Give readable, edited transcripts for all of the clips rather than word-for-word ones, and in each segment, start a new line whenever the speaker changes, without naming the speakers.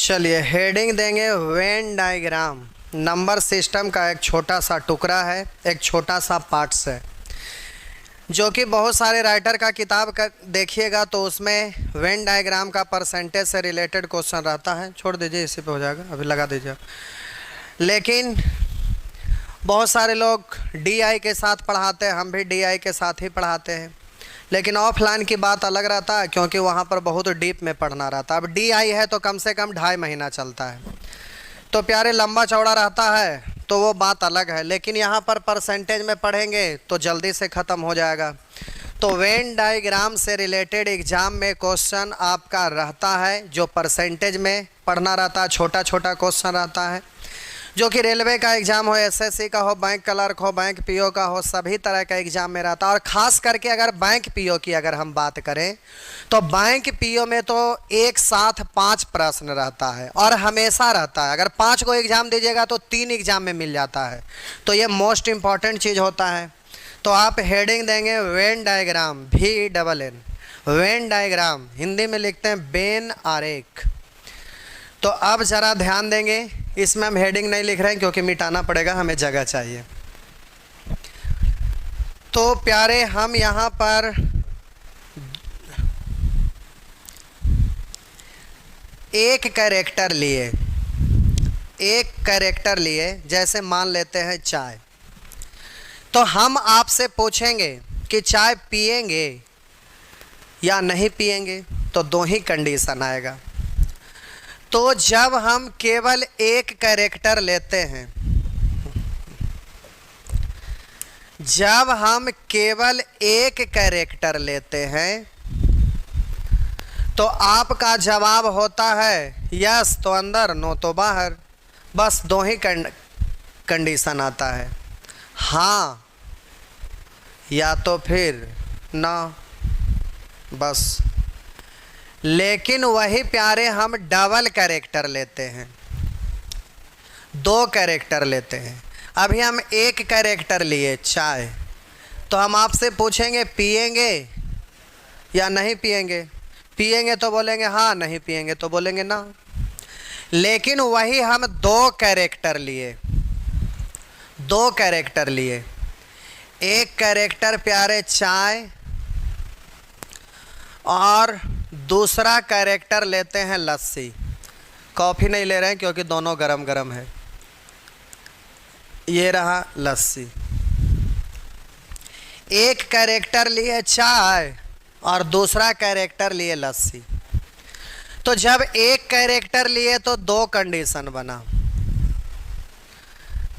चलिए हेडिंग देंगे Venn diagram. Number system का एक छोटा सा टुकड़ा है, एक छोटा सा पार्ट्स है, जो कि बहुत सारे राइटर का किताब का देखिएगा तो उसमें वेन डायग्राम का परसेंटेज से रिलेटेड क्वेश्चन रहता है। छोड़ दीजिए, इसी पे हो जाएगा, अभी लगा दीजिए। लेकिन बहुत सारे लोग डीआई के साथ पढ़ाते हैं, हम भी डीआई के साथ ही पढ़ाते हैं, लेकिन ऑफलाइन की बात अलग रहता है क्योंकि वहाँ पर बहुत डीप में पढ़ना रहता है। अब डीआई है तो कम से कम 2.5 महीना चलता है, तो प्यारे लंबा चौड़ा रहता है, तो वो बात अलग है। लेकिन यहाँ पर परसेंटेज में पढ़ेंगे तो जल्दी से ख़त्म हो जाएगा। तो वेन डायग्राम से रिलेटेड एग्ज़ाम में क्वेश्चन आपका रहता है जो परसेंटेज में पढ़ना रहता है, छोटा छोटा क्वेश्चन रहता है, जो कि रेलवे का एग्ज़ाम हो, एसएससी का हो, बैंक क्लर्क हो, बैंक पीओ का हो, सभी तरह का एग्ज़ाम में रहता है। और ख़ास करके अगर बैंक पीओ की अगर हम बात करें तो बैंक पीओ में तो एक साथ 5 प्रश्न रहता है और हमेशा रहता है। अगर 5 को एग्ज़ाम दीजिएगा तो 3 एग्ज़ाम में मिल जाता है, तो ये मोस्ट इम्पॉर्टेंट चीज़ होता है। तो आप हेडिंग देंगे Venn diagram, VNN, Venn diagram, Hindi में लिखते हैं बेन आरेख। तो अब ज़रा ध्यान देंगे, इसमें हम हेडिंग नहीं लिख रहे हैं क्योंकि मिटाना पड़ेगा, हमें जगह चाहिए। तो प्यारे हम यहाँ पर एक कैरेक्टर लिए, जैसे मान लेते हैं चाय। तो हम आपसे पूछेंगे कि चाय पिएंगे या नहीं पिएंगे, तो 2 ही कंडीशन आएगा। तो जब हम केवल एक कैरेक्टर लेते हैं, जब हम केवल एक कैरेक्टर लेते हैं तो आपका जवाब होता है यस तो अंदर, नो तो बाहर। बस 2 ही कंडीशन आता है, हाँ या तो फिर ना, बस। लेकिन वही प्यारे हम डबल कैरेक्टर लेते हैं, 2 कैरेक्टर लेते हैं। अभी हम एक कैरेक्टर लिए चाय, तो हम आपसे पूछेंगे पिएंगे या नहीं पिएंगे। पिएंगे तो बोलेंगे हाँ, नहीं पिएंगे तो बोलेंगे ना। लेकिन वही हम 2 कैरेक्टर लिए, एक कैरेक्टर प्यारे चाय और दूसरा कैरेक्टर लेते हैं लस्सी। कॉफ़ी नहीं ले रहे हैं क्योंकि दोनों गरम गरम है। ये रहा लस्सी। एक कैरेक्टर लिए चाय और दूसरा कैरेक्टर लिए लस्सी। तो जब एक कैरेक्टर लिए तो 2 कंडीशन बना,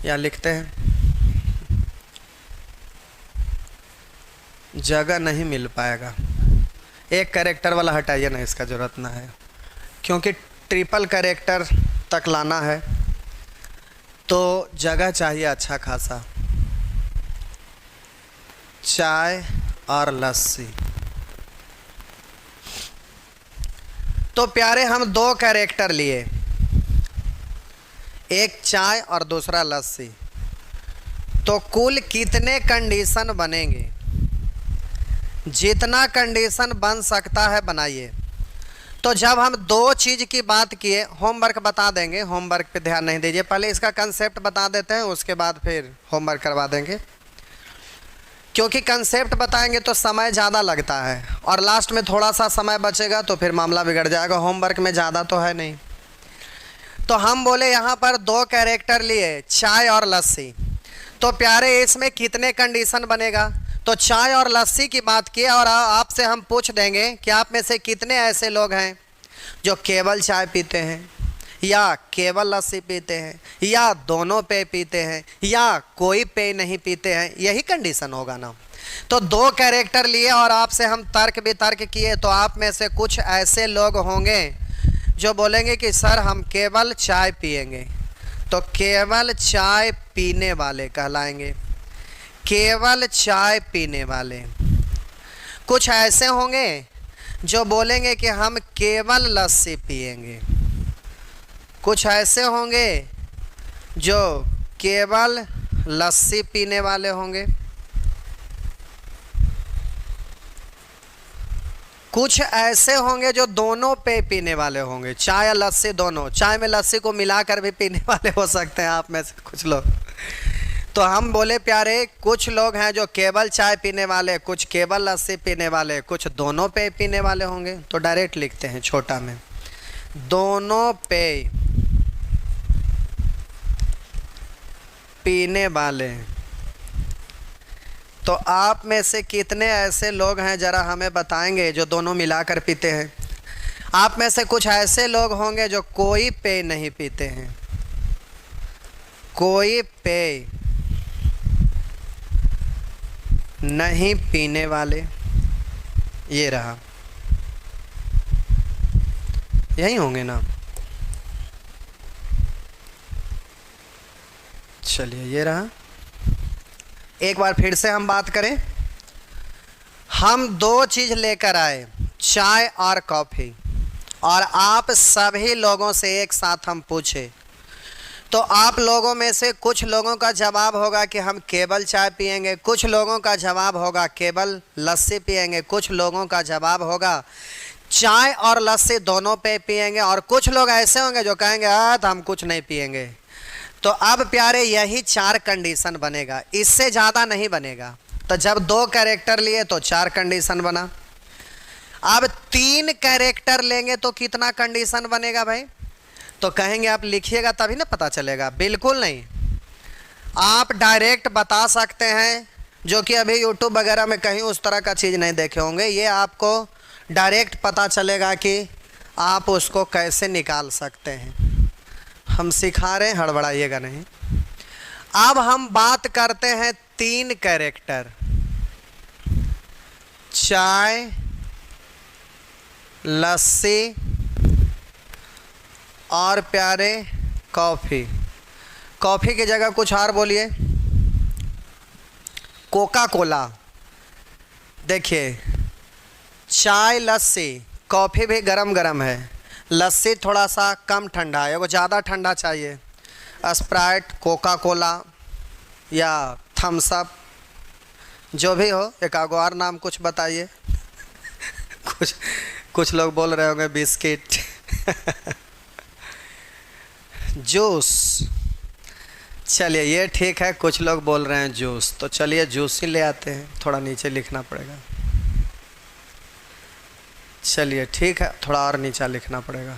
या लिखते हैं, जगह नहीं मिल पाएगा। एक कैरेक्टर वाला हटाइए ना, इसका ज़रूरत ना है, क्योंकि ट्रिपल कैरेक्टर तक लाना है तो जगह चाहिए अच्छा खासा। चाय और लस्सी। तो प्यारे हम 2 कैरेक्टर लिए, एक चाय और दूसरा लस्सी। तो कुल कितने कंडीशन बनेंगे? जितना कंडीशन बन सकता है बनाइए। तो जब हम 2 चीज़ की बात किए, होमवर्क बता देंगे, होमवर्क पे ध्यान नहीं दीजिए, पहले इसका कंसेप्ट बता देते हैं, उसके बाद फिर होमवर्क करवा देंगे, क्योंकि कंसेप्ट बताएंगे तो समय ज़्यादा लगता है और लास्ट में थोड़ा सा समय बचेगा तो फिर मामला बिगड़ जाएगा। होमवर्क में ज़्यादा तो है नहीं। तो हम बोले यहाँ पर 2 कैरेक्टर लिए चाय और लस्सी। तो प्यारे इसमें कितने कंडीशन बनेगा? तो चाय और लस्सी की बात की और आपसे हम पूछ देंगे कि आप में से कितने ऐसे लोग हैं जो केवल चाय पीते हैं, या केवल लस्सी पीते हैं, या दोनों पेय पीते हैं, या कोई पेय नहीं पीते हैं। यही कंडीशन होगा ना। तो 2 कैरेक्टर लिए और आपसे हम तर्क वितर्क किए, तो आप में से कुछ ऐसे लोग होंगे जो बोलेंगे कि सर हम केवल चाय पिएंगे। तो केवल चाय पीने वाले कहलाएंगे, केवल चाय पीने वाले। कुछ ऐसे होंगे जो बोलेंगे कि हम केवल लस्सी पिएंगे। कुछ ऐसे होंगे जो केवल लस्सी पीने वाले होंगे। कुछ ऐसे होंगे जो दोनों पे पीने वाले होंगे, चाय या लस्सी दोनों, चाय में लस्सी को मिलाकर भी पीने वाले हो सकते हैं आप में से कुछ लोग। तो हम बोले प्यारे, कुछ लोग हैं जो केवल चाय पीने वाले, कुछ केवल लस्सी पीने वाले, कुछ दोनों पे पीने वाले होंगे। तो डायरेक्ट लिखते हैं छोटा में, दोनों पे पीने वाले। तो आप में से कितने ऐसे लोग हैं जरा हमें बताएंगे जो दोनों मिलाकर पीते हैं? आप में से कुछ ऐसे लोग होंगे जो कोई पेय नहीं पीते हैं, कोई पेय नहीं पीने वाले। ये रहा, यही होंगे ना? चलिए ये रहा। एक बार फिर से हम बात करें। हम दो चीज़ लेकर आए, चाय और कॉफ़ी, और आप सभी लोगों से एक साथ हम पूछे, तो आप लोगों में से कुछ लोगों का जवाब होगा कि हम केवल चाय पिएंगे, कुछ लोगों का जवाब होगा केवल लस्सी पिएंगे, कुछ लोगों का जवाब होगा चाय और लस्सी दोनों पे पिएंगे, और कुछ लोग ऐसे होंगे जो कहेंगे तो हम कुछ नहीं पिएंगे। तो अब प्यारे यही 4 कंडीशन बनेगा, इससे ज़्यादा नहीं बनेगा। तो जब 2 कैरेक्टर लिए तो 4 कंडीशन बना। अब 3 कैरेक्टर लेंगे तो कितना कंडीशन बनेगा भाई? तो कहेंगे आप लिखिएगा तभी ना पता चलेगा। बिल्कुल नहीं, आप डायरेक्ट बता सकते हैं, जो कि अभी यूट्यूब वगैरह में कहीं उस तरह का चीज़ नहीं देखे होंगे। ये आपको डायरेक्ट पता चलेगा कि आप उसको कैसे निकाल सकते हैं। हम सिखा रहे हैं, हड़बड़ाइएगा नहीं। अब हम बात करते हैं 3 कैरेक्टर, चाय, लस्सी और प्यारे कॉफ़ी। कॉफ़ी की जगह कुछ और बोलिए, कोका कोला। देखिए, चाय लस्सी, कॉफ़ी भी गरम गरम है, लस्सी थोड़ा सा कम ठंडा है, वो ज़्यादा ठंडा चाहिए। स्प्राइट, कोका कोला या थम्स अप, जो भी हो। एक आगो और नाम कुछ बताइए। कुछ लोग बोल रहे होंगे बिस्किट। जूस, चलिए ये ठीक है। कुछ लोग बोल रहे हैं जूस, तो चलिए जूस ही ले आते हैं। थोड़ा नीचे लिखना पड़ेगा। चलिए ठीक है, थोड़ा और नीचा लिखना पड़ेगा।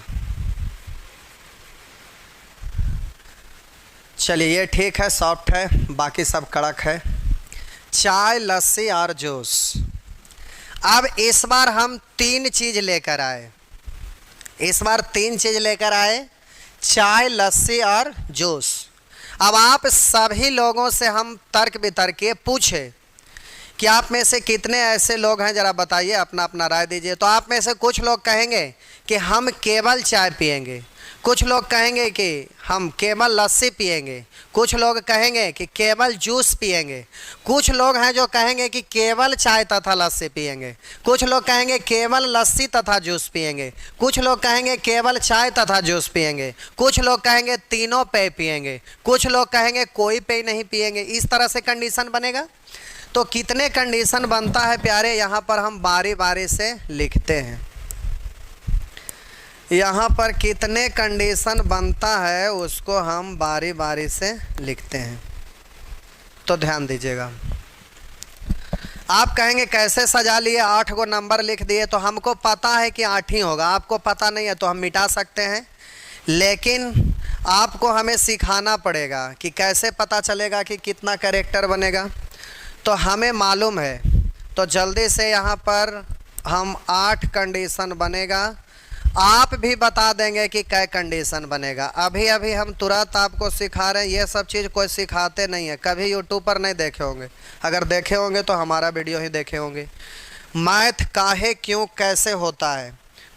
चलिए ये ठीक है, सॉफ्ट है, बाकी सब कड़क है। चाय, लस्सी और जूस। अब इस बार हम 3 चीज़ लेकर आए, इस बार 3 चीज़ लेकर आए, चाय, लस्सी और जूस। अब आप सभी लोगों से हम तर्क वितर्क पूछे कि आप में से कितने ऐसे लोग हैं, ज़रा बताइए, अपना अपना राय दीजिए। तो आप में से कुछ लोग कहेंगे कि हम केवल चाय पिएंगे, कुछ लोग कहेंगे कि हम केवल लस्सी पिएंगे, कुछ लोग कहेंगे कि केवल जूस पिएंगे, कुछ लोग हैं जो कहेंगे कि केवल चाय तथा लस्सी पिएंगे, कुछ लोग कहेंगे केवल लस्सी तथा जूस पिएंगे, कुछ लोग कहेंगे केवल चाय तथा जूस पिएंगे, कुछ लोग कहेंगे तीनों पेय पिएंगे, कुछ लोग कहेंगे कोई पेय नहीं पिएंगे। इस तरह से कंडीशन बनेगा। तो कितने कंडीशन बनता है प्यारे, यहाँ पर हम बारी बारी से लिखते हैं। यहाँ पर कितने कंडीशन बनता है उसको हम बारी बारी से लिखते हैं। तो ध्यान दीजिएगा। आप कहेंगे कैसे सजा लिए, 8 गो नंबर लिख दिए। तो हमको पता है कि 8 ही होगा, आपको पता नहीं है तो हम मिटा सकते हैं, लेकिन आपको हमें सिखाना पड़ेगा कि कैसे पता चलेगा कि कितना कैरेक्टर बनेगा। तो हमें मालूम है, तो जल्दी से यहाँ पर हम 8 कंडीशन बनेगा। आप भी बता देंगे कि क्या कंडीशन बनेगा। अभी अभी हम तुरंत आपको सिखा रहे हैं, ये सब चीज़ कोई सिखाते नहीं है, कभी यूट्यूब पर नहीं देखे होंगे। अगर देखे होंगे तो हमारा वीडियो ही देखे होंगे। मैथ काहे, क्यों, कैसे होता है,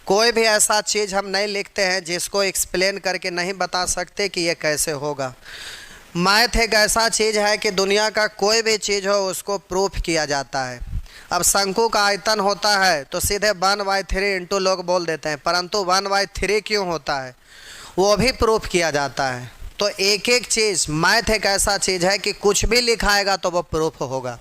कोई भी ऐसा चीज़ हम नहीं लिखते हैं जिसको एक्सप्लेन करके नहीं बता सकते कि ये कैसे होगा। मैथ एक ऐसा चीज़ है कि दुनिया का कोई भी चीज़ हो उसको प्रूफ किया जाता है। अब शंकु का आयतन होता है तो सीधे 1/3 इंटू लोग बोल देते हैं, परंतु 1/3 क्यों होता है वो भी प्रूफ किया जाता है। तो एक एक चीज़, मैथ एक ऐसा चीज़ है कि कुछ भी लिखाएगा तो वो प्रूफ होगा।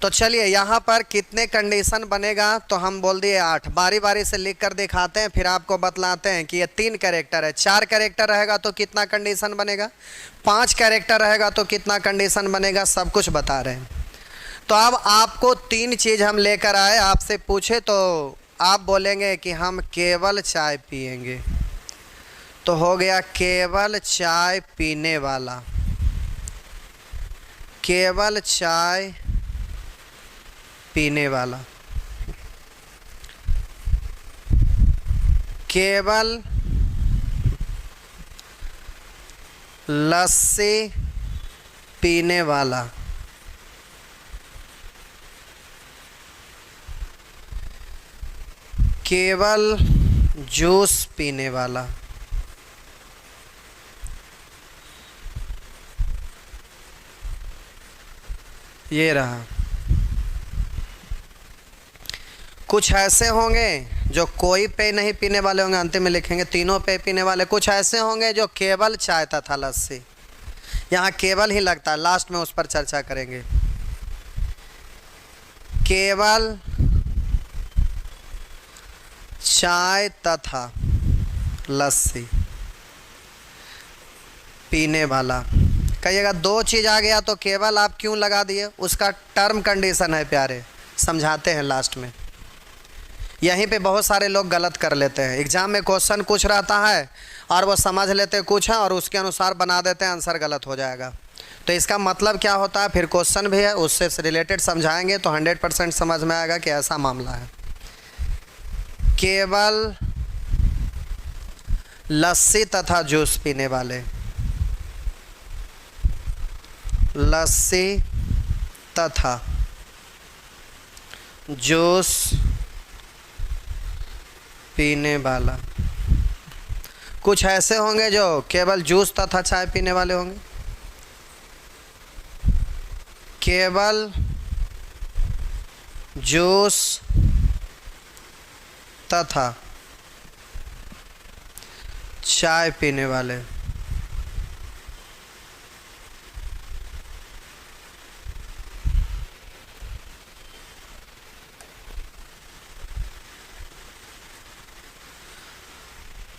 तो चलिए यहाँ पर कितने कंडीशन बनेगा, तो हम बोल दिए 8। बारी बारी से लिख कर दिखाते हैं, फिर आपको बतलाते हैं कि ये 3 कैरेक्टर है। 4 कैरेक्टर रहेगा तो कितना कंडीशन बनेगा, 5 कैरेक्टर रहेगा तो कितना कंडीशन बनेगा, सब कुछ बता रहे हैं। तो अब आपको 3 चीज़ हम लेकर आए, आपसे पूछे तो आप बोलेंगे कि हम केवल चाय पिएंगे, तो हो गया केवल चाय पीने वाला, केवल चाय पीने वाला, केवल लस्सी पीने वाला, केवल जूस पीने वाला, ये रहा। कुछ ऐसे होंगे जो कोई पेय नहीं पीने वाले होंगे, अंतिम में लिखेंगे तीनों पेय पीने वाले। कुछ ऐसे होंगे जो केवल चाय तथा लस्सी, यहाँ केवल ही लगता है, लास्ट में उस पर चर्चा करेंगे। केवल चाय तथा लस्सी पीने वाला। कहिएगा 2 चीज़ आ गया तो केवल आप क्यों लगा दिए, उसका टर्म कंडीशन है प्यारे, समझाते हैं लास्ट में। यहीं पे बहुत सारे लोग गलत कर लेते हैं। एग्ज़ाम में क्वेश्चन कुछ रहता है और वो समझ लेते कुछ है और उसके अनुसार बना देते हैं, आंसर गलत हो जाएगा। तो इसका मतलब क्या होता है, फिर क्वेश्चन भी है उससे रिलेटेड समझाएंगे तो 100% समझ में आएगा कि ऐसा मामला है। केवल लस्सी तथा जूस पीने वाले, लस्सी तथा जूस पीने वाला। कुछ ऐसे होंगे जो केवल जूस तथा चाय पीने वाले होंगे, केवल जूस तथा चाय पीने वाले।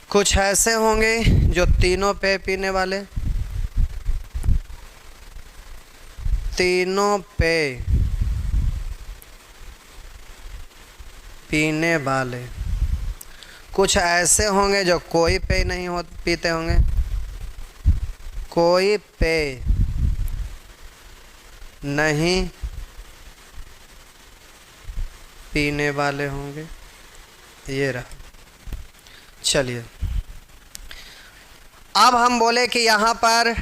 कुछ ऐसे होंगे जो तीनों पेय पीने वाले, तीनों पेय पीने वाले। कुछ ऐसे होंगे जो कोई पेय नहीं पीते होंगे, कोई पेय नहीं पीने वाले होंगे, ये रहा। चलिए अब हम बोले कि यहाँ पर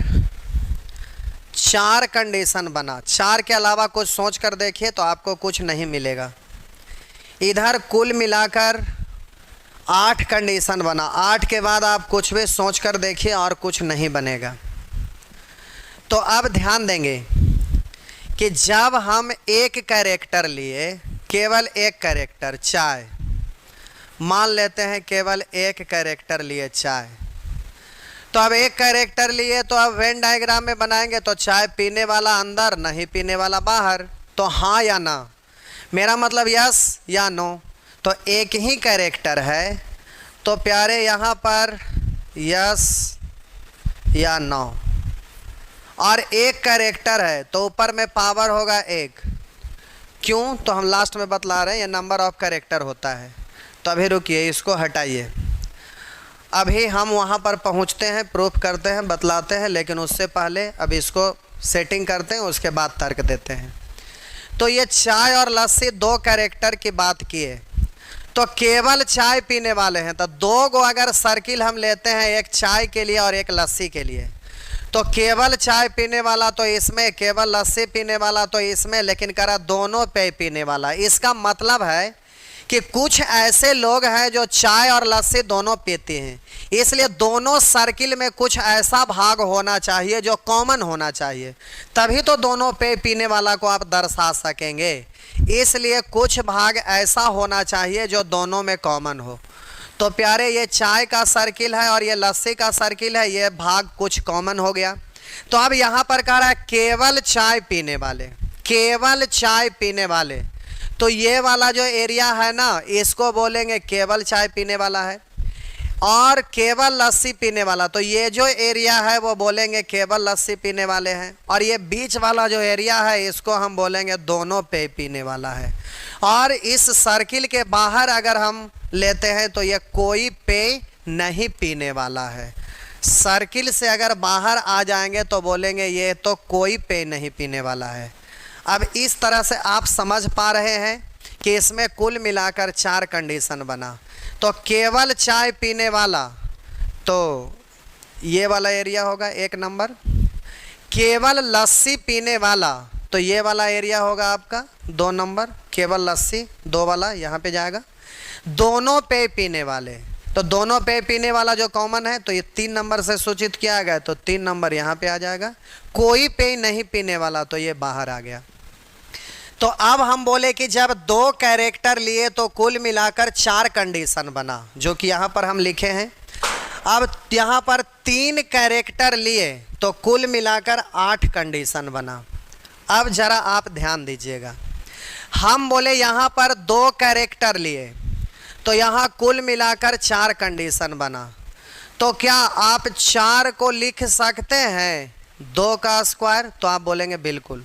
4 कंडीशन बना, 4 के अलावा कुछ सोच कर देखिए तो आपको कुछ नहीं मिलेगा। इधर कुल मिलाकर 8 कंडीशन बना, 8 के बाद आप कुछ भी सोच कर देखिए और कुछ नहीं बनेगा। तो अब ध्यान देंगे कि जब हम एक कैरेक्टर लिए, केवल एक कैरेक्टर चाय, मान लेते हैं केवल एक कैरेक्टर लिए चाय, तो अब एक कैरेक्टर लिए तो अब वेन डायग्राम में बनाएंगे तो चाय पीने वाला अंदर, नहीं पीने वाला बाहर। तो हाँ या ना, मेरा मतलब यस या नो। तो एक ही कैरेक्टर है तो प्यारे यहाँ पर यस या नो, और एक कैरेक्टर है तो ऊपर में पावर होगा 1। क्यों, तो हम लास्ट में बतला रहे हैं, ये नंबर ऑफ कैरेक्टर होता है। तो अभी रुकिए, इसको हटाइए, अभी हम वहाँ पर पहुँचते हैं, प्रूफ करते हैं, बतलाते हैं, लेकिन उससे पहले अब इसको सेटिंग करते हैं, उसके बाद तर्क देते हैं। तो ये चाय और लस्सी 2 कैरेक्टर की बात किए, तो केवल चाय पीने वाले हैं। तो 2 को अगर सर्किल हम लेते हैं, एक चाय के लिए और एक लस्सी के लिए, तो केवल चाय पीने वाला तो इसमें, केवल लस्सी पीने वाला तो इसमें, लेकिन करा दोनों पेय पीने वाला। इसका मतलब है कि कुछ ऐसे लोग हैं जो चाय और लस्सी दोनों पीते हैं, इसलिए दोनों सर्किल में कुछ ऐसा भाग होना चाहिए जो कॉमन होना चाहिए, तभी तो दोनों पेय पीने वाला को आप दर्शा सकेंगे। इसलिए कुछ भाग ऐसा होना चाहिए जो दोनों में कॉमन हो। तो प्यारे ये चाय का सर्किल है और ये लस्सी का सर्किल है, ये भाग कुछ कॉमन हो गया। तो अब यहाँ पर कह रहा है केवल चाय पीने वाले, केवल चाय पीने वाले, तो ये वाला जो एरिया है ना इसको बोलेंगे केवल चाय पीने वाला है। और केवल लस्सी पीने वाला, तो ये जो एरिया है वो बोलेंगे केवल लस्सी पीने वाले हैं। और ये बीच वाला जो एरिया है इसको हम बोलेंगे दोनों पेय पीने वाला है। और इस सर्किल के बाहर अगर हम लेते हैं तो ये कोई पेय नहीं पीने वाला है। सर्किल से अगर बाहर आ जाएंगे तो बोलेंगे ये तो कोई पेय नहीं पीने वाला है। अब इस तरह से आप समझ पा रहे हैं कि इसमें कुल मिलाकर 4 कंडीशन बना। तो केवल चाय पीने वाला तो ये वाला एरिया होगा 1 नंबर। केवल लस्सी पीने वाला तो ये वाला एरिया होगा आपका 2 नंबर। केवल लस्सी 2 वाला यहाँ पे जाएगा। दोनों पेय पीने वाले, तो दोनों पेय पीने वाला जो कॉमन है तो ये 3 नंबर से सूचित किया गया, तो 3 नंबर यहाँ पे आ जाएगा। कोई पेय नहीं पीने वाला तो ये बाहर आ गया। तो अब हम बोले कि जब 2 कैरेक्टर लिए तो कुल मिलाकर 4 कंडीशन बना, जो कि यहाँ पर हम लिखे हैं। अब यहाँ पर 3 कैरेक्टर लिए तो कुल मिलाकर 8 कंडीशन बना। अब जरा आप ध्यान दीजिएगा, हम बोले यहाँ पर 2 कैरेक्टर लिए तो यहाँ कुल मिलाकर 4 कंडीशन बना। तो क्या आप 4 को लिख सकते हैं 2 का स्क्वायर? तो आप बोलेंगे बिल्कुल।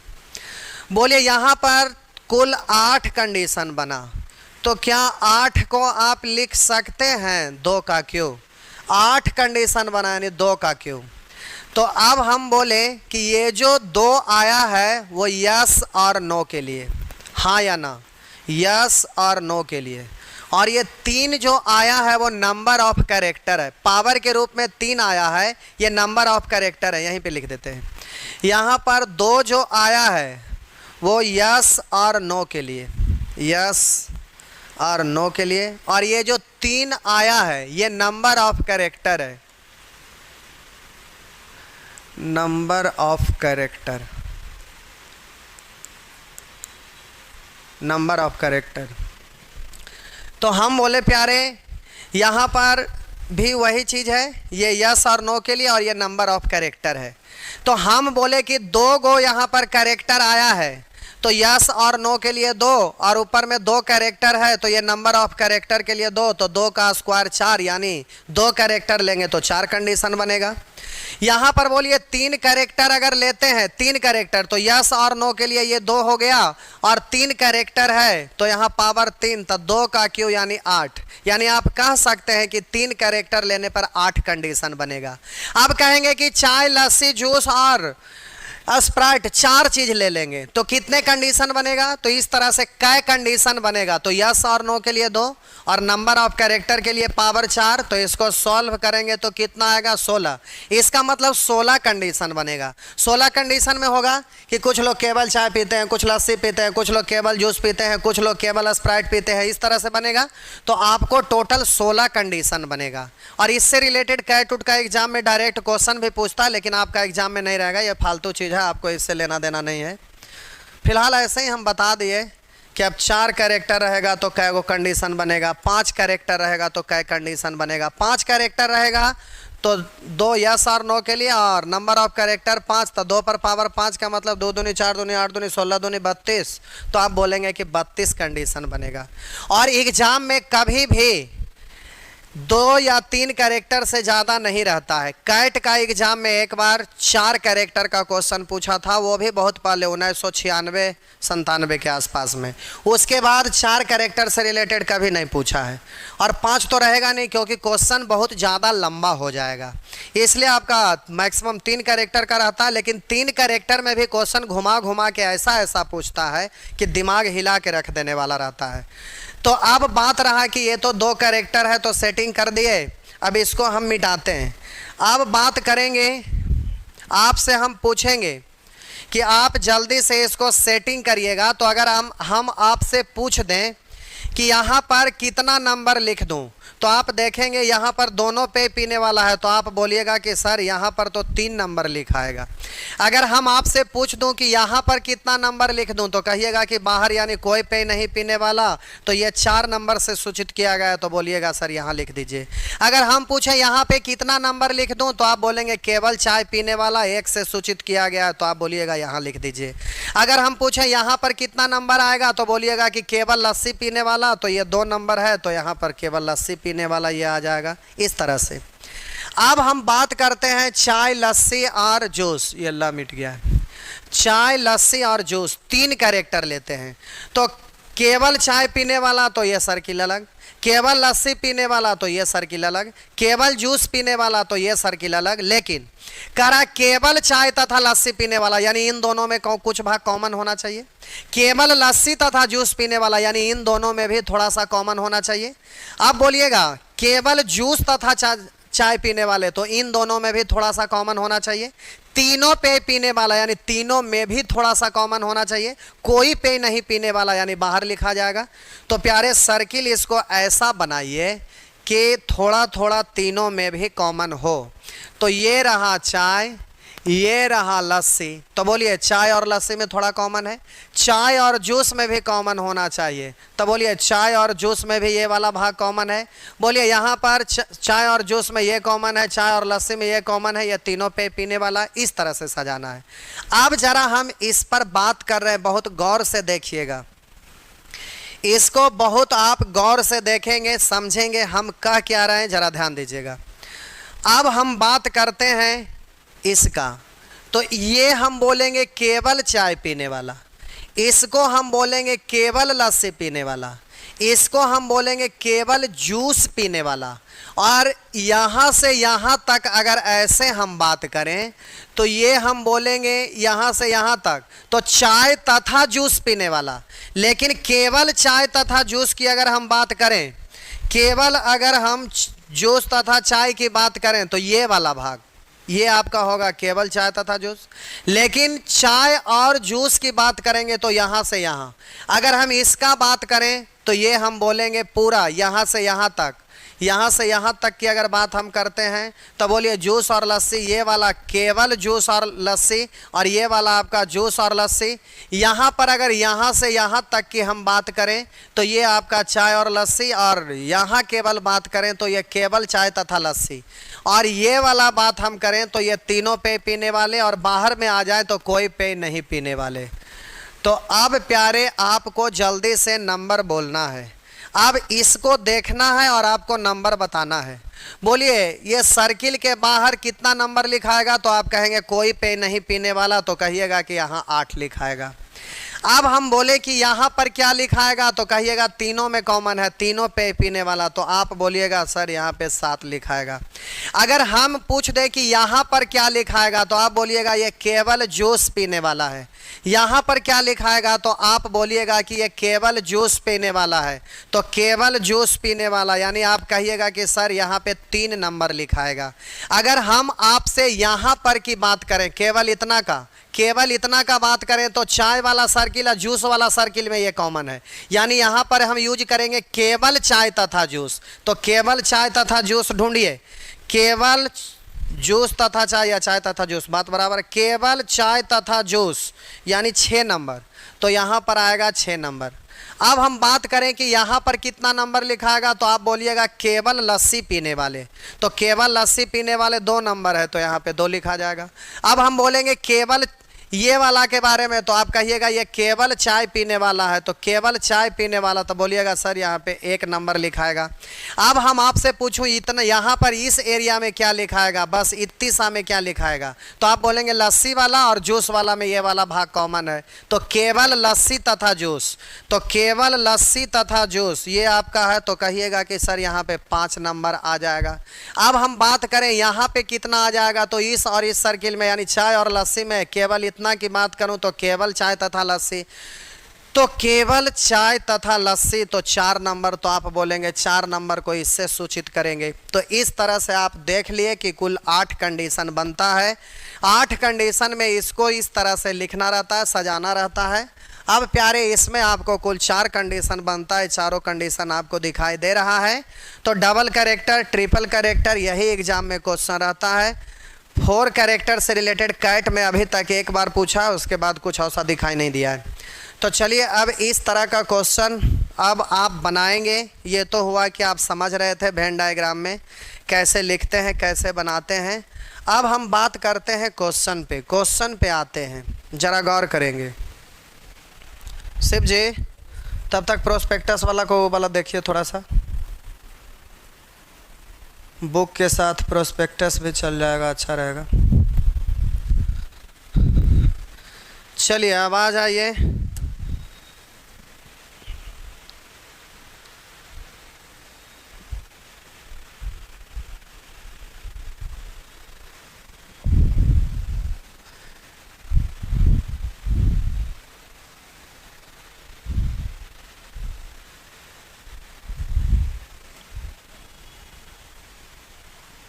बोलिए यहाँ पर कुल 8 कंडीशन बना, तो क्या 8 को आप लिख सकते हैं 2 का क्यूब? 8 कंडीशन बना यानी 2 का क्यूब। तो अब हम बोले कि ये जो 2 आया है वो यस और नो के लिए, हाँ या ना, यस और नो के लिए। और ये 3 जो आया है वो नंबर ऑफ कैरेक्टर है, पावर के रूप में 3 आया है, ये नंबर ऑफ कैरेक्टर है, यहीं पे लिख देते हैं। यहाँ पर 2 जो आया है वो यस और नो के लिए, यस और नो के लिए। और ये जो 3 आया है ये नंबर ऑफ कैरेक्टर है, number of character, number of character. तो हम बोले प्यारे यहाँ पर भी वही चीज़ है, ये यस और नो के लिए और ये नंबर ऑफ कैरेक्टर है। तो हम बोले कि 2 गो यहाँ पर कैरेक्टर आया है तो यस और नो के लिए 2 और ऊपर में 2 कैरेक्टर है तो ये नंबर ऑफ कैरेक्टर के लिए 2, तो 2 का स्क्वायर 4 यानी 2 कैरेक्टर लेंगे तो 4 कंडीशन बनेगा। यहाँ पर बोलिए 3 कैरेक्टर अगर लेते हैं, 3 कैरेक्टर तो यस और नो के लिए ये 2 हो गया और 3 कैरेक्टर है तो यहाँ पावर 3, तो 2 का क्यू यानी 8। यानी आप कह सकते हैं कि 3 कैरेक्टर लेने पर 8 कंडीशन बनेगा। अब कहेंगे कि चाय, लस्सी, जूस और स्प्राइट 4 चीज ले लेंगे तो कितने कंडीशन बनेगा? तो इस तरह से कै कंडीशन बनेगा, तो यस और नो के लिए 2 और नंबर ऑफ कैरेक्टर के लिए पावर 4, तो इसको सॉल्व करेंगे तो कितना आएगा? 16। इसका मतलब 16 कंडीशन बनेगा। 16 कंडीशन में होगा कि कुछ लोग केवल चाय पीते हैं, कुछ लस्सी पीते हैं, कुछ लोग केवल जूस पीते हैं, कुछ लोग केवल स्प्राइट पीते हैं, इस तरह से बनेगा। तो आपको टोटल 16 कंडीशन बनेगा। और इससे रिलेटेड कैट उट का एग्जाम में डायरेक्ट क्वेश्चन भी पूछता है, लेकिन आपका एग्जाम में नहीं रहेगा, ये फालतू चीज़ है, आपको इससे लेना देना नहीं है। फिलहाल ऐसे ही हम बता दिए कि अब 4 कैरेक्टर रहेगा तो कै गो कंडीशन बनेगा, 5 कैरेक्टर रहेगा तो कै कंडीशन बनेगा। 5 कैरेक्टर रहेगा तो 2 यस और नो के लिए और नंबर ऑफ कैरेक्टर 5, तो 2 पर पावर 5 का मतलब 2 दूनी 4 दूनी 8 दूनी 16 दूनी 32, तो आप बोलेंगे कि 32 कंडीशन बनेगा। और एग्जाम में कभी भी 2 या 3 कैरेक्टर से ज़्यादा नहीं रहता है। कैट का एग्जाम में एक बार 4 कैरेक्टर का क्वेश्चन पूछा था, वो भी बहुत पहले 1996-97 के आसपास में। उसके बाद 4 कैरेक्टर से रिलेटेड कभी नहीं पूछा है और 5 तो रहेगा नहीं क्योंकि क्वेश्चन बहुत ज़्यादा लंबा हो जाएगा, इसलिए आपका मैक्सिमम 3 कैरेक्टर का रहता है। लेकिन 3 कैरेक्टर में भी क्वेश्चन घुमा घुमा के ऐसा ऐसा पूछता है कि दिमाग हिला के रख देने वाला रहता है। तो अब बात रहा कि ये तो 2 कैरेक्टर है तो सेटिंग कर दिए, अब इसको हम मिटाते हैं। अब बात करेंगे, आपसे हम पूछेंगे कि आप जल्दी से इसको सेटिंग करिएगा। तो अगर हम आपसे पूछ दें कि यहाँ पर कितना नंबर लिख दूँ, तो आप देखेंगे यहाँ पर दोनों पे पीने वाला है, तो आप बोलिएगा कि सर यहाँ पर तो 3 नंबर लिखाएगा। अगर हम आपसे पूछ दूं कि यहाँ पर कितना नंबर लिख दूं, तो कहिएगा कि बाहर यानी कोई पे नहीं पीने वाला, तो ये 4 नंबर से सूचित किया गया है, तो बोलिएगा सर यहाँ लिख दीजिए। अगर हम पूछें यहाँ पे कितना नंबर लिख दूं, तो आप बोलेंगे केवल चाय पीने वाला 1 से सूचित किया गया है, तो आप बोलिएगा यहाँ लिख दीजिए। अगर हम पूछें यहाँ पर कितना नंबर आएगा, तो बोलिएगा कि केवल लस्सी पीने वाला, तो ये 2 नंबर है, तो यहाँ पर केवल लस्सी पीने वाला ये आ जाएगा। इस तरह से अब हम बात करते हैं चाय, लस्सी और जूस। ये ला मिट गया है। चाय, लस्सी और जूस 3 कैरेक्टर लेते हैं। तो केवल चाय पीने वाला तो ये सर्किल अलग, केवल लस्सी पीने वाला तो ये सर्किल अलग, केवल जूस पीने वाला तो ये सर्किल अलग। लेकिन करा केवल चाय तथा लस्सी पीने वाला, यानी इन दोनों में कुछ भाग कॉमन होना चाहिए। केवल लस्सी तथा जूस पीने वाला, यानी इन दोनों में भी थोड़ा सा कॉमन होना चाहिए। अब बोलिएगा केवल जूस तथा चाय पीने वाले, तो इन दोनों में भी थोड़ा सा कॉमन होना चाहिए। तीनों पेय पीने वाला, यानी तीनों में भी थोड़ा सा कॉमन होना चाहिए। कोई पेय नहीं पीने वाला, यानी बाहर लिखा जाएगा। तो प्यारे सर्किल इसको ऐसा बनाइए कि थोड़ा थोड़ा तीनों में भी कॉमन हो। तो ये रहा चाय, ये रहा लस्सी, तो बोलिए चाय और लस्सी में थोड़ा कॉमन है। चाय और जूस में भी कॉमन होना चाहिए, तो बोलिए चाय और जूस में भी ये वाला भाग कॉमन है। बोलिए यहाँ पर चाय और जूस में ये कॉमन है, चाय और लस्सी में ये कॉमन है, ये तीनों पे पीने वाला। इस तरह से सजाना है। अब जरा हम इस पर बात कर रहे हैं, बहुत गौर से देखिएगा, इसको बहुत आप गौर से देखेंगे, समझेंगे हम कह क्या रहे हैं, जरा ध्यान दीजिएगा। अब हम बात करते हैं इसका, तो ये हम बोलेंगे केवल चाय पीने वाला, इसको हम बोलेंगे केवल लस्सी पीने वाला, इसको हम बोलेंगे केवल जूस पीने वाला। और यहाँ से यहाँ तक अगर ऐसे हम बात करें, तो ये हम बोलेंगे यहाँ से यहाँ तक तो चाय तथा जूस पीने वाला। लेकिन केवल चाय तथा जूस की अगर हम बात करें, केवल अगर हम जूस तथा चाय की बात करें, तो ये वाला भाग ये आपका होगा केवल चाय तथा जूस। लेकिन चाय और जूस की बात करेंगे, तो यहाँ से यहाँ अगर हम इसका बात करें, तो ये हम बोलेंगे पूरा यहाँ से यहाँ तक, यहाँ से यहाँ तक की अगर बात हम करते हैं, तो बोलिए जूस और लस्सी, ये वाला केवल जूस और लस्सी, और ये वाला आपका जूस और लस्सी। यहाँ पर अगर यहाँ से यहाँ तक की हम बात करें, तो ये आपका चाय और लस्सी, और यहाँ केवल बात करें तो ये केवल चाय तथा लस्सी। और ये वाला बात हम करें तो ये तीनों पेय पीने वाले, और बाहर में आ जाए तो कोई पेय नहीं पीने वाले। तो अब प्यारे आपको जल्दी से नंबर बोलना है, अब इसको देखना है और आपको नंबर बताना है। बोलिए ये सर्किल के बाहर कितना नंबर लिखाएगा, तो आप कहेंगे कोई पेय नहीं पीने वाला, तो कहिएगा कि यहाँ 8 लिखाएगा। अब हम बोले कि यहाँ पर क्या लिखाएगा, तो कहिएगा तीनों में कॉमन है, तीनों पेय पीने वाला, तो आप बोलिएगा सर यहाँ पे 7 लिखाएगा। अगर हम पूछ दे कि यहाँ पर क्या लिखाएगा, तो आप बोलिएगा ये केवल जूस पीने वाला है। यहाँ पर क्या लिखाएगा, तो आप बोलिएगा कि ये केवल जूस पीने वाला है, तो केवल जूस पीने वाला, यानी आप कहिएगा कि सर यहाँ पे 3 नंबर लिखाएगा। अगर हम आपसे यहाँ पर की बात करें, केवल इतना का बात करें, तो चाय वाला सर्किल और जूस वाला सर्किल में ये कॉमन है, यानी यहाँ पर हम यूज करेंगे केवल चाय तथा जूस। तो केवल चाय तथा जूस ढूंढिए, केवल जूस तथा चाय या चाय तथा जूस, बात बराबर। केवल चाय तथा जूस यानी 6 नंबर, तो यहाँ पर आएगा 6 नंबर। अब हम बात करें कि यहाँ पर कितना नंबर लिखाएगा, तो आप बोलिएगा केवल लस्सी पीने वाले, तो केवल लस्सी पीने वाले 2 नंबर है, तो यहाँ पे 2 लिखा जाएगा। अब हम बोलेंगे केवल ये वाला के बारे में, तो आप कहिएगा ये केवल चाय पीने वाला है, तो केवल चाय पीने वाला, तो बोलिएगा सर यहाँ पे 1 नंबर लिखाएगा। अब हम आपसे पूछूं इतना यहाँ पर इस एरिया में क्या लिखाएगा, बस इतनी सा में क्या लिखाएगा, तो आप बोलेंगे लस्सी वाला और जूस वाला में ये वाला भाग कॉमन है, तो केवल लस्सी तथा जूस, तो केवल लस्सी तथा जूस ये आपका है, तो कहिएगा कि सर यहाँ पे 5 नंबर आ जाएगा। अब हम बात करें यहाँ पे कितना आ जाएगा, तो इस और इस सर्किल में यानी चाय और लस्सी में केवल की बात करूं, तो केवल चाय तथा लस्सी, तो केवल चाय तथा लस्सी, तो 4 नंबर, तो आप बोलेंगे 4 नंबर को इससे सूचित करेंगे। तो इस तरह से आप देख लिए कि कुल 8 कंडीशन बनता है। 8 कंडीशन में इसको इस तरह से लिखना रहता है, सजाना रहता है। अब प्यारे इसमें आपको कुल 4 कंडीशन बनता है, चारों कंडीशन आपको दिखाई दे रहा है। तो डबल कैरेक्टर, ट्रिपल कैरेक्टर, यही एग्जाम में क्वेश्चन रहता है। 4 कैरेक्टर से रिलेटेड कैट में अभी तक एक बार पूछा, उसके बाद कुछ ऐसा दिखाई नहीं दिया है। तो चलिए अब इस तरह का क्वेश्चन अब आप बनाएंगे। ये तो हुआ कि आप समझ रहे थे वेन डायग्राम में कैसे लिखते हैं, कैसे बनाते हैं। अब हम बात करते हैं क्वेश्चन पे। क्वेश्चन पे आते हैं, ज़रा गौर करेंगे शिव जी। तब तक प्रोस्पेक्टस वाला को वाला देखिए, थोड़ा सा बुक के साथ प्रोस्पेक्टस भी चल जाएगा, अच्छा रहेगा। चलिए अब आ जाइए।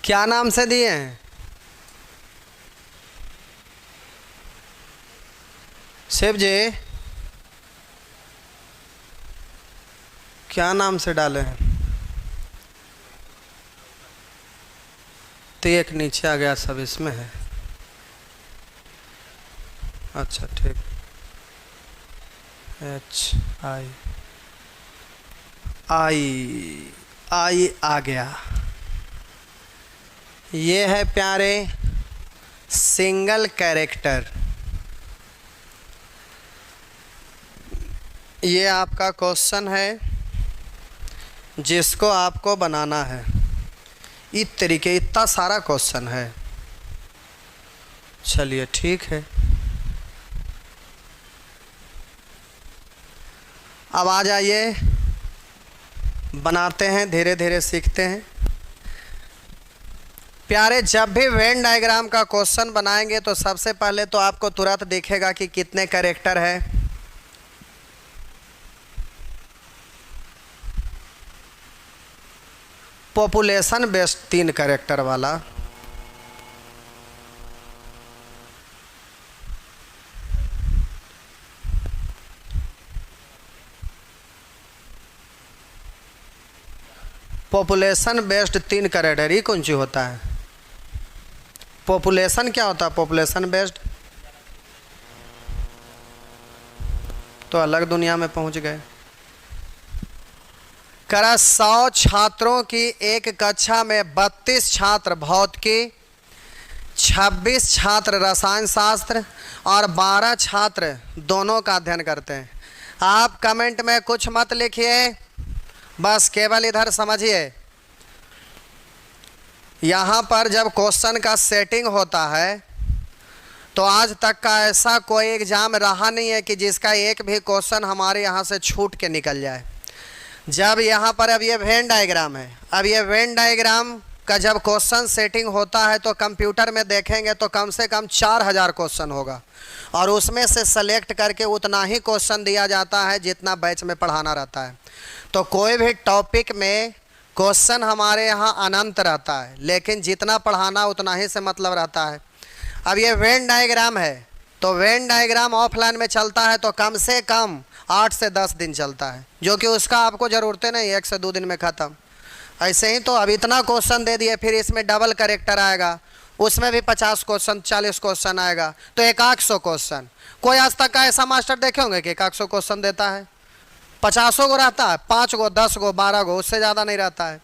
क्या नाम से दिए हैं शिव जी? क्या नाम से डाले हैं? तो एक नीचे आ गया, सब इसमें है। अच्छा ठीक, HI आई आ गया। ये है प्यारे सिंगल कैरेक्टर। ये आपका क्वेश्चन है जिसको आपको बनाना है। इस तरीके इतना सारा क्वेश्चन है। चलिए ठीक है, अब आ जाइए, बनाते हैं, धीरे धीरे सीखते हैं। प्यारे जब भी वेन डायग्राम का क्वेश्चन बनाएंगे तो सबसे पहले तो आपको तुरंत दिखेगा कि कितने कैरेक्टर है। पॉपुलेशन बेस्ड 3 कैरेक्टर वाला। पॉपुलेशन बेस्ड 3 कैरेक्टर, ये कौन सी होता है? पॉपुलेशन क्या होता है? पॉपुलेशन बेस्ड तो अलग दुनिया में पहुंच गए। करा 100 छात्रों की एक कक्षा में 32 छात्र भौतिकी, 26 छात्र रसायन शास्त्र और 12 छात्र दोनों का अध्ययन करते हैं। आप कमेंट में कुछ मत लिखिए, बस केवल इधर समझिए। यहाँ पर जब क्वेश्चन का सेटिंग होता है तो आज तक का ऐसा कोई एग्ज़ाम रहा नहीं है कि जिसका एक भी क्वेश्चन हमारे यहाँ से छूट के निकल जाए। जब यहाँ पर अब ये वेन डायग्राम है, अब ये वेन डायग्राम का जब क्वेश्चन सेटिंग होता है तो कंप्यूटर में देखेंगे तो कम से कम 4000 क्वेश्चन होगा और उसमें से सेलेक्ट करके उतना ही क्वेश्चन दिया जाता है जितना बैच में पढ़ाना रहता है। तो कोई भी टॉपिक में क्वेश्चन हमारे यहाँ अनंत रहता है, लेकिन जितना पढ़ाना उतना ही से मतलब रहता है। अब ये वेन डायग्राम है तो वेन डायग्राम ऑफलाइन में चलता है तो कम से कम 8 से 10 दिन चलता है, जो कि उसका आपको ज़रूरत नहीं, 1 से 2 दिन में ख़त्म। ऐसे ही तो अब इतना क्वेश्चन दे दिए, फिर इसमें डबल कैरेक्टर आएगा, उसमें भी 50 क्वेश्चन 40 क्वेश्चन आएगा, तो 100 क्वेश्चन। कोई आज तक का ऐसा मास्टर देखे होंगे कि 100 क्वेश्चन देता है? 50 को रहता है, 5 गो 10 गो 12 गो, उससे ज़्यादा नहीं रहता है।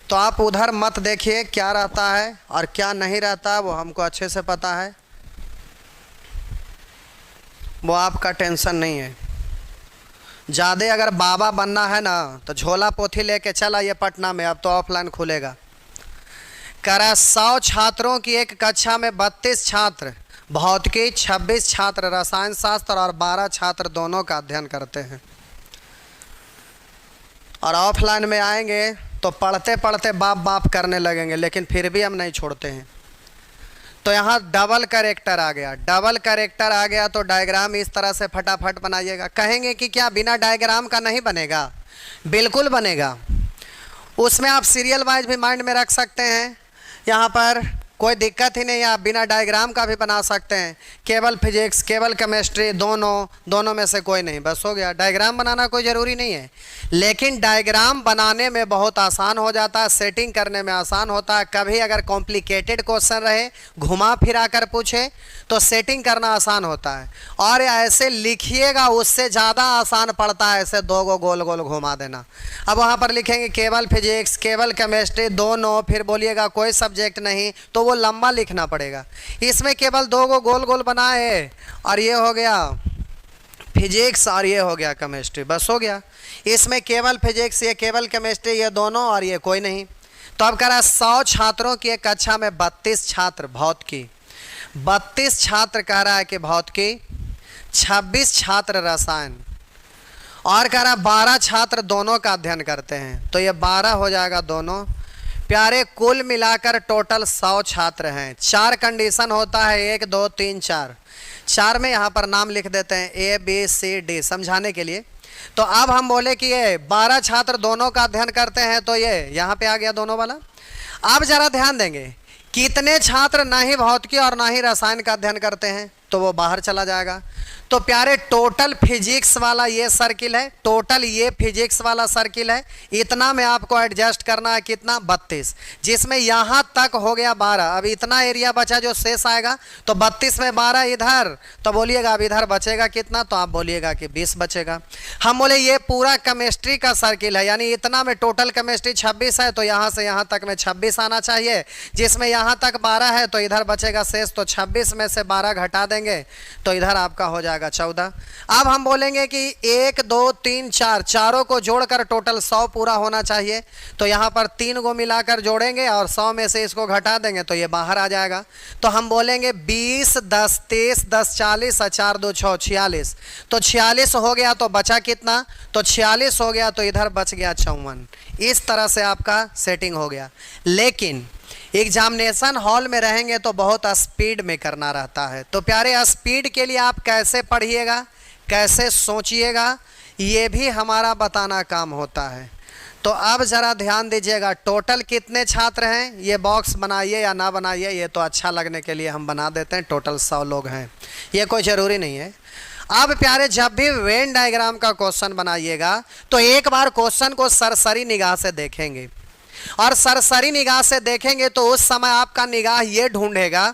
तो आप उधर मत देखिए क्या रहता है और क्या नहीं रहता है, वो हमको अच्छे से पता है, वो आपका टेंशन नहीं है। ज़्यादा अगर बाबा बनना है ना तो झोला पोथी लेके चला ये पटना में, अब तो ऑफलाइन खुलेगा। करा 100 छात्रों की एक कक्षा में 32 छात्र भौतिकी, 26 छात्र रसायन शास्त्र और 12 छात्र दोनों का अध्ययन करते हैं। और ऑफलाइन में आएंगे तो पढ़ते पढ़ते बाप बाप करने लगेंगे, लेकिन फिर भी हम नहीं छोड़ते हैं। तो यहाँ डबल कैरेक्टर आ गया, डबल कैरेक्टर आ गया तो डायग्राम इस तरह से फटाफट बनाइएगा। कहेंगे कि क्या बिना डायग्राम का नहीं बनेगा? बिल्कुल बनेगा। उसमें आप सीरियल वाइज भी माइंड में रख सकते हैं। यहाँ पर कोई दिक्कत ही नहीं है, आप बिना डायग्राम का भी बना सकते हैं। केवल फिजिक्स केवल केमिस्ट्री दोनों में से कोई नहीं, बस हो गया। डायग्राम बनाना कोई ज़रूरी नहीं है, लेकिन डायग्राम बनाने में बहुत आसान हो जाता है, सेटिंग करने में आसान होता है। कभी अगर कॉम्प्लिकेटेड क्वेश्चन रहे, घुमा फिरा कर पूछे, तो सेटिंग करना आसान होता है। और ऐसे लिखिएगा उससे ज़्यादा आसान पड़ता है ऐसे दो गो गोल गोल घुमा देना। अब वहाँ पर लिखेंगे केवल फिजिक्स केवल केमिस्ट्री दोनों, फिर बोलिएगा कोई सब्जेक्ट नहीं, तो वो लंबा लिखना पड़ेगा। इसमें केवल दो गो गोल गोल बनाए और ये हो गया फिजिक्स और ये हो गया केमिस्ट्री, बस हो गया। इसमें केवल फिजिक्स ये केवल केमिस्ट्री ये दोनों और ये कोई नहीं। तो अब कह रहा है 100 छात्रों की एक कक्षा में 32 छात्र भौतिकी, 32 छात्र कह रहा है कि भौतिकी, 26 छात्र रसायन, और कह रहा 12 छात्र दोनों का अध्ययन करते हैं, तो ये 12 हो जाएगा दोनों। प्यारे कुल मिलाकर टोटल 100 छात्र हैं। 4 कंडीशन होता है, 1 2 3 4, 4 में यहाँ पर नाम लिख देते हैं A B C D समझाने के लिए। तो अब हम बोले कि ये 12 छात्र दोनों का अध्ययन करते हैं, तो ये यहाँ पे आ गया दोनों वाला। अब जरा ध्यान देंगे कितने छात्र ना ही भौतिकी और ना ही रसायन का अध्ययन करते हैं, तो वो बाहर चला जाएगा। तो प्यारे टोटल फिजिक्स वाला ये सर्किल है, टोटल ये फिजिक्स वाला सर्किल है, इतना में आपको एडजस्ट करना है कितना 32, जिसमें यहाँ तक हो गया 12। अब इतना एरिया बचा जो शेष आएगा, तो 32 में 12 इधर, तो बोलिएगा अब इधर बचेगा कितना, तो आप बोलिएगा कि 20 बचेगा। हम बोले ये पूरा केमिस्ट्री का सर्किल है, यानी इतना में टोटल केमिस्ट्री 26 है, तो यहाँ से यहाँ तक में 26 आना चाहिए, जिसमें यहाँ तक 12 है, तो इधर बचेगा शेष, तो 26 में से 12 घटा देंगे तो इधर आपका हो जाएगा 14। अब हम बोलेंगे कि 1 2 3 4, चारों को जोड़कर टोटल 100 पूरा होना चाहिए, तो यहाँ पर 3 को मिलाकर जोड़ेंगे और 100 में से इसको घटा देंगे तो ये बाहर आ जाएगा। तो हम बोलेंगे 20 10 30 10 40 और 4 2 6 46, तो 46 हो गया, तो बचा कितना, तो 46 हो गया, तो इधर बच गया 54। इस तरह से आपका सेटिंग हो गया। लेकिन एग्जामिनेशन हॉल में रहेंगे तो बहुत स्पीड में करना रहता है। तो प्यारे स्पीड के लिए आप कैसे पढ़िएगा, कैसे सोचिएगा, ये भी हमारा बताना काम होता है। तो अब ज़रा ध्यान दीजिएगा, टोटल कितने छात्र हैं, ये बॉक्स बनाइए या ना बनाइए, ये तो अच्छा लगने के लिए हम बना देते हैं। टोटल 100 लोग हैं, ये कोई ज़रूरी नहीं है। अब प्यारे जब भी वेन डायग्राम का क्वेश्चन बनाइएगा तो एक बार क्वेश्चन को सरसरी निगाह से देखेंगे, और सरसरी निगाह से देखेंगे तो उस समय आपका निगाह ये ढूंढेगा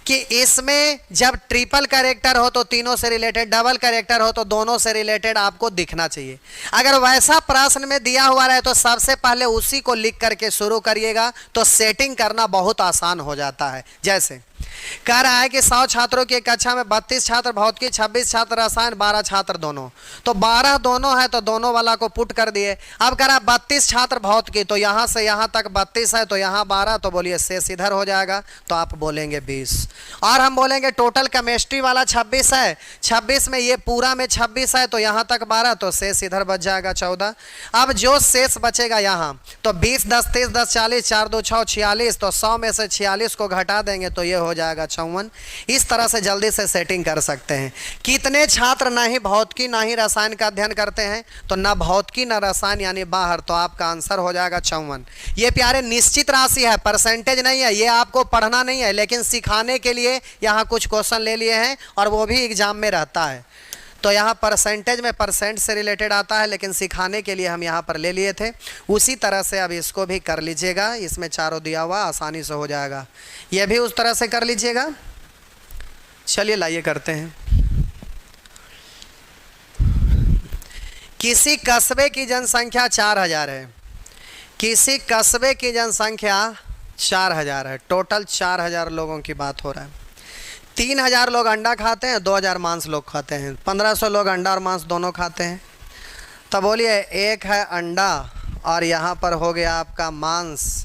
कि इसमें जब ट्रिपल कैरेक्टर हो तो तीनों से रिलेटेड, डबल कैरेक्टर हो तो दोनों से रिलेटेड आपको दिखना चाहिए। अगर वैसा प्रश्न में दिया हुआ रहे तो सबसे पहले उसी को लिख करके शुरू करिएगा, तो सेटिंग करना बहुत आसान हो जाता है। जैसे कह रहा है कि 100 छात्रों की कक्षा में 32 छात्र भौतिकी, 26 छात्र रसायन, 12 छात्र दोनों, तो 12 दोनों है तो दोनों वाला को पुट कर दिए। अब कह रहा है 32 छात्र भौतिकी, तो यहाँ से यहाँ तक 32 है, तो यहाँ 12, तो बोलिए शेष इधर हो जाएगा, तो आप बोलेंगे 20। और हम बोलेंगे टोटल केमिस्ट्री वाला 26 है, 26 में ये पूरा में 26 है, तो यहाँ तक 12, तो शेष इधर बच जाएगा 14। अब जो शेष बचेगा यहाँ, तो 20 10 30 10 40 4 2 6 46, तो 100 में से 46 को घटा देंगे तो ये हो जाएगा 54। इस तरह से जल्दी से सेटिंग कर सकते हैं। कितने छात्र ना ही भौतिकी ना ही रसायन का अध्ययन करते हैं, तो ना भौतिकी ना रसायन यानी बाहर, तो आपका आंसर हो जाएगा 54। ये प्यारे निश्चित राशि है, परसेंटेज नहीं है, ये आपको पढ़ना नहीं है, लेकिन सिखाने के लिए यहाँ कुछ क्वेश्चन ले लिए हैं और वो भी एग्जाम में रहता है। तो यहाँ परसेंटेज में परसेंट से रिलेटेड आता है, लेकिन सिखाने के लिए हम यहाँ पर ले लिए थे। उसी तरह से अब इसको भी कर लीजिएगा, इसमें चारों दिया हुआ आसानी से हो जाएगा, ये भी उस तरह से कर लीजिएगा। चलिए लाइए करते हैं। किसी कस्बे की जनसंख्या 4000 है, किसी कस्बे की जनसंख्या 4000 है, टोटल 4000 लोगों की बात हो रहा है। 3000 लोग अंडा खाते हैं, 2000 मांस लोग खाते हैं, 1500 लोग अंडा और मांस दोनों खाते हैं। तब बोलिए एक है अंडा और यहाँ पर हो गया आपका मांस।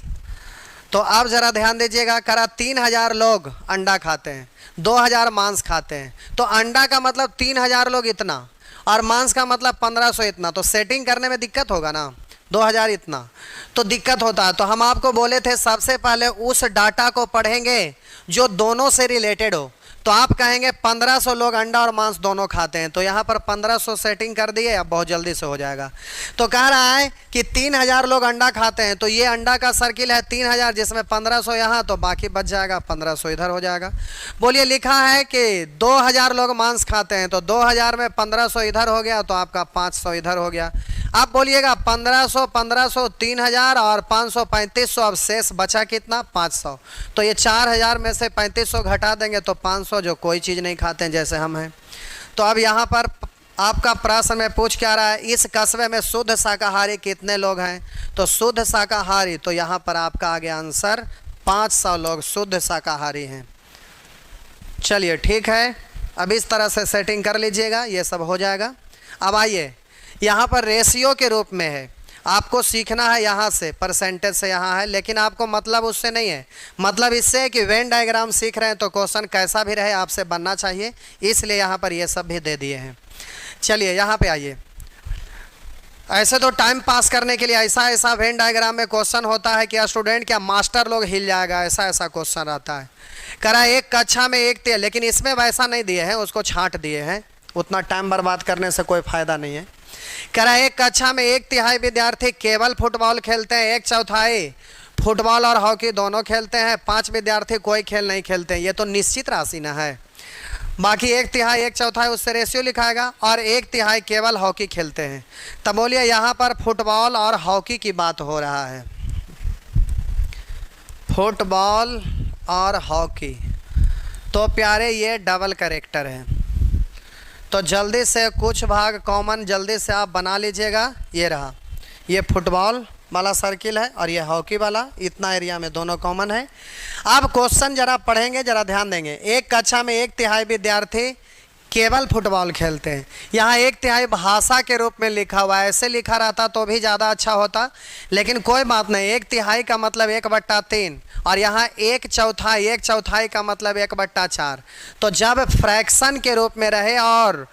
तो आप ज़रा ध्यान दीजिएगा, करा 3000 लोग अंडा खाते हैं, 2000 मांस खाते हैं, तो अंडा का मतलब 3000 लोग इतना और मांस का मतलब 1500 इतना, तो सेटिंग करने में दिक्कत होगा ना, 2000 इतना तो दिक्कत होता है। तो हम आपको बोले थे सबसे पहले उस डाटा को पढ़ेंगे जो दोनों से रिलेटेड हो। तो आप कहेंगे 1500 लोग अंडा और मांस दोनों खाते हैं, तो यहाँ पर 1500 सेटिंग कर दिए, अब बहुत जल्दी से हो जाएगा। तो कह रहा है कि 3000 लोग अंडा खाते हैं, तो ये अंडा का सर्किल है 3000, जिसमें 1500 यहाँ, तो बाकी बच जाएगा 1500 इधर हो जाएगा। बोलिए लिखा है कि 2000 लोग मांस खाते हैं, तो 2000 में 1500 इधर हो गया, तो आपका 500 इधर हो गया। आप बोलिएगा 1500 1500 3000 और 500 3500, अब शेष बचा कितना 500। तो ये 4000 में से 3500 घटा देंगे तो 500, जो कोई चीज़ नहीं खाते हैं जैसे हम हैं। तो अब यहाँ पर आपका प्रश्न में पूछ क्या रहा है, इस कस्बे में शुद्ध शाकाहारी कितने लोग हैं? तो शुद्ध शाकाहारी, तो यहाँ पर आपका आ गया आंसर 500 लोग शुद्ध शाकाहारी हैं। चलिए ठीक है, अब इस तरह से सेटिंग कर लीजिएगा, ये सब हो जाएगा। अब आइए यहाँ पर रेशियो के रूप में है, आपको सीखना है यहाँ से, परसेंटेज से यहाँ है, लेकिन आपको मतलब उससे नहीं है, मतलब इससे है कि वेन डायग्राम सीख रहे हैं तो क्वेश्चन कैसा भी रहे आपसे बनना चाहिए, इसलिए यहाँ पर ये सब भी दे दिए हैं। चलिए यहाँ पे आइए। ऐसे तो टाइम पास करने के लिए ऐसा ऐसा वेन डायग्राम में क्वेश्चन होता है कि स्टूडेंट क्या मास्टर लोग हिल जाएगा, ऐसा ऐसा क्वेश्चन आता है। करा एक कक्षा में एक थे, लेकिन इसमें वैसा नहीं दिए हैं, उसको छांट दिए हैं, उतना टाइम बर्बाद करने से कोई फ़ायदा नहीं है। कह रहा है एक कक्षा में 1/3 विद्यार्थी केवल फुटबॉल खेलते हैं, 1/4 फुटबॉल और हॉकी दोनों खेलते हैं, 5 विद्यार्थी कोई खेल नहीं खेलते हैं। ये तो निश्चित राशि ना है, बाकी 1/3 1/4 उससे रेशियो लिखाएगा, और 1/3 केवल हॉकी खेलते हैं। तब बोलिए यहाँ पर फुटबॉल और हॉकी की बात हो रहा है, फुटबॉल और हॉकी, तो प्यारे ये डबल करेक्टर है। तो जल्दी से कुछ भाग कॉमन जल्दी से आप बना लीजिएगा। ये रहा, ये फुटबॉल वाला सर्किल है और ये हॉकी वाला, इतना एरिया में दोनों कॉमन है। आप क्वेश्चन जरा पढ़ेंगे, जरा ध्यान देंगे। एक कक्षा में 1/3 विद्यार्थी केवल फुटबॉल खेलते हैं, यहाँ 1/3 भाषा के रूप में लिखा हुआ है, ऐसे लिखा रहता तो भी ज़्यादा अच्छा होता, लेकिन कोई बात नहीं। 1/3 का मतलब 1/3 और यहाँ 1/4 का मतलब 1/4। तो जब फ्रैक्शन के रूप में रहे और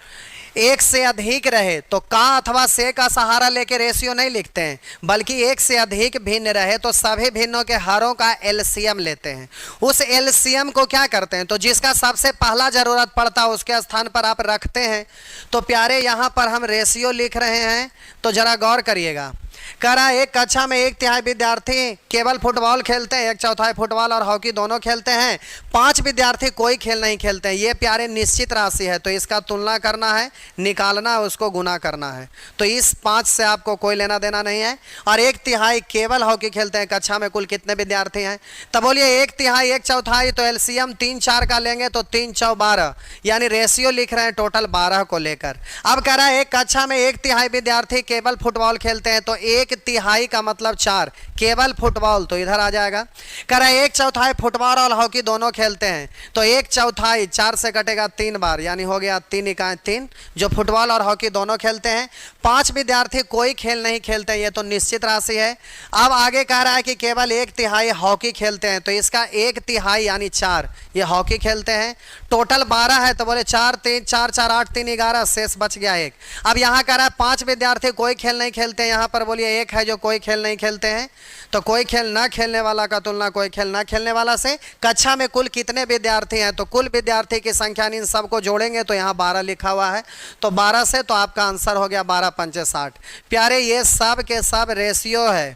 एक से अधिक रहे तो का अथवा से का सहारा लेके रेशियो नहीं लिखते हैं, बल्कि एक से अधिक भिन्न रहे तो सभी भिन्नों के हरों का एलसीएम लेते हैं। उस एलसीएम को क्या करते हैं, तो जिसका सबसे पहला ज़रूरत पड़ता है उसके स्थान पर आप रखते हैं। तो प्यारे यहाँ पर हम रेशियो लिख रहे हैं, तो ज़रा गौर करिएगा। कह रहा है एक कक्षा में 1/3 विद्यार्थी केवल फुटबॉल खेलते हैं, 1/4 फुटबॉल और हॉकी दोनों खेलते हैं, 5 विद्यार्थी कोई खेल नहीं खेलते हैं। ये प्यारे निश्चित राशि है, तो इसका तुलना करना है, निकालना है, उसको गुना करना है। तो इस 5 से आपको कोई लेना देना नहीं है। और 1/3 केवल हॉकी खेलते हैं, कक्षा में कुल कितने विद्यार्थी हैं? तब बोलिए 1/3 1/4, तो एलसीएम 3 4 का लेंगे तो 3 4 12, यानी रेशियो लिख रहे हैं टोटल 12 को लेकर। अब कह रहा है एक कक्षा में 1/3 विद्यार्थी केवल फुटबॉल खेलते हैं, तो 1/3 का मतलब 4, केवल फुटबॉल तो इधर आ जाएगा। कह रहा है 1/4 फुटबॉल और हॉकी दोनों खेलते हैं, तो 1/4 4 से कटेगा 3 बार, यानी हो गया 3 इकाई 3, जो फुटबॉल और हॉकी दोनों खेलते हैं। 5 विद्यार्थी कोई खेल नहीं खेलते हैं, ये तो निश्चित राशि है। अब आगे कह रहा है कि केवल 1/3 हॉकी खेलते हैं, तो इसका 1/3 यानी 4 ये हॉकी खेलते हैं। टोटल 12 है, तो बोले 4 3 4 4 8 3 11, शेष बच गया 1। अब यहाँ कह रहा है 5 विद्यार्थी कोई खेल नहीं खेलते हैं, यहाँ पर बोलिए 1 है जो कोई खेल नहीं खेलते हैं, तो कोई खेल ना खेलने वाला का तुलना कोई खेल ना खेलने वाला से। कक्षा में कुल कितने विद्यार्थी हैं, तो कुल विद्यार्थी की संख्या इन सबको जोड़ेंगे तो यहाँ 12 लिखा हुआ है, तो 12 से तो आपका आंसर हो गया 12 पंचे 60। प्यारे ये सब के सब रेशियो है,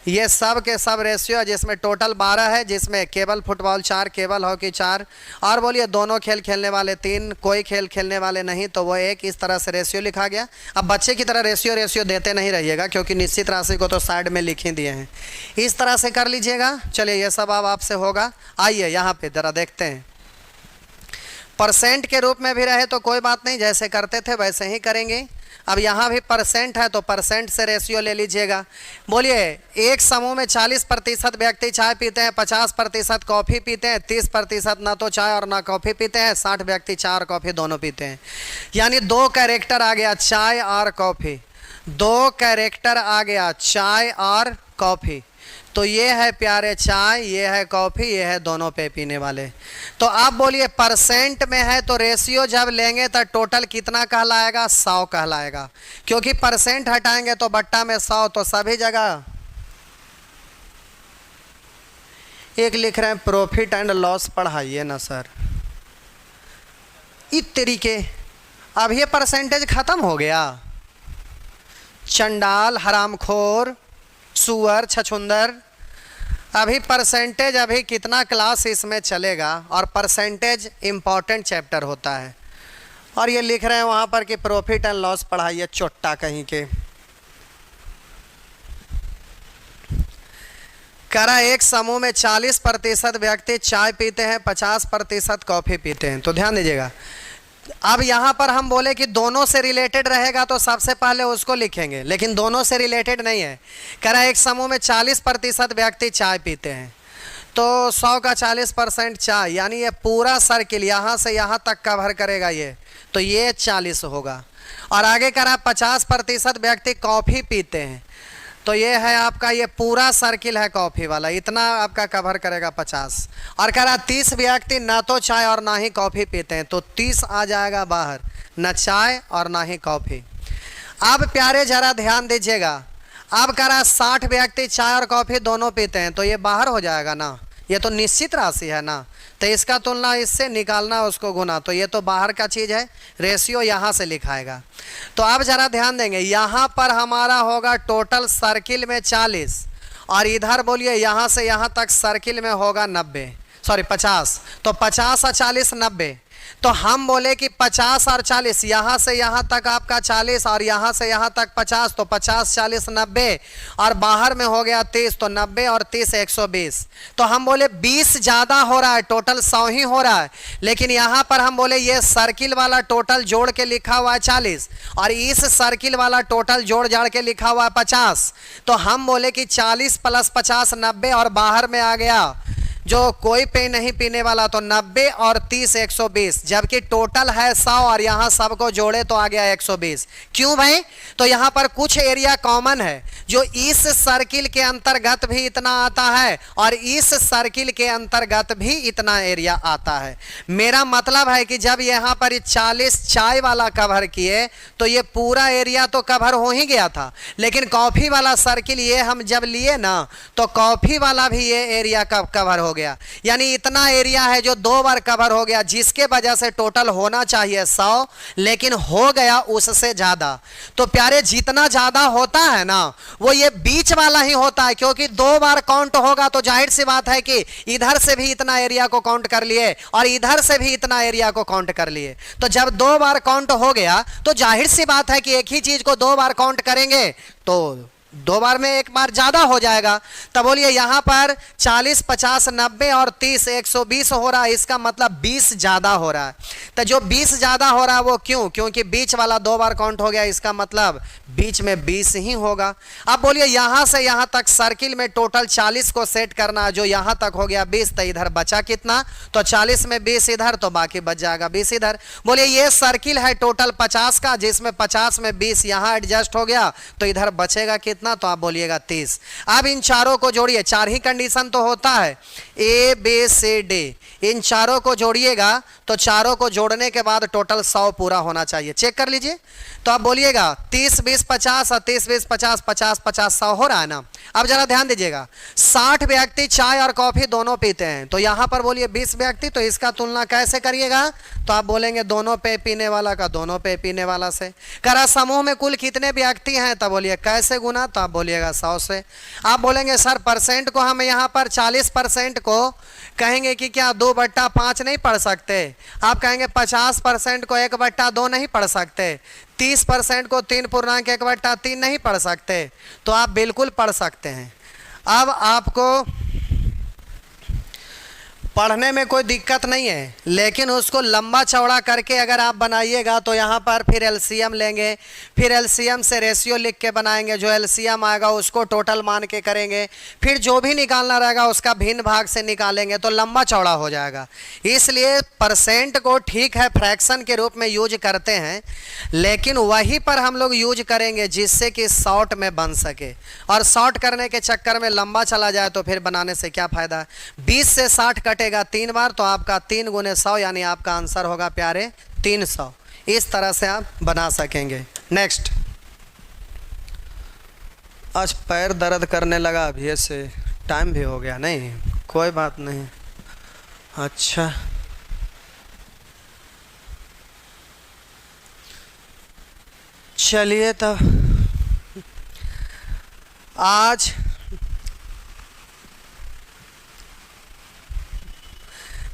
ये सब के सब रेशियो है, जिसमें टोटल 12 है, जिसमें केवल फुटबॉल 4, केवल हॉकी 4, और बोलिए दोनों खेल खेलने वाले 3, कोई खेल खेलने वाले नहीं तो वो 1। इस तरह से रेशियो लिखा गया। अब बच्चे की तरह रेशियो देते नहीं रहिएगा, क्योंकि निश्चित राशि को तो साइड में लिख ही दिए हैं, इस तरह से कर लीजिएगा। चलिए ये सब अब आपसे होगा। आइए यहाँ पे ज़रा देखते हैं। परसेंट के रूप में भी रहे तो कोई बात नहीं, जैसे करते थे वैसे ही करेंगे। अब यहाँ भी परसेंट है, तो परसेंट से रेशियो ले लीजिएगा। बोलिए एक समूह में 40% व्यक्ति चाय पीते हैं, 50% कॉफ़ी पीते हैं, 30% ना तो चाय और ना कॉफ़ी पीते हैं, 60 व्यक्ति चाय और कॉफ़ी दोनों पीते हैं। यानी 2 कैरेक्टर आ गया, चाय और कॉफ़ी, 2 कैरेक्टर आ गया, चाय और कॉफ़ी। तो ये है प्यारे चाय, ये है कॉफ़ी, ये है दोनों पे पीने वाले। तो आप बोलिए परसेंट में है तो रेशियो जब लेंगे तो टोटल कितना कहलाएगा, 100 कहलाएगा, क्योंकि परसेंट हटाएंगे तो बट्टा में 100, तो सभी जगह एक लिख रहे हैं प्रॉफिट एंड लॉस, पढ़ाइए ना सर। इस तरीके, अब ये परसेंटेज खत्म हो गया। चंडाल, हरामखोर, सुअर, छछुंदर, अभी परसेंटेज, अभी कितना क्लास इसमें चलेगा, और परसेंटेज इम्पॉर्टेंट चैप्टर होता है। और ये लिख रहे हैं वहाँ पर कि प्रॉफिट एंड लॉस पढ़ाइए, चोट्टा कहीं के। करा एक समूह में 40% व्यक्ति चाय पीते हैं, 50% कॉफ़ी पीते हैं। तो ध्यान दीजिएगा, अब यहाँ पर हम बोले कि दोनों से रिलेटेड रहेगा तो सबसे पहले उसको लिखेंगे, लेकिन दोनों से रिलेटेड नहीं है। कह रहा है एक समूह में 40% व्यक्ति चाय पीते हैं, तो 100 का 40% चाय, यानी ये पूरा सर्किल यहाँ से यहाँ तक कवर करेगा ये, तो ये 40 होगा। और आगे कह रहा है 50% व्यक्ति कॉफ़ी पीते हैं, तो ये है आपका, ये पूरा सर्किल है कॉफ़ी वाला, इतना आपका कवर करेगा 50। और कह रहा 30 व्यक्ति ना तो चाय और ना ही कॉफ़ी पीते हैं, तो 30 आ जाएगा बाहर, न चाय और ना ही कॉफ़ी। अब प्यारे ज़रा ध्यान दीजिएगा, अब कह रहा 60 व्यक्ति चाय और कॉफ़ी दोनों पीते हैं, तो ये बाहर हो जाएगा ना, ये तो निश्चित राशि है ना, तो इसका तुलना इससे निकालना, उसको गुना, तो ये तो बाहर का चीज़ है, रेशियो यहाँ से लिखाएगा। तो अब ज़रा ध्यान देंगे, यहाँ पर हमारा होगा टोटल सर्किल में 40, और इधर बोलिए यहाँ से यहाँ तक सर्किल में होगा 50, तो 50 और 40 90। तो हम बोले कि 50 और 40, यहाँ से यहाँ तक आपका 40 और यहाँ से यहाँ तक 50, तो 50 40 90, और बाहर में हो गया 30, तो 90 और 30 120। तो हम बोले 20 ज़्यादा हो रहा है, टोटल 100 ही हो रहा है, लेकिन यहाँ पर हम बोले ये सर्किल वाला टोटल जोड़ के लिखा हुआ है 40, और इस सर्किल वाला टोटल जोड़ जाड़ के लिखा हुआ है 50। तो हम बोले कि 40 + 50 90, और बाहर में आ गया जो कोई पे नहीं पीने वाला, तो 90 और 30 120, जबकि टोटल है 100 और यहाँ सबको जोड़े तो आ गया 120। क्यों भाई? तो यहाँ पर कुछ एरिया कॉमन है, जो इस सर्किल के अंतर्गत भी इतना आता है और इस सर्किल के अंतर्गत भी इतना एरिया आता है। मेरा मतलब है कि जब यहाँ पर 40 चाय वाला कवर किए तो ये पूरा एरिया तो कवर हो ही गया था, लेकिन कॉफ़ी वाला सर्किल ये हम जब लिए ना, तो कॉफ़ी वाला भी ये एरिया कवर हो गया, यानी इतना एरिया है जो 2 बार कवर हो गया, जिसके वजह से टोटल होना चाहिए 100, लेकिन हो गया उससे ज्यादा। तो प्यारे जितना ज्यादा होता है ना, वो ये बीच वाला ही होता है, क्योंकि 2 बार काउंट होगा तो जाहिर सी बात है कि इधर से भी इतना एरिया को काउंट कर लिए और इधर से भी इतना एरिया को काउंट कर लिए। तो जब 2 बार काउंट हो गया तो जाहिर सी बात है कि एक ही चीज को 2 बार काउंट करेंगे तो 2 बार में 1 बार ज्यादा हो जाएगा। तब बोलिए यहाँ पर 40 50 90 और 30 120 हो रहा है, इसका मतलब 20 ज्यादा हो रहा है। तो जो 20 ज्यादा हो रहा है वो क्यों? क्योंकि बीच वाला 2 बार काउंट हो गया, इसका मतलब बीच में 20 ही होगा। अब बोलिए यहाँ से यहाँ तक सर्किल में टोटल 40 को सेट करना है, जो यहाँ तक हो गया 20, तो इधर बचा कितना? तो 40 में 20 इधर, तो बाकी बच जाएगा 20 इधर। बोलिए ये सर्किल है टोटल 50 का, जिसमें 50 में 20 यहाँ एडजस्ट हो गया, तो इधर बचेगा कितना? तो आप बोलिएगा 30। अब इन चारों को जोड़िए, 4 ही कंडीशन तो होता है, ए बी सी डी, इन चारों को जोड़िएगा तो चारों को जोड़ने के बाद टोटल 100 पूरा होना चाहिए। चेक कर लीजिए। तो आप बोलिएगा 30 20 50 और 30 20 50 50 50 100 हो रहा है ना। अब जरा ध्यान दीजिएगा, 60 व्यक्ति चाय और कॉफी दोनों पीते हैं, तो यहां पर बोलिए 20 व्यक्ति, तो इसका तुलना कैसे करिएगा? तो आप बोलेंगे दोनों पे पीने वाला का दोनों पे पीने वाला से। करा समूह में कुल कितने व्यक्ति हैं? तब बोलिए कैसे गुना? तो आप बोलिएगा 100 से। आप बोलेंगे सर परसेंट को हम यहाँ पर 40% को कहेंगे कि क्या 2/5 नहीं पढ़ सकते? आप कहेंगे 50% को 1/2 नहीं पढ़ सकते, 30% को 3.1/3 नहीं पढ़ सकते? तो आप बिल्कुल पढ़ सकते हैं। अब आपको पढ़ने में कोई दिक्कत नहीं है, लेकिन उसको लंबा चौड़ा करके अगर आप बनाइएगा तो यहाँ पर फिर एलसीएम लेंगे, फिर एलसीएम से रेशियो लिख के बनाएंगे, जो एलसीएम आएगा उसको टोटल मान के करेंगे, फिर जो भी निकालना रहेगा उसका भिन्न भाग से निकालेंगे, तो लंबा चौड़ा हो जाएगा। इसलिए परसेंट को ठीक है फ्रैक्शन के रूप में यूज करते हैं, लेकिन वहीं पर हम लोग यूज करेंगे जिससे कि शॉर्ट में बन सके, और शॉर्ट करने के चक्कर में लंबा चला जाए तो फिर बनाने से क्या फ़ायदा। 20 से 60 कटेगा 3 बार, तो आपका 3 × 100 यानी आपका आंसर होगा प्यारे 300। इस तरह से आप बना सकेंगे। नेक्स्ट, आज पैर दर्द करने लगा अभी से, टाइम भी हो गया। नहीं कोई बात नहीं। अच्छा चलिए तब आज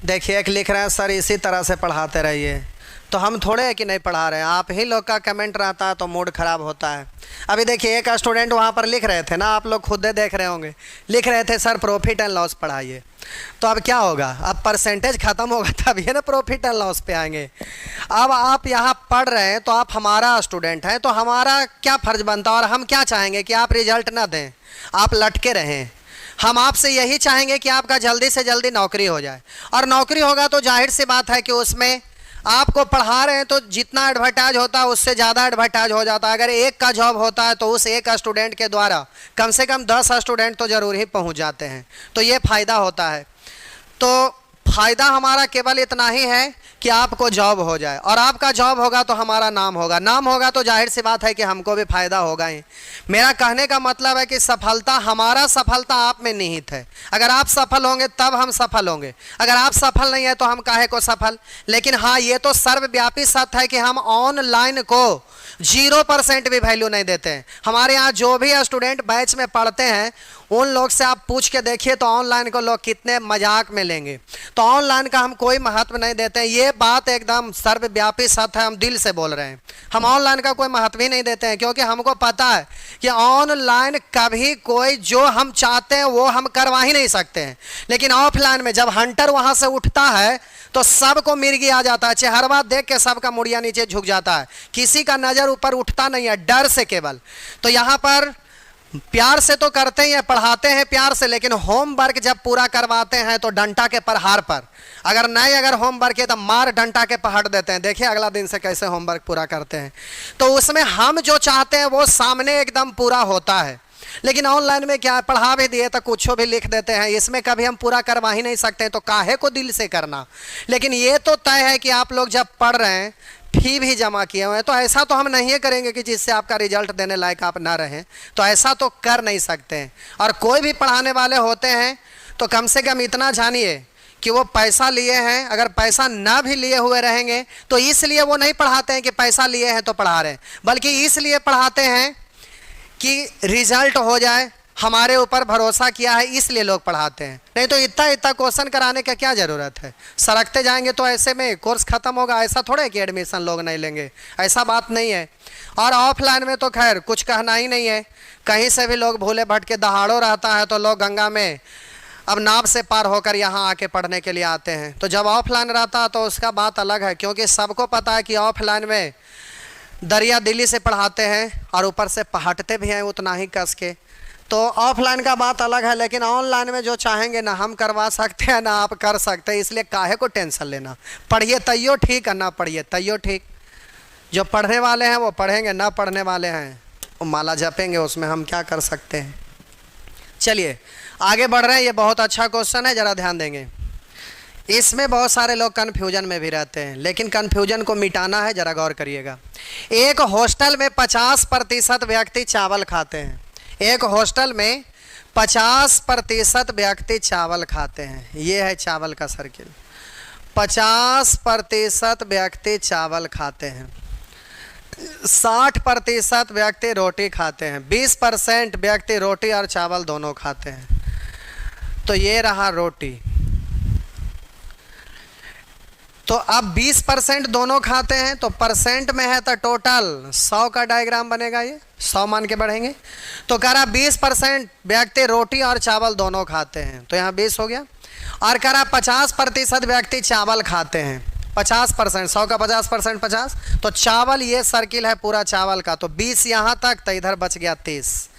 देखिए, एक लिख रहे हैं सर इसी तरह से पढ़ाते रहिए, तो हम थोड़े है कि नहीं पढ़ा रहे हैं, आप ही लोग का कमेंट रहता है तो मूड ख़राब होता है। अभी देखिए एक स्टूडेंट वहाँ पर लिख रहे थे ना, आप लोग खुद देख रहे होंगे, लिख रहे थे सर प्रॉफिट एंड लॉस पढ़ाइए। तो अब क्या होगा, अब परसेंटेज ख़त्म होगा तब ये ना प्रॉफिट एंड लॉस पे आएंगे। अब आप यहाँ पढ़ रहे हैं तो आप हमारा स्टूडेंट हैं, तो हमारा क्या फ़र्ज बनता है और हम क्या चाहेंगे कि आप रिजल्ट ना दें, आप लटके रहें। हम आपसे यही चाहेंगे कि आपका जल्दी से जल्दी नौकरी हो जाए, और नौकरी होगा तो जाहिर सी बात है कि उसमें आपको पढ़ा रहे हैं तो जितना एडवर्टाइज होता है उससे ज़्यादा एडवर्टाइज हो जाता है। अगर एक का जॉब होता है तो उस एक स्टूडेंट के द्वारा कम से कम 10 स्टूडेंट तो ज़रूर ही पहुंच जाते हैं, तो ये फ़ायदा होता है। तो फ़ायदा हमारा केवल इतना ही है कि आपको जॉब हो जाए, और आपका जॉब होगा तो हमारा नाम होगा, नाम होगा तो जाहिर सी बात है कि हमको भी फ़ायदा होगा ही। मेरा कहने का मतलब है कि सफलता, हमारा सफलता आप में निहित है। अगर आप सफल होंगे तब हम सफल होंगे, अगर आप सफल नहीं है तो हम काहे को सफल। लेकिन हाँ, ये तो सर्वव्यापी सत्य है कि हम ऑनलाइन को 0% भी वैल्यू नहीं देते हैं। हमारे यहाँ जो भी स्टूडेंट बैच में पढ़ते हैं उन लोग से आप पूछ के देखिए तो ऑनलाइन को लोग कितने मजाक में लेंगे। तो ऑनलाइन का हम कोई महत्व नहीं देते हैं, ये बात एकदम सर्वव्यापी सत्य है, हम दिल से बोल रहे हैं। हम ऑनलाइन का कोई महत्व ही नहीं देते हैं, क्योंकि हमको पता है कि ऑनलाइन कभी कोई जो हम चाहते हैं वो हम करवा ही नहीं सकते हैं। लेकिन ऑफलाइन में जब हंटर वहाँ से उठता है तो सबको मिर्गी आ जाता है, चेहरवा देख के सबका मुड़िया नीचे झुक जाता है, किसी का नज़र ऊपर उठता नहीं है, डर से केवल। तो यहाँ पर प्यार से तो करते ही हैं, पढ़ाते हैं प्यार से, लेकिन होमवर्क जब पूरा करवाते हैं तो डंटा के प्रहार पर, अगर होमवर्क है तो मार डंटा के पहाड़ देते हैं। देखिए अगला दिन से कैसे होमवर्क पूरा करते हैं। तो उसमें हम जो चाहते हैं वो सामने एकदम पूरा होता है। लेकिन ऑनलाइन में क्या है, पढ़ा भी दिए तो कुछ भी लिख देते हैं, इसमें कभी हम पूरा करवा ही नहीं सकते, तो काहे को दिल से करना। लेकिन ये तो तय है कि आप लोग जब पढ़ रहे हैं, फी भी जमा किए हुए हैं, तो ऐसा तो हम नहीं करेंगे कि जिससे आपका रिजल्ट देने लायक आप ना रहें, तो ऐसा तो कर नहीं सकते हैं। और कोई भी पढ़ाने वाले होते हैं तो कम से कम इतना जानिए कि वो पैसा लिए हैं, अगर पैसा ना भी लिए हुए रहेंगे तो इसलिए वो नहीं पढ़ाते हैं कि पैसा लिए हैं तो पढ़ा रहे हैं, बल्कि इसलिए पढ़ाते हैं कि रिजल्ट हो जाए, हमारे ऊपर भरोसा किया है इसलिए लोग पढ़ाते हैं। नहीं तो इतना इतना क्वेश्चन कराने का क्या ज़रूरत है, सरकते जाएंगे तो ऐसे में कोर्स ख़त्म होगा। ऐसा थोड़ा है कि एडमिशन लोग नहीं लेंगे, ऐसा बात नहीं है। और ऑफलाइन में तो खैर कुछ कहना ही नहीं है, कहीं से भी लोग भूले भटके दहाड़ों रहता है तो लोग गंगा में अब नाव से पार होकर यहाँ आके पढ़ने के लिए आते हैं। तो जब ऑफलाइन रहता है तो उसका बात अलग है, क्योंकि सबको पता है कि ऑफलाइन में दरिया दिल्ली से पढ़ाते हैं और ऊपर से पहाटते भी हैं उतना ही कस के, तो ऑफलाइन का बात अलग है। लेकिन ऑनलाइन में जो चाहेंगे ना हम करवा सकते हैं ना आप कर सकते हैं, इसलिए काहे को टेंशन लेना। पढ़िए तैयो ठीक है, ना पढ़िए तैयो ठीक। जो पढ़ने वाले हैं वो पढ़ेंगे, ना पढ़ने वाले हैं वो माला जपेंगे, उसमें हम क्या कर सकते हैं। चलिए आगे बढ़ रहे हैं, ये बहुत अच्छा क्वेश्चन है, ज़रा ध्यान देंगे। इसमें बहुत सारे लोग कन्फ्यूजन में भी रहते हैं, लेकिन कन्फ्यूजन को मिटाना है, ज़रा गौर करिएगा। एक हॉस्टल में 50% व्यक्ति चावल खाते हैं, एक हॉस्टल में 50% व्यक्ति चावल खाते हैं, ये है चावल का सर्किल। 50% व्यक्ति चावल खाते हैं, 60% व्यक्ति रोटी खाते हैं, 20% व्यक्ति रोटी और चावल दोनों खाते हैं। तो ये रहा रोटी। तो अब 20% दोनों खाते हैं, तो परसेंट में है तो टोटल 100 का डायग्राम बनेगा, ये 100 मान के बढ़ेंगे। तो कह रहा 20% व्यक्ति रोटी और चावल दोनों खाते हैं, तो यहाँ 20 हो गया। और कह रहा 50% व्यक्ति चावल खाते हैं, 50%, 100 का 50% 50, तो चावल ये सर्किल है पूरा चावल का, तो 20 यहाँ तक, तो इधर बच गया 30।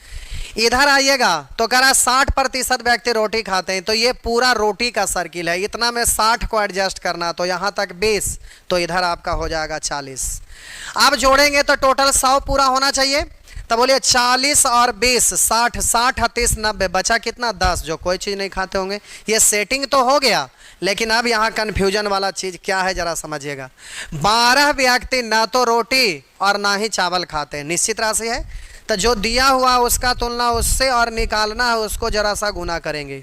इधर आइएगा तो कह रहा 60% व्यक्ति रोटी खाते हैं, तो ये पूरा रोटी का सर्किल है, इतना में 60 को एडजस्ट करना, तो यहाँ तक 20, तो इधर आपका हो जाएगा 40। अब जोड़ेंगे तो टोटल 100 पूरा होना चाहिए, तो बोलिए 40 और 20 60, 60 30 90, बचा कितना 10, जो कोई चीज़ नहीं खाते होंगे। ये सेटिंग तो हो गया, लेकिन अब यहाँ कन्फ्यूजन वाला चीज़ क्या है ज़रा समझिएगा। 12 व्यक्ति ना तो रोटी और ना ही चावल खाते हैं, निश्चित राशि है, तो जो दिया हुआ उसका तुलना उससे और निकालना है उसको जरा सा गुना करेंगे।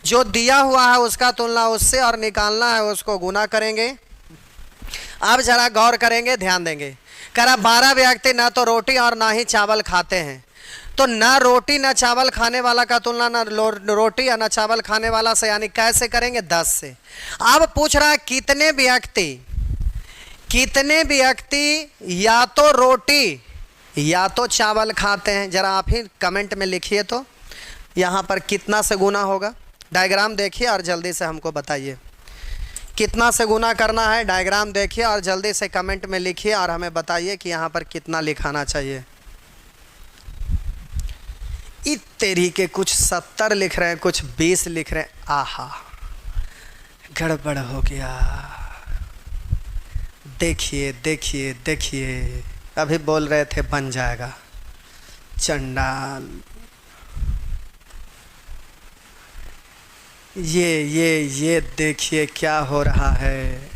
जो दिया हुआ है उसका तुलना उससे और निकालना है उसको गुना करेंगे। अब जरा गौर करेंगे, ध्यान देंगे। करा 12 व्यक्ति ना तो रोटी और ना ही चावल खाते हैं, तो ना रोटी ना चावल खाने वाला का तुलना ना रोटी या ना चावल खाने वाला से, यानी कैसे करेंगे 10 से। अब पूछ रहा है कितने व्यक्ति या तो रोटी या तो चावल खाते हैं। जरा आप ही कमेंट में लिखिए तो यहाँ पर कितना से गुना होगा। डायग्राम देखिए और जल्दी से हमको बताइए कितना से गुना करना है। डायग्राम देखिए और जल्दी से कमेंट में लिखिए और हमें बताइए कि यहाँ पर कितना लिखाना चाहिए। इस तेरी के कुछ 70 लिख रहे हैं, कुछ 20 लिख रहे हैं। आहा, गड़बड़ हो गया। देखिए देखिए देखिए, अभी बोल रहे थे बन जाएगा। चंडाल, ये देखिए क्या हो रहा है।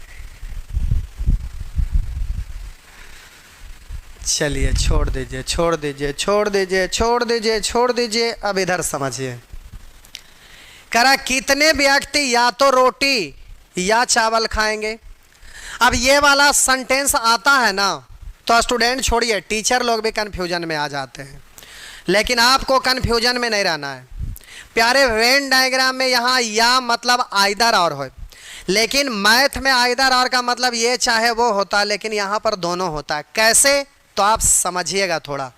चलिए छोड़ दीजिए छोड़ दीजिए छोड़ दीजिए छोड़ दीजिए छोड़ दीजिए। अब इधर समझिए, करा कितने व्यक्ति या तो रोटी या चावल खाएंगे। अब ये वाला सेंटेंस आता है ना, तो स्टूडेंट छोड़िए, टीचर लोग भी कन्फ्यूजन में आ जाते हैं, लेकिन आपको कन्फ्यूजन में नहीं रहना है। प्यारे वेन डायग्राम में यहाँ या मतलब आइदर और हो, लेकिन मैथ में आइदर और का मतलब ये चाहे वो होता है, लेकिन यहाँ पर दोनों होता है। कैसे, तो आप समझिएगा थोड़ा।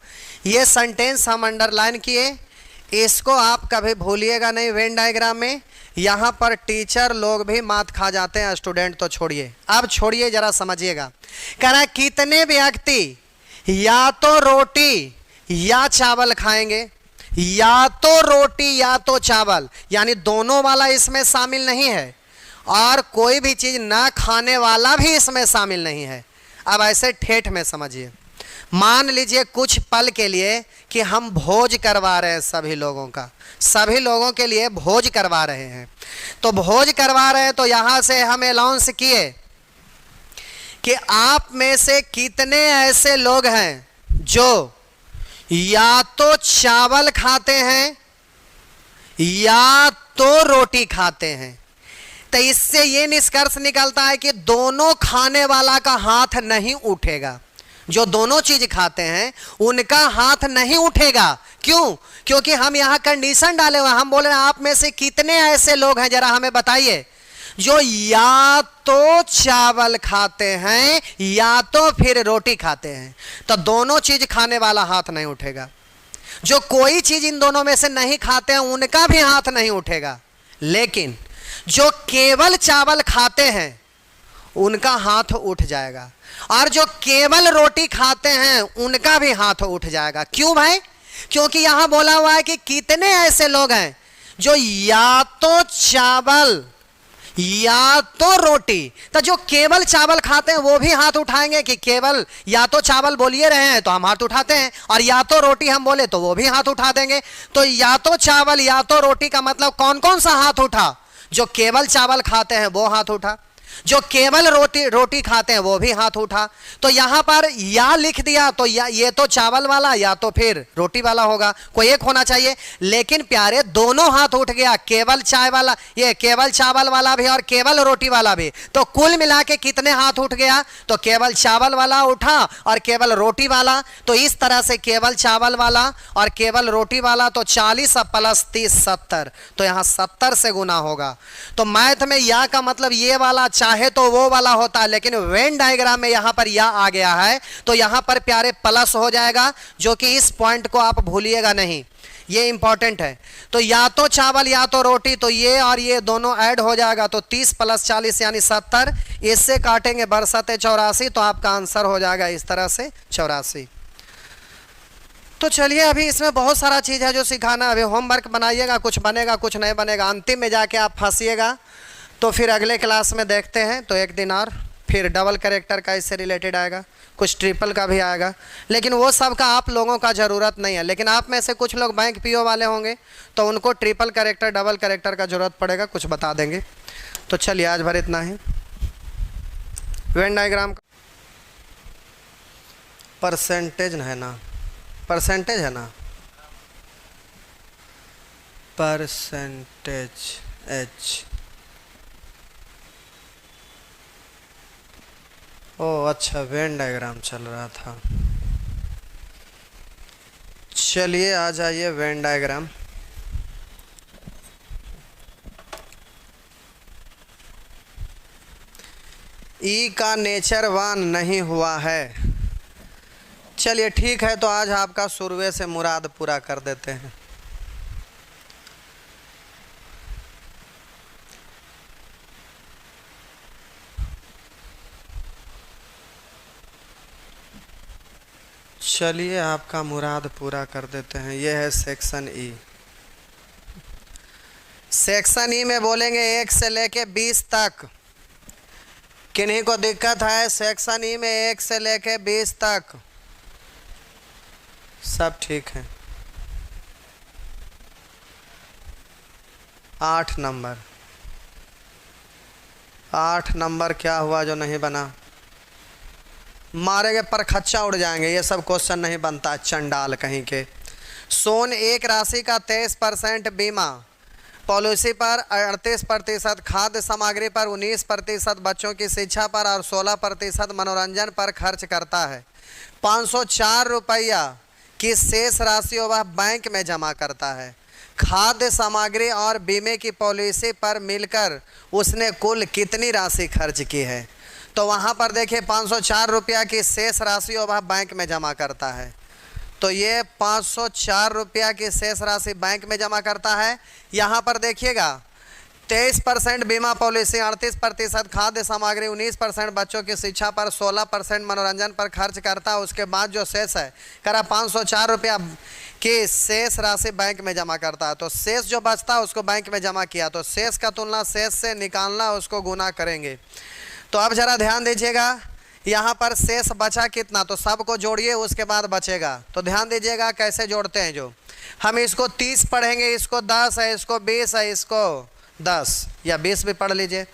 ये सेंटेंस हम अंडरलाइन किए, इसको आप कभी भूलिएगा नहीं। वेन डायग्राम में यहाँ पर टीचर लोग भी मात खा जाते हैं, स्टूडेंट तो छोड़िए। अब छोड़िए, जरा समझिएगा। कह रहा है कितने व्यक्ति या तो रोटी या चावल खाएंगे। या तो रोटी या तो चावल, यानी दोनों वाला इसमें शामिल नहीं है, और कोई भी चीज ना खाने वाला भी इसमें शामिल नहीं है। अब ऐसे ठेठ में समझिए। मान लीजिए कुछ पल के लिए कि हम भोज करवा रहे हैं सभी लोगों का, सभी लोगों के लिए भोज करवा रहे हैं। तो भोज करवा रहे हैं, तो यहां से हम अनाउंस किए कि आप में से कितने ऐसे लोग हैं जो या तो चावल खाते हैं या तो रोटी खाते हैं। तो इससे ये निष्कर्ष निकलता है कि दोनों खाने वाला का हाथ नहीं उठेगा। जो दोनों चीज खाते हैं उनका हाथ नहीं उठेगा। क्यों? क्योंकि हम यहां कंडीशन डाले हुए हैं। हम बोल रहे हैं आप में से कितने ऐसे लोग हैं, जरा हमें बताइए, जो या तो चावल खाते हैं या तो फिर रोटी खाते हैं। तो दोनों चीज खाने वाला हाथ नहीं उठेगा। जो कोई चीज इन दोनों में से नहीं खाते हैं उनका भी हाथ नहीं उठेगा, लेकिन जो केवल चावल खाते हैं उनका हाथ उठ जाएगा, और जो केवल रोटी खाते हैं उनका भी हाथ उठ जाएगा। क्यों भाई? क्योंकि यहां बोला हुआ है कि कितने ऐसे लोग हैं जो या तो चावल या तो रोटी। तो जो केवल चावल खाते हैं वो भी हाथ उठाएंगे कि केवल या तो चावल बोलिए रहे हैं तो हम हाथ उठाते हैं, और या तो रोटी हम बोले तो वो भी हाथ उठा देंगे। तो या तो चावल या तो रोटी का मतलब कौन कौन सा हाथ उठा? जो केवल चावल खाते हैं वो हाथ उठा, जो केवल रोटी खाते हैं वो भी हाथ उठा। तो यहां पर या लिख दिया तो या ये तो चावल वाला या तो फिर रोटी वाला होगा, कोई एक होना चाहिए। लेकिन प्यारे दोनों हाथ उठ गया, केवल चाय वाला, ये केवल चावल वाला भी और केवल रोटी वाला भी। तो कुल मिला के कितने हाथ उठ गया? तो केवल चावल वाला उठा और केवल रोटी वाला। तो इस तरह से केवल चावल वाला और केवल रोटी वाला, तो 40 प्लस 30 70। तो यहां 70 से गुना होगा। तो मैथ में या का मतलब ये वाला चाहे तो वो वाला होता है, लेकिन वेन डायग्राम में यहां पर या आ गया है तो यहां पर प्यारे प्लस हो जाएगा, जो कि इस पॉइंट को आप भूलिएगा नहीं, ये इंपॉर्टेंट है। तो या तो चावल या तो रोटी, तो ये और ये दोनों ऐड हो जाएगा, तो 30 प्लस 40 यानी 70। इससे काटेंगे बरसते 84, तो आपका आंसर हो जाएगा इस तरह से 84। तो चलिए, अभी इसमें बहुत सारा चीज है जो सिखाना। अभी होमवर्क बनाइएगा, कुछ बनेगा कुछ नहीं बनेगा, अंतिम में जाके आप फंसिएगा। तो फिर अगले क्लास में देखते हैं। तो एक दिन और फिर डबल कैरेक्टर का इससे रिलेटेड आएगा, कुछ ट्रिपल का भी आएगा, लेकिन वो सब का आप लोगों का ज़रूरत नहीं है। लेकिन आप में से कुछ लोग बैंक पीओ वाले होंगे तो उनको ट्रिपल कैरेक्टर डबल कैरेक्टर का ज़रूरत पड़ेगा, कुछ बता देंगे। तो चलिए आज भर इतना ही। वेन डायग्राम का परसेंटेज है ना, परसेंटेज है ना, परसेंटेज एच ओ अच्छा, वेन डायग्राम चल रहा था। चलिए आ जाइए वेन डायग्राम। ई का नेचर 1 नहीं हुआ है। चलिए ठीक है, तो आज आपका शुरुए से मुराद पूरा कर देते हैं। चलिए आपका मुराद पूरा कर देते हैं। यह है सेक्शन ई। सेक्शन ई में बोलेंगे 1 से लेके 20 तक। किन्हीं को दिक्कत है सेक्शन ई में 1 से लेके 20 तक? सब ठीक है। 8 नंबर, 8 नंबर क्या हुआ जो नहीं बना? मारेंगे पर खच्चा उड़ जाएंगे, ये सब क्वेश्चन नहीं बनता, चंडाल कहीं के। सोन एक राशि का 23% बीमा पॉलिसी पर, 38% खाद्य सामग्री पर, 19% बच्चों की शिक्षा पर और 16% मनोरंजन पर खर्च करता है। 504 रुपया की शेष राशि वह बैंक में जमा करता है। खाद्य सामग्री और बीमे की पॉलिसी पर मिलकर उसने कुल कितनी राशि खर्च की है? तो वहाँ पर देखिए 504 रुपया की शेष राशि वह बैंक में जमा करता है। तो ये 504 रुपया की शेष राशि बैंक में जमा करता है। यहाँ पर देखिएगा 23% बीमा पॉलिसी, 38% खाद्य सामग्री, 19% बच्चों की शिक्षा पर, 16% मनोरंजन पर खर्च करता है। उसके बाद जो शेष है करा 504 रुपया की शेष राशि बैंक में जमा करता है। तो शेष जो बचता है उसको बैंक में जमा किया, तो शेष का तुलना शेष से निकालना, उसको गुना करेंगे। तो अब ज़रा ध्यान दीजिएगा, यहाँ पर शेष बचा कितना, तो सबको जोड़िए उसके बाद बचेगा। तो ध्यान दीजिएगा कैसे जोड़ते हैं। जो हम इसको 30 पढ़ेंगे, इसको 10 है, इसको 20 है, इसको 10 या 20 भी पढ़ लीजिए,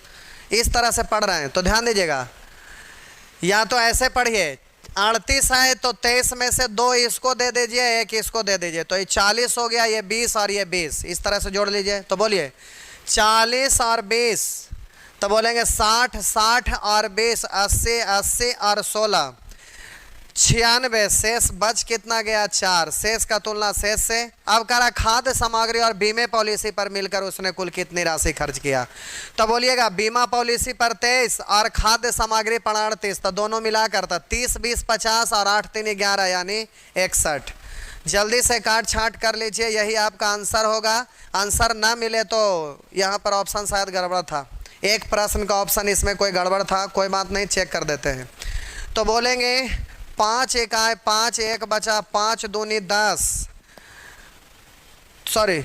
इस तरह से पढ़ रहे हैं। तो ध्यान दीजिएगा, या तो ऐसे पढ़िए 38 है तो 23 में से 2 इसको दे दीजिए, 1 इसको दे दीजिए, तो ये 40 हो गया, ये 20 और ये 20, इस तरह से जोड़ लीजिए। तो बोलिए 40 और 20, तो बोलेंगे 60, 60 और 20 80, 80 और 16 96। शेष बच कितना गया? 4। शेष का तुलना शेष से। अब कह रहा खाद्य सामग्री और बीमे पॉलिसी पर मिलकर उसने कुल कितनी राशि खर्च किया? तो बोलिएगा बीमा पॉलिसी पर 23 और खाद्य सामग्री पर 38, तो दोनों मिलाकर था 30, 20, 50 और 8 3 11 यानी 61। जल्दी से काट छांट कर लीजिए, यही आपका आंसर होगा। आंसर ना मिले तो यहाँ पर ऑप्शन शायद गड़बड़ था, एक प्रश्न का ऑप्शन इसमें कोई गड़बड़ था, कोई बात नहीं, चेक कर देते हैं। तो बोलेंगे 5 इकाई 5, 1 बचा, 5 दूनी 10, सॉरी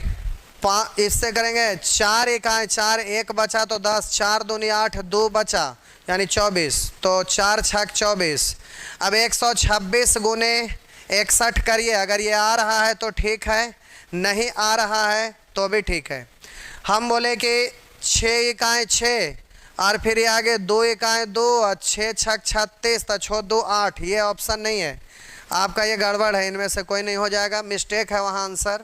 इससे करेंगे 4 इकाई 4, 1 बचा तो 10, 4 दूनी 8, 2 बचा यानी 24, तो 4 छक 24। अब 126 गुने 61 करिए, अगर ये आ रहा है तो ठीक है, नहीं आ रहा है तो भी ठीक है। हम बोले कि 6 इकाई 6 और फिर ये आगे 2 इकाई 2 और 6 छक 36, तो 6 2 8, ये ऑप्शन नहीं है आपका, ये गड़बड़ है, इनमें से कोई नहीं हो जाएगा, मिस्टेक है वहाँ आंसर।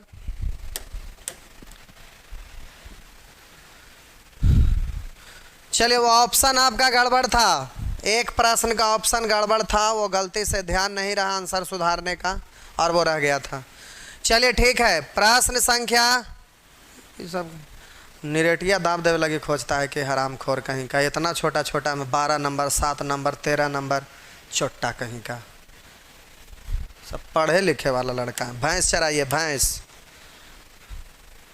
चलिए वो ऑप्शन आपका गड़बड़ था, एक प्रश्न का ऑप्शन गड़बड़ था, वो गलती से ध्यान नहीं रहा आंसर सुधारने का और वो रह गया था। चलिए ठीक है, प्रश्न संख्या, ये सब निरेटिया दाब देवे लगी खोजता है कि हराम खोर कहीं का, इतना छोटा छोटा में 12 नंबर 7 नंबर 13 नंबर, चोट्टा कहीं का, सब पढ़े लिखे वाला लड़का है। भैंस चराइए भैंस,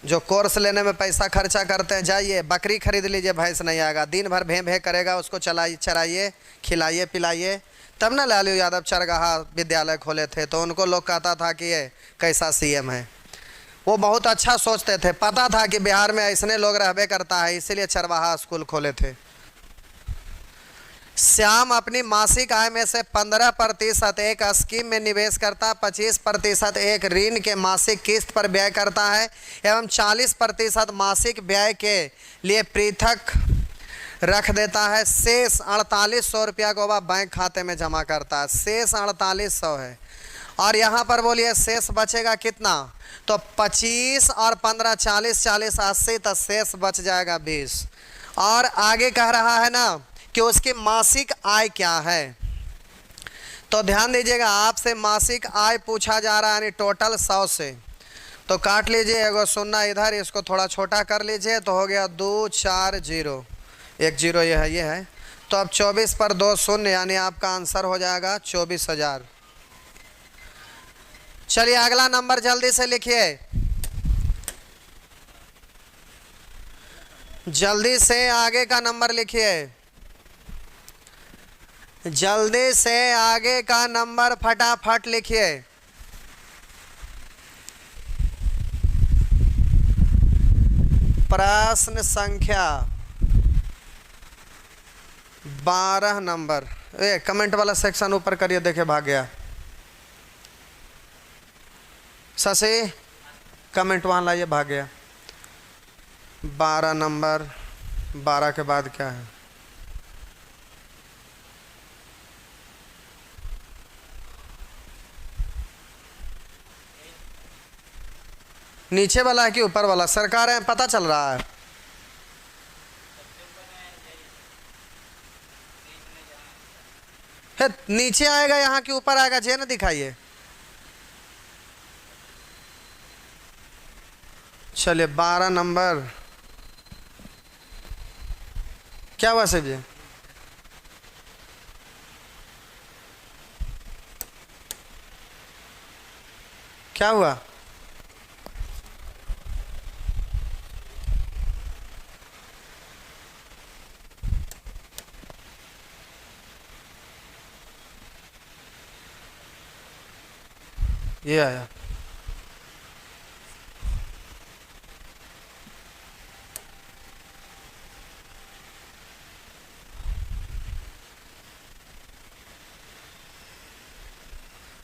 जो कोर्स लेने में पैसा खर्चा करते हैं जाइए बकरी खरीद लीजिए, भैंस नहीं आएगा, दिन भर भे भे करेगा, उसको चराइए खिलाइए पिलाइए। तब ना लालू यादव चरगाहा विद्यालय खोले थे, तो उनको लोग कहता था कि ये कैसा सीएम है। वो बहुत अच्छा सोचते थे, पता था कि बिहार में ऐसने लोग रहबे करता है, इसीलिए चरवाहा स्कूल खोले थे। श्याम अपनी मासिक आय में से 15% एक स्कीम में निवेश करता, 25% एक ऋण के मासिक किस्त पर व्यय करता है एवं 40% मासिक व्यय के लिए पृथक रख देता है। शेष 4800 रुपया को वह बैंक खाते में जमा करता है। शेष 4800 है और यहाँ पर बोलिए शेष बचेगा कितना, तो 25 और 15 40, 40 80, तो शेष बच जाएगा 20। और आगे कह रहा है ना कि उसकी मासिक आय क्या है। तो ध्यान दीजिएगा, आपसे मासिक आय पूछा जा रहा है, यानी टोटल 100 से। तो काट लीजिए, एगो शून्य इधर, इसको थोड़ा छोटा कर लीजिए, तो हो गया 2 4 0, एक जीरो ये है। तो अब 24 पर 2 शून्य, यानी आपका आंसर हो जाएगा 24,000। चलिए अगला नंबर जल्दी से लिखिए, जल्दी से आगे का नंबर लिखिए, जल्दी से आगे का नंबर फटाफट लिखिए। प्रश्न संख्या 12 नंबर। कमेंट वाला सेक्शन ऊपर करिए, देखिए भाग गया। शशि कमेंट वहां लाइए, भाग गया। 12 नंबर, 12 के बाद क्या है? नीचे वाला है कि ऊपर वाला? सरकार है, पता चल रहा है। नीचे आएगा यहाँ कि ऊपर आएगा, जे न दिखाइए। चलिए 12 नंबर क्या हुआ सर जी? क्या हुआ? ये आया।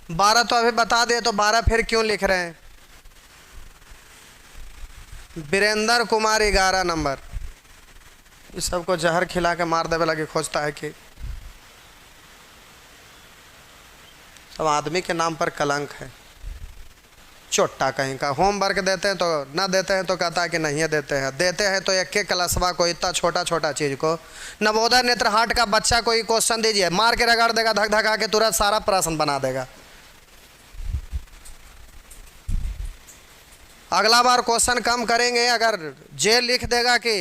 बारह तो अभी बता दे, तो 12 फिर क्यों लिख रहे हैं? वीरेंद्र कुमार 11 नंबर। इस सबको जहर खिला के मार देवे लगे, खोजता है कि सब आदमी के नाम पर कलंक है। चोट्टा कहीं का। होमवर्क देते हैं तो ना देते हैं तो कहता है कि नहीं देते हैं, देते हैं तो एक एक क्लासवा को, इतना छोटा छोटा चीज़ को। नवोदय नेत्रहाट का बच्चा कोई क्वेश्चन दीजिए, मार के रगड़ देगा, धक धका के तुरंत सारा प्रश्न बना देगा। अगला बार क्वेश्चन कम करेंगे, अगर जे लिख देगा कि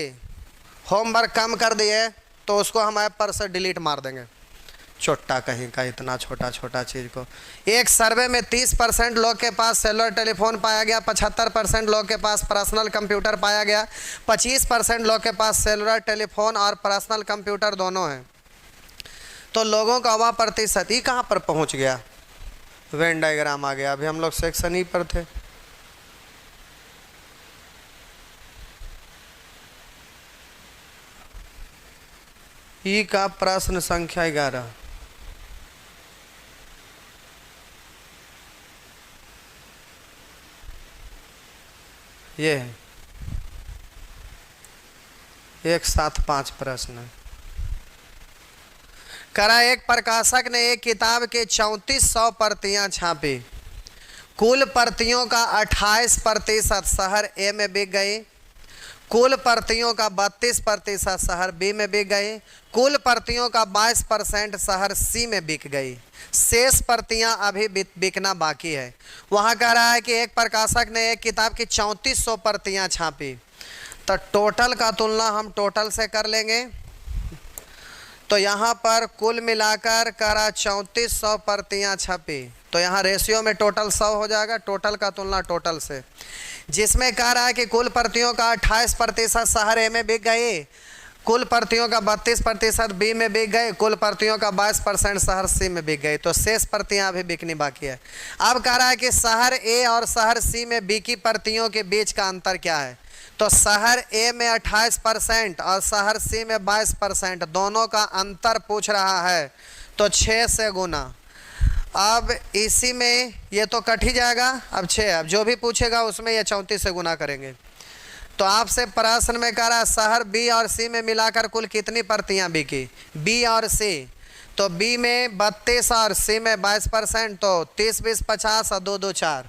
होमवर्क कम कर दिए तो उसको हम ऐप पर से डिलीट मार देंगे। छोटा कहीं का, इतना छोटा छोटा चीज़ को। एक सर्वे में 30% लोग के पास सेलुलर टेलीफोन पाया गया, 75% लोग के पास पर्सनल कंप्यूटर पाया गया, 25% लोग के पास सेलुलर टेलीफोन और पर्सनल कंप्यूटर दोनों हैं। तो लोगों का वह प्रतिशत ही कहाँ पर पहुँच गया? वेन डायग्राम आ गया। अभी हम लोग सेक्शन ही पर थे। ई का प्रश्न संख्या 11। ये है, एक साथ 5 प्रश्न है। करा एक प्रकाशक ने एक किताब के 3400 प्रतियां छापी। कुल प्रतियों का 28% शहर ए में बिक गई, कुल प्रतियों का 32% शहर बी में बिक गई, कुल प्रतियों का 22% शहर सी में बिक गई। शेष प्रतियां अभी बिकना बाकी है। वहाँ कह रहा है कि एक प्रकाशक ने एक किताब की 3400 प्रतियां छापी। तो टोटल का तुलना हम टोटल से कर लेंगे। तो यहाँ पर कुल मिलाकर करा 3400 प्रतियां छपी, तो यहाँ रेशियो में टोटल 100 हो जाएगा। टोटल का तुलना टोटल से, जिसमें कह रहा है कि कुल प्रतियों का 28% शहर ए में बिक गई, कुल प्रतियों का 32% बी में बिक गए, कुल प्रतियों का 22% शहर सी में बिक गई। तो शेष प्रतियां अभी बिकनी बाकी है। अब कह रहा है कि शहर ए और शहर सी में बिकी प्रतियों के बीच का अंतर क्या है। तो शहर ए में 28% और शहर सी में 22%, दोनों का अंतर पूछ रहा है। तो 6 से गुना। अब इसी में ये तो कट ही जाएगा। अब 6, अब जो भी पूछेगा उसमें ये 34 से गुना करेंगे। तो आपसे प्रश्न में कह रहा है शहर बी और सी में मिलाकर कुल कितनी प्रतियां बिकी, बी और सी। तो बी में 32 और सी में 22%, तो 30 20 50 और 2 2 4।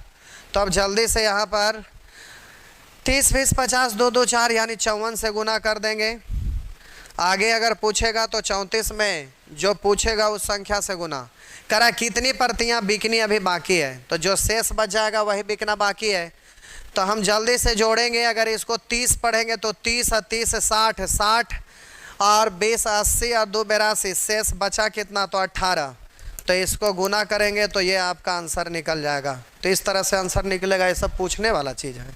तो अब जल्दी से यहाँ पर 30 20 50 2 2 4 यानी 54 से गुना कर देंगे। आगे अगर पूछेगा तो 34 में जो पूछेगा उस संख्या से गुना करा। कितनी प्रतियां बिकनी अभी बाकी है, तो जो शेष बच जाएगा वही बिकना बाकी है। तो हम जल्दी से जोड़ेंगे। अगर इसको 30 पढ़ेंगे तो 30 और 30 60, 60 और 20 80 और 2 82, शेष बचा कितना, तो 18। तो इसको गुना करेंगे तो ये आपका आंसर निकल जाएगा। तो इस तरह से आंसर निकलेगा। ये सब पूछने वाला चीज़ है।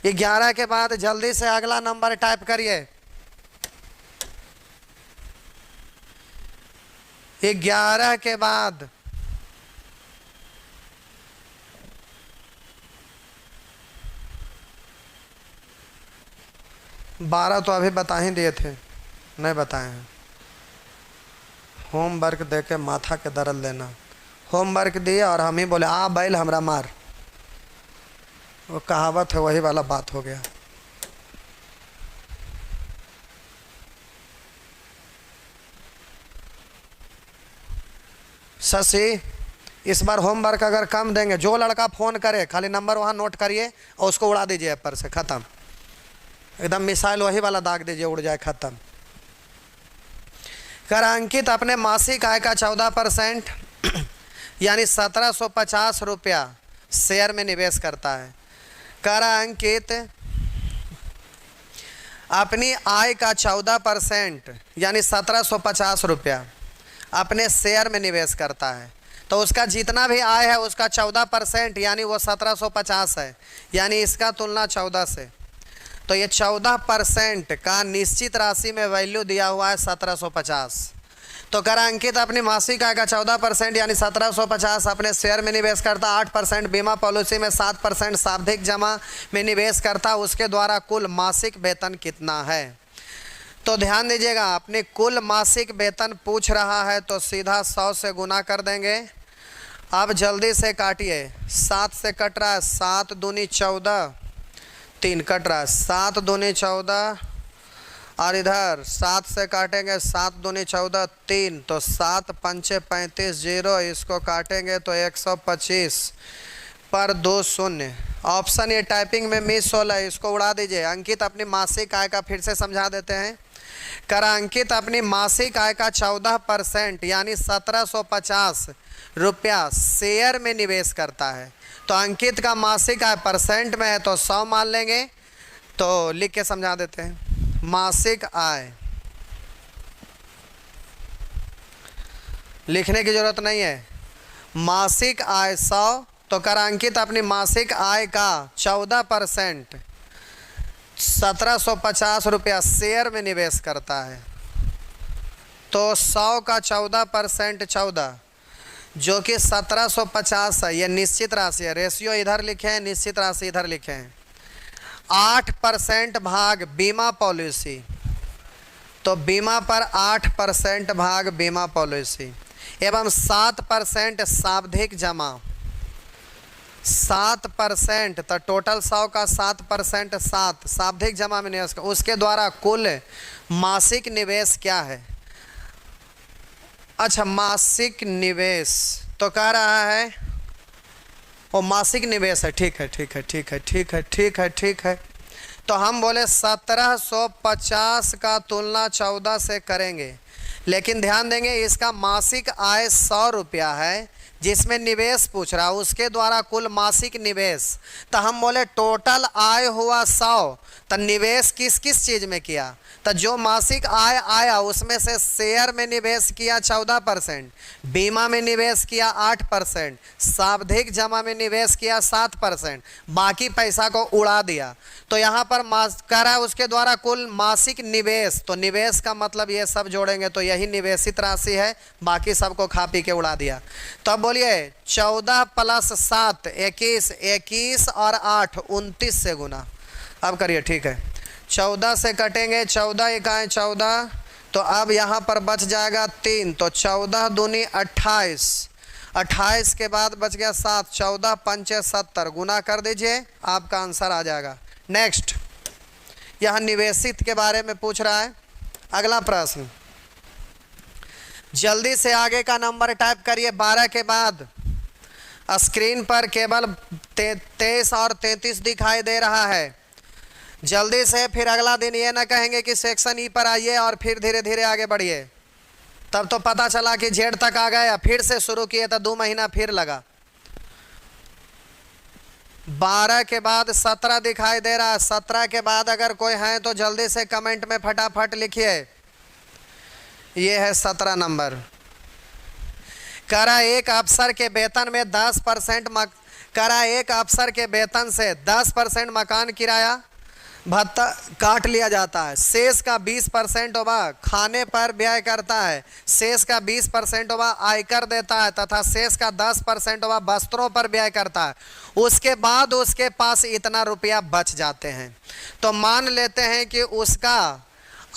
11 के बाद जल्दी से अगला नंबर टाइप करिए। 11 के बाद 12 तो अभी बता ही दिए थे, नहीं बताए हैं। होमवर्क दे के माथा के दर्द लेना। होमवर्क दिए और हम ही बोले आ बैल हमरा मार, वो कहावत है, वही वाला बात हो गया। शशि, इस बार होमवर्क अगर कम देंगे, जो लड़का फ़ोन करे खाली नंबर वहाँ नोट करिए और उसको उड़ा दीजिए ऐप पर से, ख़त्म। एकदम मिसाइल वही वाला दाग दीजिए, उड़ जाए, ख़त्म। कर अंकित अपने मासिक आय का 14% यानी 1750 रुपया शेयर में निवेश करता है। कर अंकित अपनी आय का 14% यानी 1750 रुपया अपने शेयर में निवेश करता है। तो उसका जितना भी आय है उसका 14% यानी वो 1750 है, यानी इसका तुलना 14 से। तो ये 14% का निश्चित राशि में वैल्यू दिया हुआ है 1750। तो कर अंकित अपनी मासिक आय का 14% यानी 1750 अपने शेयर में निवेश करता, 8% बीमा पॉलिसी में, 7% सावधिक जमा में निवेश करता। उसके द्वारा कुल मासिक वेतन कितना है? तो ध्यान दीजिएगा, अपने कुल मासिक वेतन पूछ रहा है तो सीधा 100 से गुना कर देंगे। अब जल्दी से काटिए। 7 से कट रहा है, 7 दूनी 14, 3 कट रहा है, 7 दूनी 14 और इधर 7 से काटेंगे, 7 दूनी 14, 3, तो 7 पंचे 35, 0, इसको काटेंगे तो 125 पर 2 शून्य। ऑप्शन ये टाइपिंग में मिस हो रहा है, इसको उड़ा दीजिए। अंकित अपनी मासिक आय का फिर से समझा देते हैं। कर अंकित अपनी मासिक आय का 14% यानी 1750 रुपया शेयर में निवेश करता है। तो अंकित का मासिक आय परसेंट में है तो 100 मान लेंगे। तो लिख के समझा देते हैं। मासिक आय लिखने की जरूरत नहीं है, मासिक आय 100। तो कर अंकित अपनी मासिक आय का 14% 1750 रुपया शेयर में निवेश करता है। तो 100 का 14% 14 जो कि 1750 है, ये निश्चित राशि है। रेशियो इधर लिखे हैं, निश्चित राशि इधर लिखे हैं। 8% भाग बीमा पॉलिसी, तो बीमा पर 8% भाग बीमा पॉलिसी एवं 7% सावधिक जमा, 7%। तो टोटल 100 का 7% 7 सावधिक जमा में निवेश, उसके द्वारा कुल मासिक निवेश क्या है? अच्छा, मासिक निवेश तो कह रहा है वो मासिक निवेश है। ठीक है, ठीक है, ठीक है, ठीक है, ठीक है, ठीक है। तो हम बोले 1750 का तुलना 14 से करेंगे, लेकिन ध्यान देंगे इसका मासिक आय 100 रुपया है जिसमें निवेश पूछ रहा, उसके द्वारा कुल मासिक निवेश। तो हम बोले टोटल आय हुआ 100, तो निवेश किस किस चीज़ में किया? तो जो मासिक आय आया उसमें से शेयर में निवेश किया 14%, बीमा में निवेश किया 8%, सावधिक जमा में निवेश किया 7%, बाकी पैसा को उड़ा दिया। तो यहाँ पर कह रहा है उसके द्वारा कुल मासिक निवेश। तो निवेश का मतलब ये सब जोड़ेंगे तो यही निवेशित राशि है, बाकी सबको खा पी के उड़ा दिया। तो अब बोलिए 14 + 7 21, 21 और 8 29 से गुना। अब करिए, ठीक है। 14 से कटेंगे, 14 इकाएँ 14, तो अब यहाँ पर बच जाएगा 3, तो 14 दूनी 28, 28 के बाद बच गया 7, 14 पंचे 70, गुना कर दीजिए, आपका आंसर आ जाएगा। नेक्स्ट, यहाँ निवेशित के बारे में पूछ रहा है। अगला प्रश्न, जल्दी से आगे का नंबर टाइप करिए। 12 के बाद स्क्रीन पर केवल 23 और 33 दिखाई दे रहा है। जल्दी से फिर अगला दिन ये ना कहेंगे कि सेक्शन ई पर आइए और फिर धीरे धीरे आगे बढ़िए। तब तो पता चला कि जेड तक आ गए, फिर से शुरू किए तो 2 महीना फिर लगा। 12 के बाद 17 दिखाई दे रहा है। 17 के बाद अगर कोई है तो जल्दी से कमेंट में फटाफट लिखिए। ये है 17 नंबर। कह रहा एक अफसर के वेतन में 10% एक अफसर के वेतन से 10% मकान किराया भत्ता काट लिया जाता है। शेष का 20% वह खाने पर व्यय करता है, शेष का 20% वह आयकर देता है तथा शेष का 10% वह वस्त्रों पर व्यय करता है। उसके बाद उसके पास इतना रुपया बच जाते हैं। तो मान लेते हैं कि उसका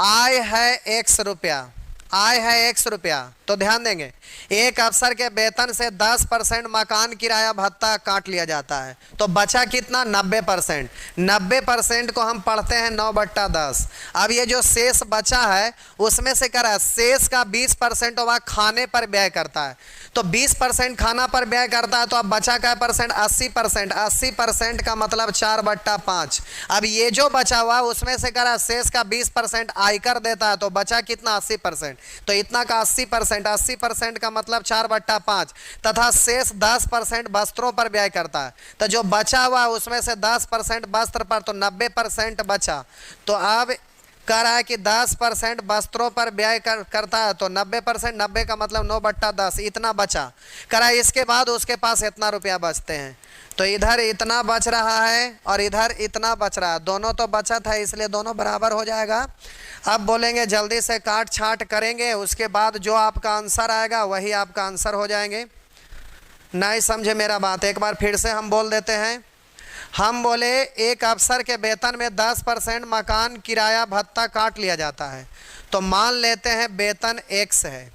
आय है x रुपया, आय है x रुपया। तो ध्यान देंगे, एक अफसर के वेतन से 10% मकान किराया भत्ता काट लिया जाता है, तो बचा कितना? 90%। 90% को हम पढ़ते हैं 9/10। अब ये जो शेष बचा है उसमें से करा शेष का 20% वह खाने पर व्यय करता है, तो 20% खाना पर व्यय करता है, तो अब बचा क्या परसेंट? 80%। 80% का मतलब 4/5। अब ये जो बचा हुआ उसमें से करा शेष का 20% आयकर देता है, तो बचा कितना? 80%। तो इतना का 80%, 80% का मतलब 4/5 तथा शेष 10% वस्त्रों पर व्यय करता है। तो जो बचा हुआ उसमें से 10% वस्त्र पर, तो 90% बचा। तो अब कह रहा है कि 10% वस्त्रों पर व्यय करता है, तो 90%, 90 का मतलब 9/10 इतना बचा। कह रहा है इसके बाद उसके पास इतना रुपया बचते हैं, तो इधर इतना बच रहा है और इधर इतना बच रहा है, दोनों तो बचत है इसलिए दोनों बराबर हो जाएगा। अब बोलेंगे जल्दी से काट छाट करेंगे, उसके बाद जो आपका आंसर आएगा वही आपका आंसर हो जाएंगे। नहीं समझे मेरा बात, एक बार फिर से हम बोल देते हैं। हम बोले एक अफसर के वेतन में 10% मकान किराया भत्ता काट लिया जाता है, तो मान लेते हैं वेतन x है,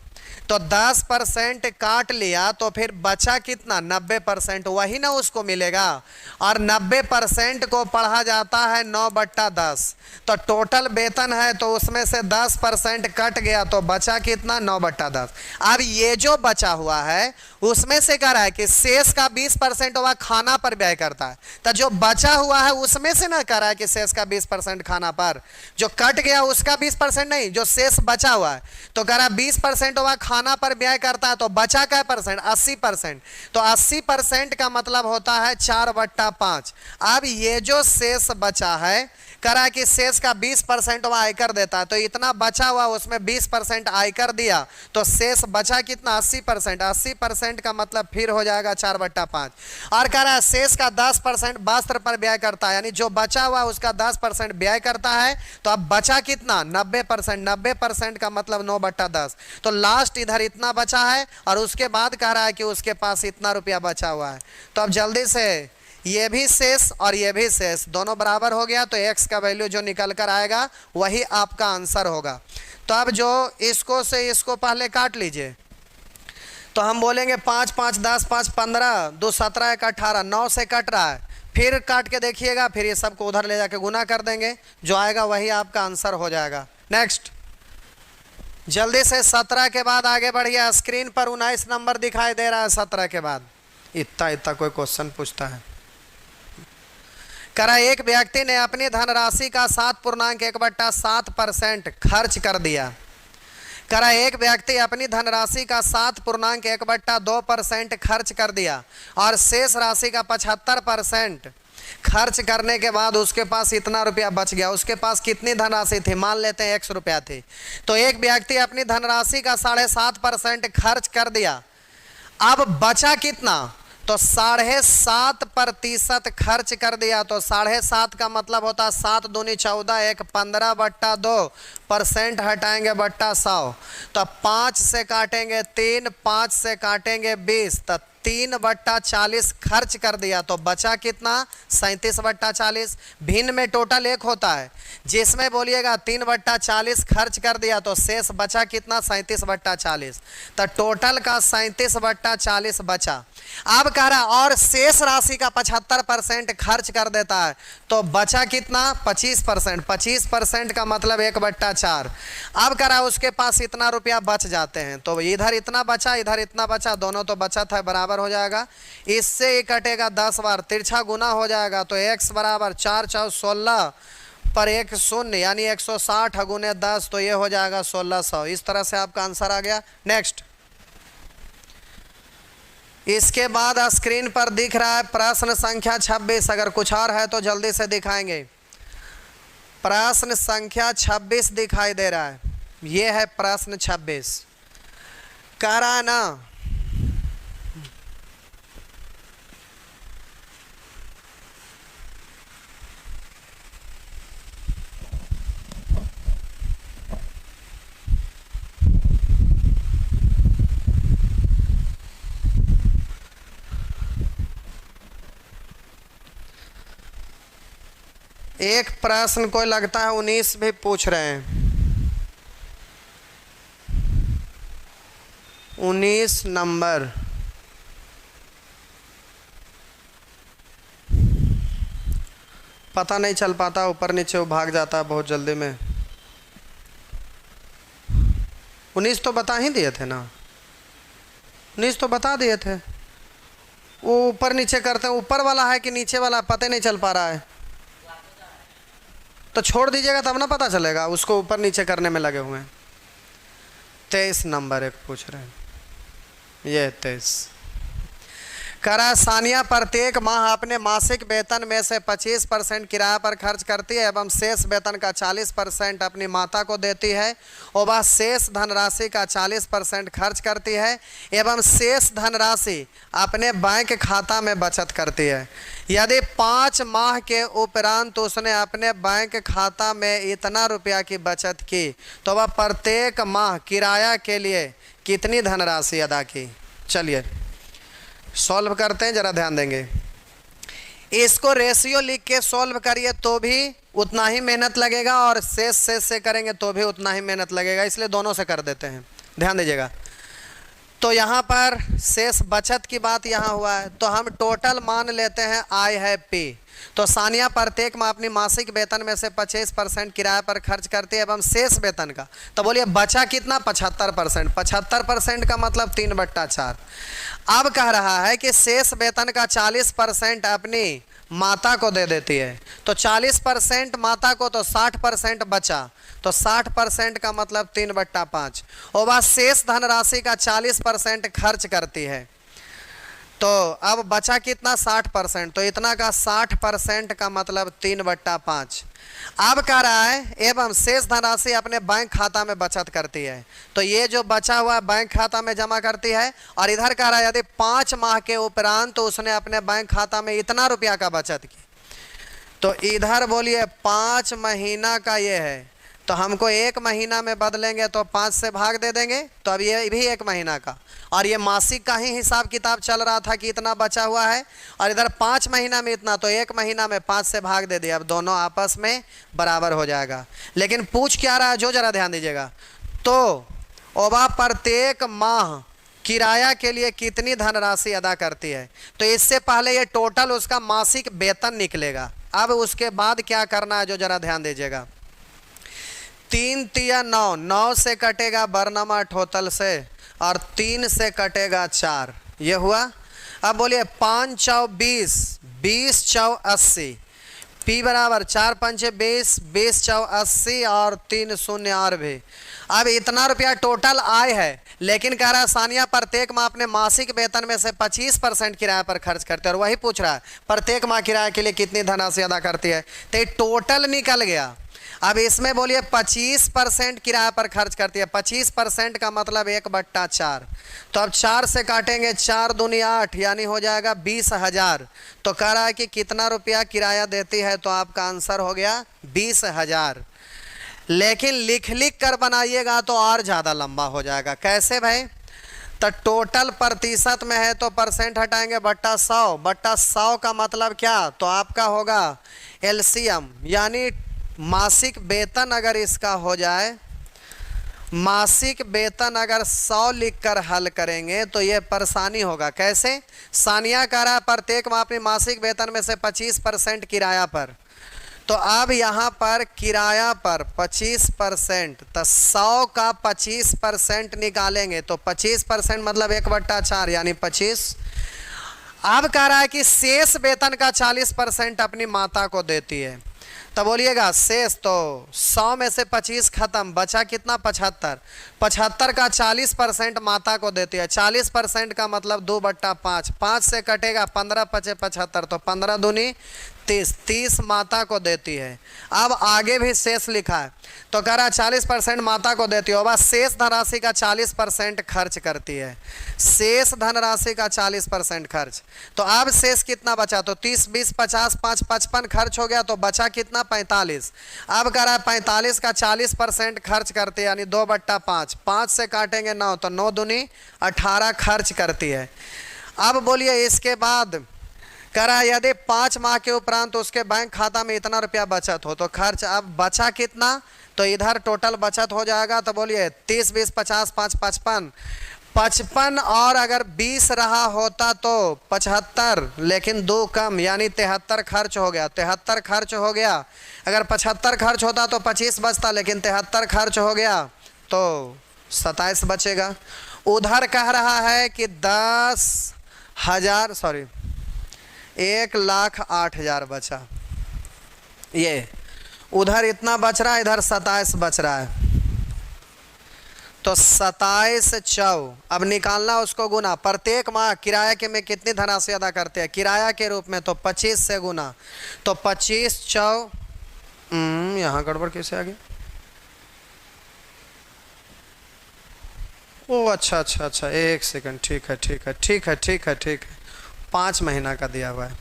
तो 10% काट लिया तो फिर बचा कितना? 90%, वही ना उसको मिलेगा। और 90% को पढ़ा जाता है 9/10, तो टोटल वेतन है तो उसमें से 10% कट गया तो बचा कितना? 9/10। अब ये जो बचा हुआ है उसमें से कह रहा है कि शेष का 20% वह खाना पर व्यय करता है, तो जो बचा हुआ है उसमें से ना कह रहा है कि शेष का 20% खाना पर, जो कट गया उसका 20% नहीं, जो शेष बचा हुआ है तो कह रहा है 20% वह खाना पर व्यय करता है, तो बचा क्या परसेंट? 80%। तो 80% का मतलब होता है 4/5। अब ये जो शेष बचा है कह रहा है कि शेष का 20% वह आयकर देता है, तो इतना बचा हुआ उसमें 20% आयकर दिया तो शेष बचा कितना? 80%। 80% का मतलब फिर हो जाएगा 4/5। और कह रहा है शेष का 10% वस्त्र पर व्यय करता है, यानी जो बचा हुआ उसका 10% व्यय करता है, तो अब बचा कितना? 90%। 90% का मतलब 9/10। तो लास्ट इधर इतना बचा है और उसके बाद कह रहा है कि उसके पास इतना रुपया बचा हुआ है। तो अब जल्दी से ये भी शेष और ये भी शेष दोनों बराबर हो गया, तो x का वैल्यू जो निकल कर आएगा वही आपका आंसर होगा। तो अब जो इसको से इसको पहले काट लीजिए, तो हम बोलेंगे 5 5 10 5 15 2 17 1 18, 9 से कट रहा है, फिर काट के देखिएगा, फिर ये सबको उधर ले जाके गुना कर देंगे, जो आएगा वही आपका आंसर हो जाएगा। नेक्स्ट जल्दी से 17 के बाद आगे बढ़िए। स्क्रीन पर 19 नंबर दिखाई दे रहा है। 17 के बाद इतना कोई क्वेश्चन पूछता है। करा एक व्यक्ति ने अपनी धनराशि का 7.1/7% खर्च कर दिया। करा एक व्यक्ति अपनी धनराशि का 7.1/2% खर्च कर दिया और शेष राशि का 75% खर्च करने के बाद उसके पास इतना रुपया बच गया। उसके पास कितनी धनराशि थी? मान लेते हैं x रुपया थी। तो एक व्यक्ति अपनी धनराशि का 7.5% खर्च कर दिया, अब बचा कितना? तो 7.5% खर्च कर दिया, तो 7.5 का मतलब होता है 7 दूनी 14, एक 15/2% हटाएंगे बट्टा 100, तो 5 से काटेंगे 3, 5 से काटेंगे 20, तो 3/40 खर्च कर दिया, तो बचा कितना? 37/40। भिन्न में टोटल एक होता है, जिसमें बोलिएगा 3/40 खर्च कर दिया तो शेष बचा कितना? 37/40। तो टोटल का 37/40 बचा। अब कह रहा और शेष राशि का 75% खर्च कर देता है, तो बचा कितना? 25%। 25% का मतलब 1/4। अब कह रहा उसके पास इतना रुपया बच जाते हैं, तो इधर इतना बचा इधर इतना बचा, दोनों तो बचत है बराबर हो जाएगा। इससे ही कटेगा 10 बार, तिरछा गुना हो जाएगा, तो x बराबर 4 × 4 = 16 पर एक शून्य यानी 160 गुने 10, तो ये हो जाएगा 1600। इस तरह से आपका आंसर आ गया। नेक्स्ट, इसके बाद स्क्रीन पर दिख रहा है प्रश्न संख्या 26। अगर कुछ और है तो जल्दी से दिखाएंगे। प्रश्न संख्या 26 दिखाई दे रहा है, ये है प्रश्न 26। कह रहा है ना, एक प्रश्न को लगता है 19 भी पूछ रहे हैं। 19 नंबर, पता नहीं चल पाता, ऊपर नीचे वो भाग जाता है बहुत जल्दी में। 19 तो बता ही दिए थे ना, 19 तो बता दिए थे। वो ऊपर नीचे करते हैं, ऊपर वाला है कि नीचे वाला पता नहीं चल पा रहा है, तो छोड़ दीजिएगा तब ना पता चलेगा, उसको ऊपर नीचे करने में लगे हुए हैं। 23 नंबर एक पूछ रहे हैं, ये 23। करा सानिया प्रत्येक माह अपने मासिक वेतन में से 25% किराया पर खर्च करती है एवं शेष वेतन का 40% अपनी माता को देती है और वह शेष धनराशि का 40% खर्च करती है एवं शेष धनराशि अपने बैंक खाता में बचत करती है। यदि 5 माह के उपरांत उसने अपने बैंक खाता में इतना रुपया की बचत की तो वह प्रत्येक माह किराया के लिए कितनी धनराशि अदा की। चलिए सॉल्व करते हैं, जरा ध्यान देंगे। इसको रेशियो लिख के सॉल्व करिए तो भी उतना ही मेहनत लगेगा और शेष से करेंगे तो भी उतना ही मेहनत लगेगा, इसलिए दोनों से कर देते हैं। ध्यान दीजिएगा, तो यहाँ पर शेष बचत की बात यहाँ हुआ है, तो हम टोटल मान लेते हैं आई है पी। तो सानिया प्रत्येक माह अपनी मासिक वेतन में से 25% किराए पर खर्च करती है एवं शेष वेतन का, तो बोलिए बचा कितना, 75%। 75% का मतलब 3/4। अब कह रहा है कि शेष वेतन का 40% अपनी माता को दे देती है, तो 40% माता को, तो 60% बचा, तो 60% का मतलब 3/5। और वह शेष धनराशि का 40% खर्च करती है, तो अब बचा कितना, 60%, तो इतना का 60% का मतलब 3/5। अब कह रहा है एवं शेष धनराशि अपने बैंक खाता में बचत करती है, तो ये जो बचा हुआ बैंक खाता में जमा करती है। और इधर कह रहा है यदि 5 माह के उपरांत तो उसने अपने बैंक खाता में इतना रुपया का बचत की, तो इधर बोलिए 5 महीना का ये है, तो हमको 1 महीना में बदलेंगे तो 5 से भाग दे देंगे, तो अब ये भी 1 महीना का, और ये मासिक का ही हिसाब किताब चल रहा था कि इतना बचा हुआ है, और इधर 5 महीना में इतना, तो 1 महीना में 5 से भाग दे दिया। अब दोनों आपस में बराबर हो जाएगा। लेकिन पूछ क्या रहा है, जो जरा ध्यान दीजिएगा, तो वह प्रत्येक माह किराया के लिए कितनी धनराशि अदा करती है, तो इससे पहले ये टोटल उसका मासिक वेतन निकलेगा। अब उसके बाद क्या करना है, जो जरा ध्यान दीजिएगा। 3 तिया 9, 9 से कटेगा बरनमा टोटल से, और 3 से कटेगा 4, ये हुआ। अब बोलिए 5 चौ 20, 20 चौ 80, पी बराबर 4 पंचे 20, 20 चौ 80 और 3 शून्य और भी। अब इतना रुपया टोटल आय है, लेकिन कह रहा है सानिया प्रत्येक माह अपने मासिक वेतन में से 25% किराए पर खर्च करते हैं, और वही पूछ रहा है प्रत्येक माह किराए के लिए कितनी धनराशि अदा करती है, तो ये टोटल निकल गया। अब इसमें बोलिए 25% किराए पर खर्च करती है, 25% का मतलब 1/4, तो अब 4 से काटेंगे, 4 दूनी 8 यानी हो जाएगा 20,000। तो कह रहा है कि कितना रुपया किराया देती है, तो आपका आंसर हो गया 20,000। लेकिन लिख लिख कर बनाइएगा तो और ज़्यादा लंबा हो जाएगा। कैसे भाई, तो टोटल प्रतिशत में है तो परसेंट हटाएंगे बट्टा 100, बट्टा 100 का मतलब क्या, तो आपका होगा एलसीएम, यानी मासिक वेतन अगर इसका हो जाए, मासिक वेतन अगर 100 लिखकर हल करेंगे तो ये परेशानी होगा। कैसे, सानिया कह रहा है प्रत्येक माह अपनी मासिक वेतन में से 25% किराया पर, तो अब यहाँ पर किराया पर 25%, तो 100 का 25% निकालेंगे तो 25% मतलब 1/4 यानी 25। अब कह रहा है कि शेष वेतन का 40% अपनी माता को देती है, तो बोलिएगा शेष, तो 100 में से 25 खत्म, बचा कितना 75। 75 का 40% माता को देती है। 40% का मतलब 2/5। 5 से कटेगा 15 पचे 75, तो 15 दूनी 30। 30 माता को देती है। अब आगे भी शेष लिखा है, तो कह रहा 40% माता को देती है, बस शेष धनराशि का 40% खर्च करती है। शेष धनराशि का 40% खर्च, तो अब शेष कितना बचा, तो 30 20 50 5 55 खर्च हो गया, तो बचा कितना 45। अब कह रहा है 45 का 40% खर्च करती है, यानी 2/5। 5 से काटेंगे 9, तो 9 दूनी 18 खर्च करती है। अब बोलिए इसके बाद कह रहा है यदि 5 माह के उपरांत उसके बैंक खाता में इतना रुपया बचत हो तो खर्च। अब बचा कितना, तो इधर टोटल बचत हो जाएगा, तो बोलिए 30 20 50 5 55 55, और अगर 20 रहा होता तो 75, लेकिन 2 कम यानी 73 खर्च हो गया। 73 खर्च हो गया। अगर 75 खर्च होता तो 25 बचता, लेकिन 73 खर्च हो गया तो 27 बचेगा। उधर कह रहा है कि 1,08,000 बचा। ये उधर इतना बच रहा है, इधर 27 बच रहा है, तो 27 चौ। अब निकालना उसको गुना। प्रत्येक माह किराया के में कितनी धनराशि अदा करते हैं किराया के रूप में, तो 25 से गुना, तो 25 चौ। यहाँ गड़बड़ कैसे आ गई? ओ अच्छा, 1 सेकंड, ठीक है। 5 महीना का दिया हुआ है,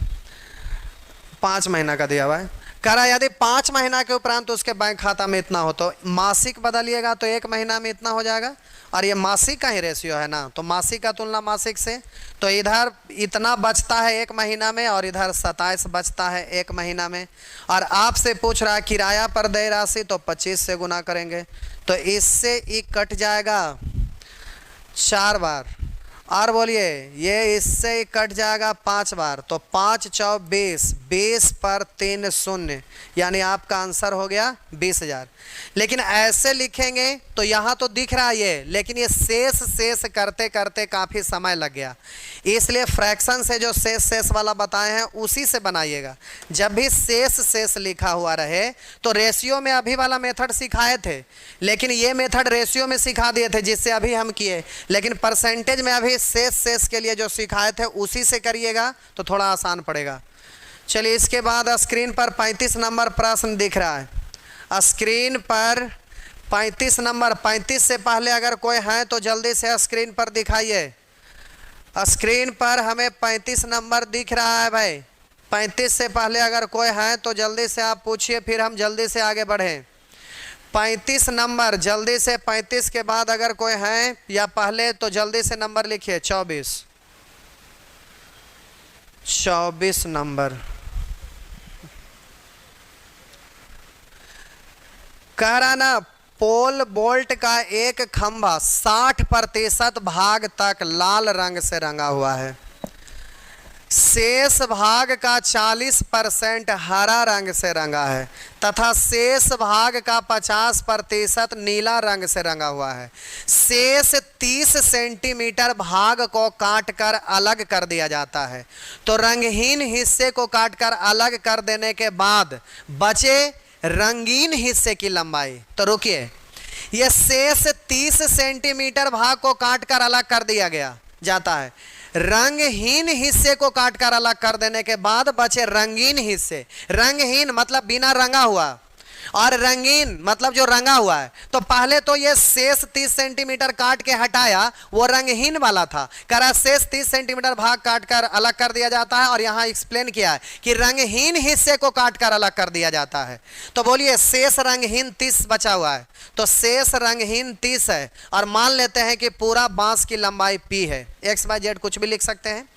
5 महीना का दिया हुआ है। कह रहा यदि 5 महीना के उपरांत तो उसके बैंक खाता में इतना हो, तो मासिक बदलिएगा तो 1 महीना में इतना हो जाएगा, और ये मासिक का ही रेशियो है ना, तो मासिक का तुलना मासिक से, तो इधर इतना बचता है 1 महीना में, और इधर 27 बचता है 1 महीना में। और आपसे पूछ रहा है किराया पर देय राशि, तो 25 से गुना करेंगे, तो इससे ये कट जाएगा 4 बार, और बोलिए ये इससे ही कट जाएगा 5 बार, तो 5 चौ 20, 20 पर 3 शून्य, यानी आपका आंसर हो गया 20,000। लेकिन ऐसे लिखेंगे तो यहाँ तो दिख रहा है ये, लेकिन ये शेष करते करते काफ़ी समय लग गया, इसलिए फ्रैक्शन से जो शेष वाला बताए हैं उसी से बनाइएगा। जब भी शेष लिखा हुआ रहे तो रेशियो में अभी वाला मेथड सिखाए थे, लेकिन ये मेथड रेशियो में सिखा दिए थे जिससे अभी हम किए, लेकिन परसेंटेज में अभी शेष के लिए जो सिखाए थे उसी से करिएगा तो थोड़ा आसान पड़ेगा। चलिए इसके बाद स्क्रीन पर 35 नंबर प्रश्न दिख रहा है। स्क्रीन पर 35 नंबर, 35 से पहले अगर कोई है तो जल्दी से स्क्रीन पर दिखाइए। स्क्रीन पर हमें 35 नंबर दिख रहा है भाई। 35 से पहले अगर कोई है तो जल्दी से आप पूछिए, फिर हम जल्दी से आगे बढ़ें। 35 नंबर जल्दी से, 35 के बाद अगर कोई है या पहले तो जल्दी से नंबर लिखिए। 24 नंबर कह रहा ना, पोल बोल्ट का एक खंभा 60% भाग तक लाल रंग से रंगा हुआ है, शेष भाग का 40% हरा रंग से रंगा है, तथा शेष भाग का 50% नीला रंग से रंगा हुआ है। शेष 30 सेंटीमीटर भाग को काटकर अलग कर दिया जाता है, तो रंगहीन हिस्से को काटकर अलग कर देने के बाद बचे रंगीन हिस्से की लंबाई। तो रुकिए, यह शेष 30 सेंटीमीटर भाग को काटकर अलग कर दिया गया जाता है, रंगहीन हिस्से को काटकर अलग कर देने के बाद बचे रंगीन हिस्से। रंगहीन मतलब बिना रंगा हुआ, और रंगीन मतलब जो रंगा हुआ है। तो पहले तो ये शेष 30 सेंटीमीटर काट के हटाया, वो रंगहीन वाला था। कह रहा शेष 30 सेंटीमीटर भाग काटकर अलग कर दिया जाता है, और यहां एक्सप्लेन किया है कि रंगहीन हिस्से को काटकर अलग कर दिया जाता है। तो बोलिए शेष रंगहीन 30 बचा हुआ है, तो शेष रंगहीन 30 है, और मान लेते हैं कि पूरा बांस की लंबाई p है, XYZ कुछ भी लिख सकते हैं।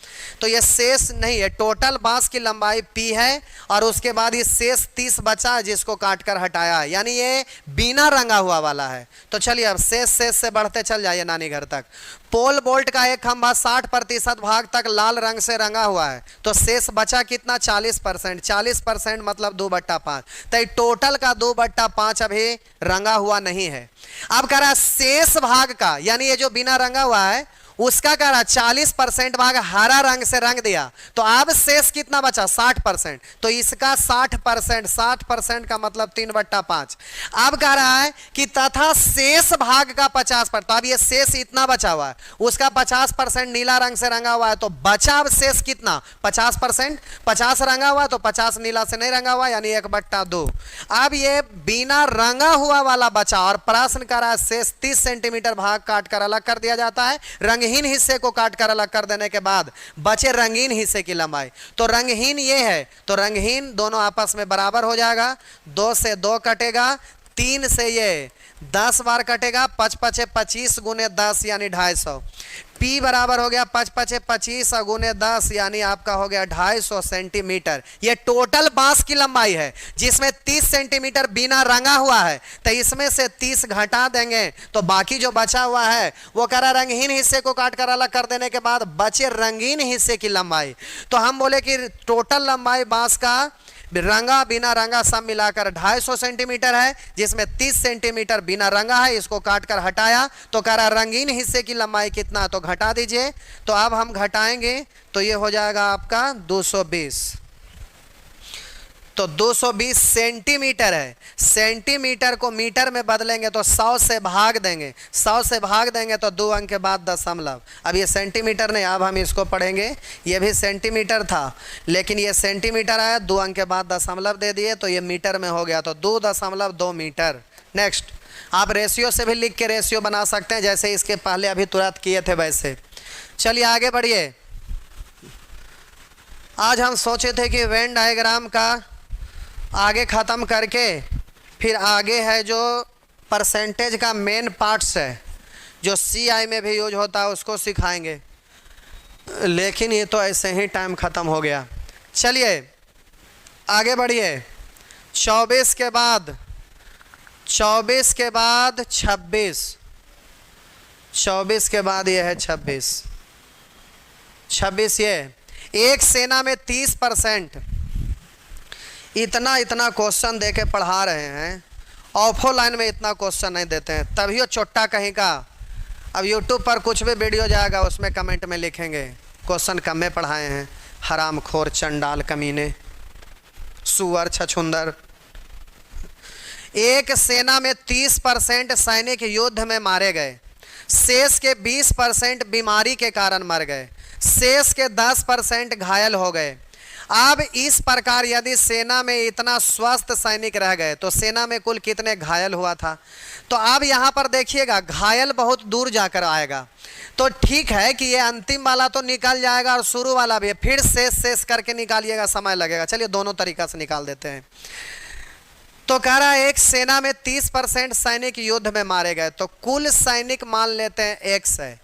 तो ये शेष नहीं है, टोटल बांस की लंबाई p है, और उसके बाद ये शेष 30 बचा जिसको काटकर हटाया है, यानी ये बिना रंगा हुआ वाला है। तो चलिए अब शेष से बढ़ते चल जाइए नानी घर तक। पोल बोल्ट का एक खंभा 60% भाग तक लाल रंग से रंगा हुआ है, तो शेष बचा कितना 40%। 40% मतलब 2/5, तो टोटल का 2/5 अभी रंगा हुआ नहीं है। अब कह रहा है शेष भाग का, यानी ये जो बिना रंगा हुआ है उसका कह रहा 40% भाग हरा रंग से रंग दिया, तो अब शेष कितना बचा 60%, तो इसका 60%, 60% का मतलब 3/5। अब कह रहा है कि तथा शेष भाग का 50%, तो अब ये शेष इतना बचा हुआ है, उसका 50% नीला रंग से रंगा हुआ है, तो बचा अब शेष कितना 50%, 50 रंगा हुआ तो 50 नीला से नहीं रंगा हुआ यानी 1/2। अब ये बिना रंगा हुआ वाला बचा और प्रश्न कर रहा है शेष 30 सेंटीमीटर भाग काट कर अलग कर दिया जाता है। रंगहीन हिस्से को काट कर अलग कर देने के बाद बचे रंगीन हिस्से की लंबाई, तो रंगहीन ये है तो रंगहीन दोनों आपस में बराबर हो जाएगा, 2 से 2 कटेगा, 3 से ये 10 बार कटेगा, 5 5 25 गुने 10 यानी 250। P बराबर हो गया 5 5 25 गुने 10 यानी आपका हो गया 250 सेंटीमीटर। ये टोटल बांस की लंबाई है जिसमें 30 सेंटीमीटर बिना रंगा हुआ है, तो इसमें से 30 घटा देंगे तो बाकी जो बचा हुआ है वो कह रहा रंगहीन हिस्से को काट कर अलग कर देने के बाद बचे रंगीन हिस्से की लंबाई। तो हम बोले कि टोटल लंबाई बांस का रंगा बिना रंगा सब मिलाकर 250 सेंटीमीटर है, जिसमें 30 सेंटीमीटर बिना रंगा है, इसको काट कर हटाया तो कह रहा रंगीन हिस्से की लंबाई कितना, तो घटा दीजिए। तो अब हम घटाएंगे तो ये हो जाएगा आपका 220, तो 220 सेंटीमीटर है। सेंटीमीटर को मीटर में बदलेंगे तो 100 से भाग देंगे, 100 से भाग देंगे तो 2 अंक के बाद दशमलव। अब ये सेंटीमीटर नहीं, अब हम इसको पढ़ेंगे, ये भी सेंटीमीटर था लेकिन ये सेंटीमीटर आया, 2 अंक के बाद दशमलव दे दिए तो ये मीटर में हो गया, तो 2.2 मीटर। नेक्स्ट, आप रेशियो से भी लिख के रेशियो बना सकते हैं जैसे इसके पहले अभी तुरंत किए थे वैसे। चलिए आगे बढ़िए। आज हम सोचे थे कि वेन डायग्राम का आगे ख़त्म करके फिर आगे है जो परसेंटेज का मेन पार्ट्स है जो CI में भी यूज होता है उसको सिखाएंगे, लेकिन ये तो ऐसे ही टाइम ख़त्म हो गया। चलिए आगे बढ़िए। 24 के बाद 26, 24 के बाद ये है 26, ये एक सेना में 30%। इतना क्वेश्चन दे के पढ़ा रहे हैं, ऑफलाइन में इतना क्वेश्चन नहीं देते हैं, तभी वो चोट्टा कहीं का। अब यूट्यूब पर कुछ भी वीडियो जाएगा उसमें कमेंट में लिखेंगे क्वेश्चन कम में पढ़ाए हैं, हरामखोर, चंडाल, कमीने, सुअर, छछुंदर। एक सेना में 30% सैनिक युद्ध में मारे गए, शेष के 20% बीमारी के कारण मर गए, शेष के 10% घायल हो गए। अब इस प्रकार यदि सेना में इतना स्वस्थ सैनिक रह गए तो सेना में कुल कितने घायल हुआ था। तो अब यहाँ पर देखिएगा घायल बहुत दूर जाकर आएगा, तो ठीक है कि ये अंतिम वाला तो निकल जाएगा और शुरू वाला भी, फिर शेष करके निकालिएगा, समय लगेगा। चलिए दोनों तरीका से निकाल देते हैं। तो कह रहा है एक सेना में 30% सैनिक युद्ध में मारे गए, तो कुल सैनिक मान लेते हैं X है,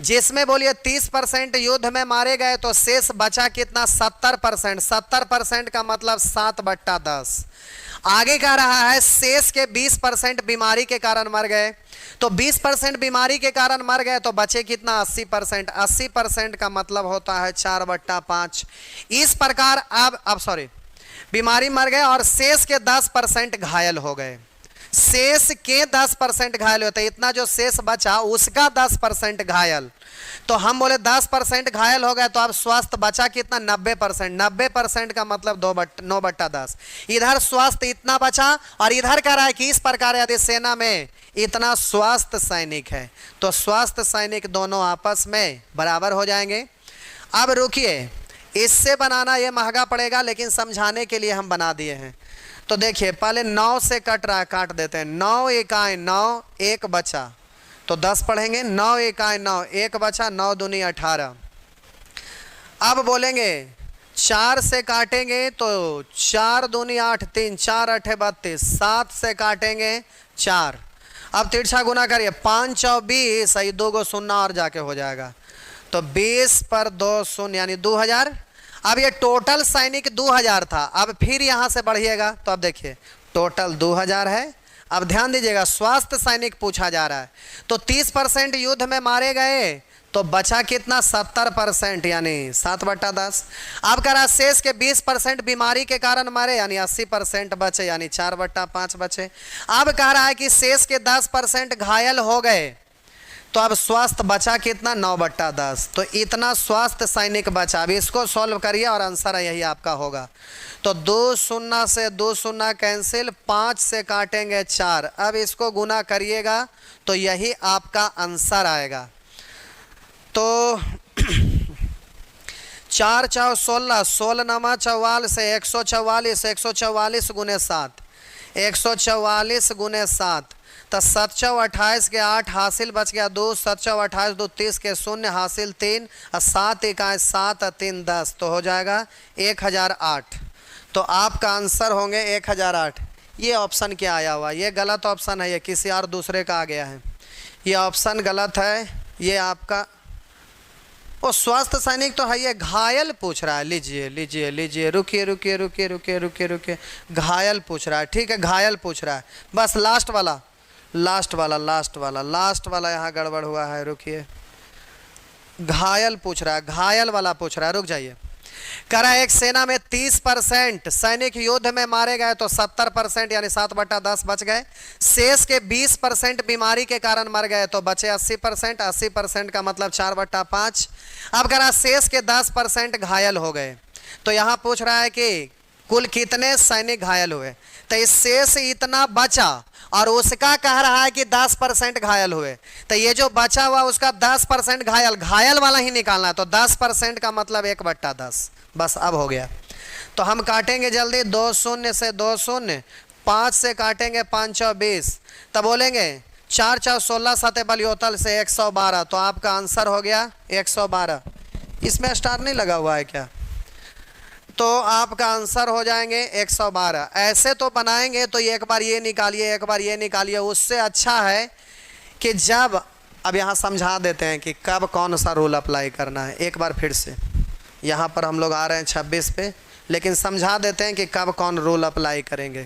जिसमें बोलिए 30% युद्ध में मारे गए तो शेष बचा कितना 70%। 70% का मतलब 7/10। आगे कह रहा है शेष के 20% बीमारी के कारण मर गए, तो 20% बीमारी के कारण मर गए तो बचे कितना 80%। 80% का मतलब होता है 4/5। इस प्रकार अब सॉरी, बीमारी मर गए और शेष के 10% घायल हो गए, शेष के 10% घायल होते, इतना जो शेष बचा उसका 10% घायल। तो हम बोले 10% घायल हो गए तो अब स्वस्थ बचा कितना 90%। 90% का मतलब 9/10। इधर स्वस्थ इतना बचा और इधर कह रहा है कि इस प्रकार यदि सेना में इतना स्वस्थ सैनिक है तो स्वस्थ सैनिक दोनों आपस में बराबर हो जाएंगे। अब रुकिए, इससे बनाना ये महंगा पड़ेगा लेकिन समझाने के लिए हम बना दिए हैं। तो देखिए पहले 9 से कट रहा है, काट देते हैं। 9 एकाएं 9, 1 बचा तो 10 पढ़ेंगे। 9 एकाएं 9, 1 बचा, 9 दूनी 18। अब बोलेंगे 4 से काटेंगे तो 4 दूनी 8, 3 4 8 32। 7 से काटेंगे 4, अब तिरछा गुना करिए, 5 चौ 20, सही 2 गो शून्य और जाके हो जाएगा, तो 20 पर 2 शून्य यानी 2000। अब ये टोटल सैनिक 2000 था, अब फिर यहाँ से बढ़िएगा तो अब देखिए टोटल 2000 है। अब ध्यान दीजिएगा स्वास्थ्य सैनिक पूछा जा रहा है, तो 30% युद्ध में मारे गए तो बचा कितना 70% यानी 7/10। अब कह रहा शेष के 20% बीमारी के कारण मरे यानी 80% बचे यानी 4/5 बचे। अब कह रहा है कि शेष के 10% घायल हो गए, तो अब स्वस्थ बचा कितना, 9/10। तो इतना स्वस्थ सैनिक बचा। अब इसको सॉल्व करिए और आंसर यही आपका होगा। तो 2 शून्य से 2 शून्य कैंसिल, 5 से काटेंगे 4। अब इसको गुना करिएगा तो यही आपका आंसर आएगा। तो 4 4 16, 16 नमा 44, 144, 144 गुने 7, 144 गुने 7। तो 7 चौ 28 के 8 हासिल बच गया 2, 7 चौ 28 2 30 के 0 हासिल 3 और 7 इकाई 7 और 3 10, तो हो जाएगा 1008। तो आपका आंसर होंगे 1008। ये ऑप्शन क्या आया हुआ, ये गलत ऑप्शन है, ये किसी और दूसरे का आ गया है, ये ऑप्शन गलत है। ये आपका वो स्वस्थ सैनिक तो है, ये घायल पूछ रहा है। लीजिए लीजिए लीजिए, रुकिए रुकिए रुकिए रुकिए रुकिए रुकिए, घायल पूछ रहा है। ठीक है, घायल पूछ रहा है। बस लास्ट वाला लास्ट वाला लास्ट वाला लास्ट वाला यहाँ गड़बड़ हुआ है, रुकिए। घायल पूछ रहा है, घायल वाला पूछ रहा है, रुक जाइए। कह रहा है एक सेना में 30% सैनिक युद्ध में मारे गए तो 70% यानी 7/10 बच गए। शेष के 20% बीमारी के कारण मर गए तो बचे 80%। 80% का मतलब 4/5। अब कह रहा है शेष के 10% घायल हो गए। तो यहाँ पूछ रहा है कि कुल कितने सैनिक घायल हुए। तो इस शेष इतना बचा और उसका कह रहा है कि 10% घायल हुए। तो ये जो बचा हुआ उसका 10% घायल, घायल वाला ही निकालना है। तो 10% का मतलब 1/10। बस अब हो गया। तो हम काटेंगे जल्दी। 2 शून्य से 2 शून्य, 5 से काटेंगे 5 चौ 20, तब बोलेंगे 4 चौ 16 सते बलियोतल से 112। तो आपका आंसर हो गया 112। इसमें स्टार नहीं लगा हुआ है क्या? तो आपका आंसर हो जाएंगे 112। ऐसे तो बनाएंगे तो एक बार ये निकालिए, एक बार ये निकालिए। उससे अच्छा है कि जब, अब यहाँ समझा देते हैं कि कब कौन सा रूल अप्लाई करना है। एक बार फिर से यहाँ पर हम लोग आ रहे हैं 26 पे, लेकिन समझा देते हैं कि कब कौन रूल अप्लाई करेंगे,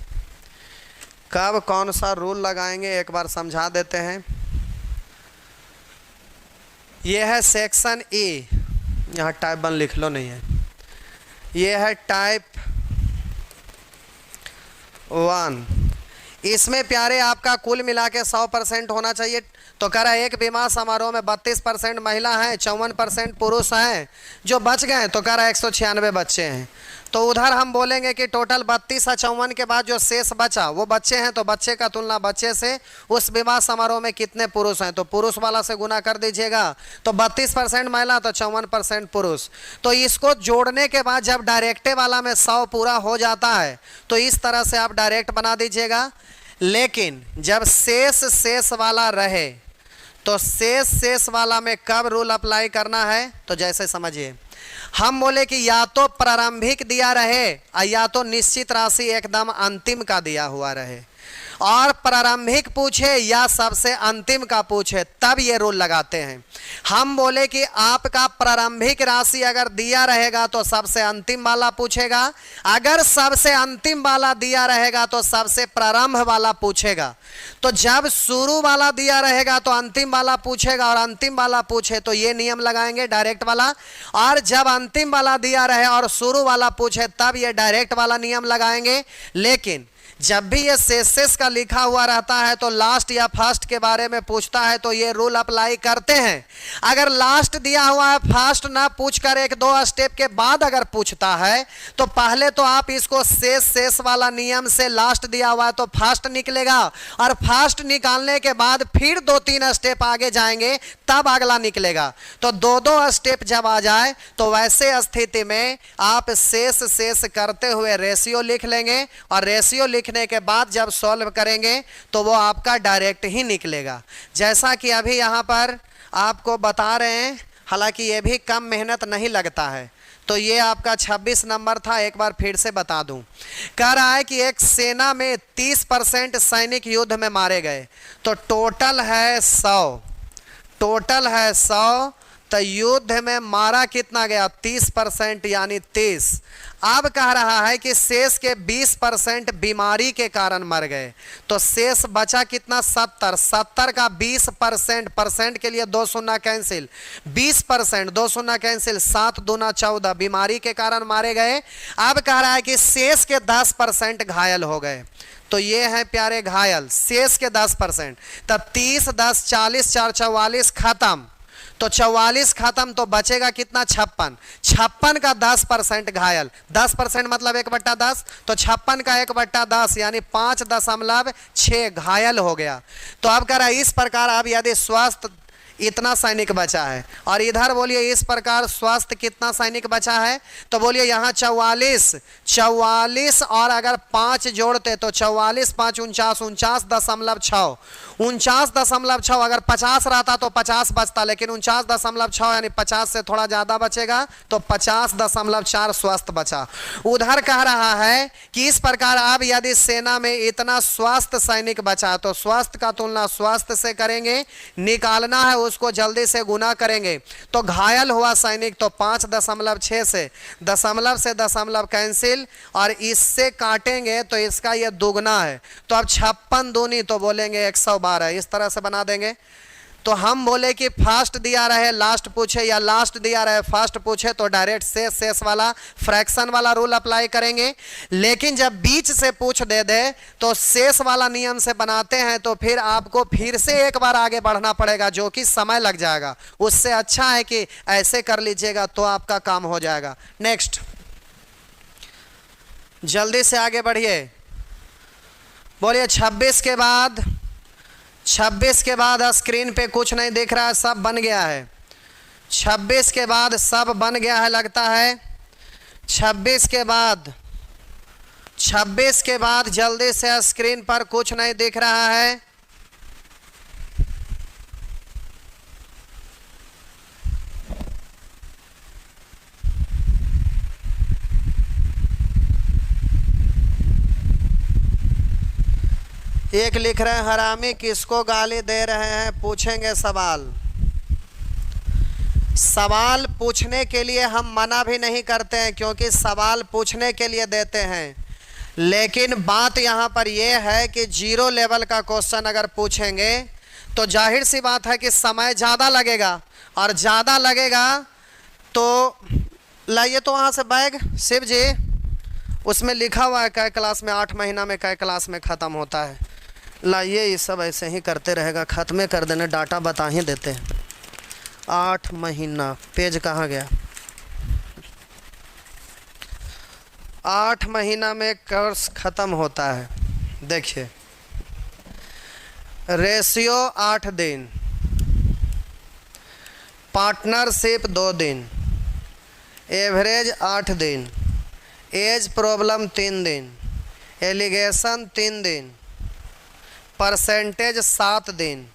कब कौन सा रूल लगाएंगे। एक बार समझा देते हैं। ये है सेक्शन ए, यहाँ टाइप 1 लिख लो, नहीं है। ये है टाइप 1। इसमें प्यारे आपका कुल मिला के 100% होना चाहिए। तो कह रहा है एक विवाह समारोह में 32% महिला हैं, 54% पुरुष हैं। जो बच गए तो कह रहा है 196 बच्चे हैं। तो उधर हम बोलेंगे कि टोटल 32 और 54 के बाद जो शेष बचा वो बच्चे हैं। तो बच्चे का तुलना बच्चे से उस विवाह समारोह में कितने पुरुष हैं, तो पुरुष वाला से गुना कर दीजिएगा। तो 32% महिला तो 54% पुरुष। तो इसको जोड़ने के बाद जब डायरेक्टे वाला में 100 पूरा हो जाता है तो इस तरह से आप डायरेक्ट बना दीजिएगा। लेकिन जब शेष वाला रहे तो शेष वाला में कब रूल अप्लाई करना है, तो जैसे समझिए हम बोले कि या तो प्रारंभिक दिया रहे या तो निश्चित राशि एकदम अंतिम का दिया हुआ रहे, और प्रारंभिक पूछे या सबसे अंतिम का पूछे, तब ये रूल लगाते हैं। हम बोले कि आपका प्रारंभिक राशि अगर दिया रहेगा तो सबसे अंतिम वाला पूछेगा, अगर सबसे अंतिम वाला दिया रहेगा तो सबसे प्रारंभ वाला पूछेगा। तो जब शुरू वाला दिया रहेगा तो अंतिम वाला पूछेगा, और अंतिम वाला पूछे तो ये नियम लगाएंगे डायरेक्ट वाला। और जब अंतिम वाला दिया रहे और शुरू वाला पूछे तब ये डायरेक्ट वाला नियम लगाएंगे। लेकिन जब भी ये शेष का लिखा हुआ रहता है तो लास्ट या फर्स्ट के बारे में पूछता है तो ये रूल अप्लाई करते हैं। अगर लास्ट दिया हुआ है, फर्स्ट ना पूछकर 1-2 स्टेप के बाद अगर पूछता है तो पहले तो आप इसको शेष वाला नियम से लास्ट दिया हुआ है तो फर्स्ट निकलेगा, और फर्स्ट निकालने के बाद फिर 2-3 स्टेप आगे जाएंगे तब अगला निकलेगा। तो 2-2 स्टेप जब आ जाए तो वैसे स्थिति में आप शेष करते हुए रेशियो लिख लेंगे, और रेशियो लिखने के बाद जब सॉल्व करेंगे तो वो आपका डायरेक्ट ही निकलेगा। जैसा कि अभी यहाँ पर आपको बता रहे हैं, हालांकि ये भी कम मेहनत नहीं लगता है। तो ये आपका 26 नंबर था, एक बार फिर से बता दूं। कह रहा है कि एक सेना में 30% सैनिक युद्ध में मारे गए, तो टोटल है 100, टोटल है 100। तो युद्ध में मारा कितना गया 30% यानी 30। अब कह रहा है कि शेष के 20% बीमारी के कारण मर गए, तो शेष बचा कितना 70। 70 का 20%, परसेंट के लिए 2 शून्य कैंसिल, 20% 2 शून्य कैंसिल, 7 दूना 14 बीमारी के कारण मारे गए। अब कह रहा है कि शेष के 10% घायल हो गए, तो ये है प्यारे घायल, शेष के 10%। तब 30 10 40 4 44 खत्म, तो 44 खत्म, तो बचेगा कितना 56। 56 का 10% घायल, 10% मतलब 1/10, तो 56 का 1/10 यानी 5.6 घायल हो गया। तो अब कह रहा है इस प्रकार अब यदि स्वस्थ इतना सैनिक बचा है, और इधर बोलिए इस प्रकार स्वस्थ कितना सैनिक बचा है, तो बोलिए यहाँ 44 और अगर 5 जोड़ते तो 44 5 49, 49.6, 49.6। अगर 50 रहता तो 50 बचता, लेकिन 49.6 यानी 50 से थोड़ा ज़्यादा बचेगा, तो 50.4 स्वस्थ बचा। उधर कह रहा है कि इस प्रकार अब यदि सेना में इतना स्वस्थ सैनिक बचा, तो स्वस्थ का तुलना स्वस्थ से करेंगे, निकालना है उसको जल्दी से गुना करेंगे, तो घायल हुआ सैनिक तो 5.6 से दशमलव कैंसिल, और इससे काटेंगे तो इसका ये दुगना है, तो अब 56 दूनी तो बोलेंगे 112, इस तरह से बना देंगे। तो हम बोले कि फास्ट दिया रहे लास्ट पूछे, या लास्ट दिया रहे फास्ट पूछे, तो डायरेक्ट शेष वाला फ्रैक्शन वाला रूल अप्लाई करेंगे। लेकिन जब बीच से पूछ दे दे तो शेष वाला नियम से बनाते हैं, तो फिर आपको फिर से एक बार आगे बढ़ना पड़ेगा, जो कि समय लग जाएगा। उससे अच्छा है कि ऐसे कर लीजिएगा तो आपका काम हो जाएगा। नेक्स्ट, जल्दी से आगे बढ़िए, बोलिए 26 के बाद स्क्रीन पे कुछ नहीं दिख रहा है, सब बन गया है। 26 के बाद सब बन गया है लगता है। 26 के बाद जल्दी से स्क्रीन पर कुछ नहीं दिख रहा है। एक लिख रहे हैं हरामी किसको गाली दे रहे हैं, पूछेंगे सवाल। सवाल पूछने के लिए हम मना भी नहीं करते हैं, क्योंकि सवाल पूछने के लिए देते हैं। लेकिन बात यहाँ पर यह है कि 0 लेवल का क्वेश्चन अगर पूछेंगे तो जाहिर सी बात है कि समय ज़्यादा लगेगा, और ज़्यादा लगेगा तो लाइए तो वहाँ से बैग शिव जी, उसमें लिखा हुआ है कै क्लास में 8 महीना में कै क्लास में ख़त्म होता है। लाइए ये सब ऐसे ही करते रहेगा, ख़त्म कर देने, डाटा बता ही देते हैं। 8 महीना पेज कहाँ गया, 8 महीना में कोर्स ख़त्म होता है। देखिए रेशियो 8 दिन, पार्टनरशिप 2 दिन, एवरेज 8 दिन, एज प्रॉब्लम 3 दिन, एलिगेशन 3 दिन, परसेंटेज 7 दिन,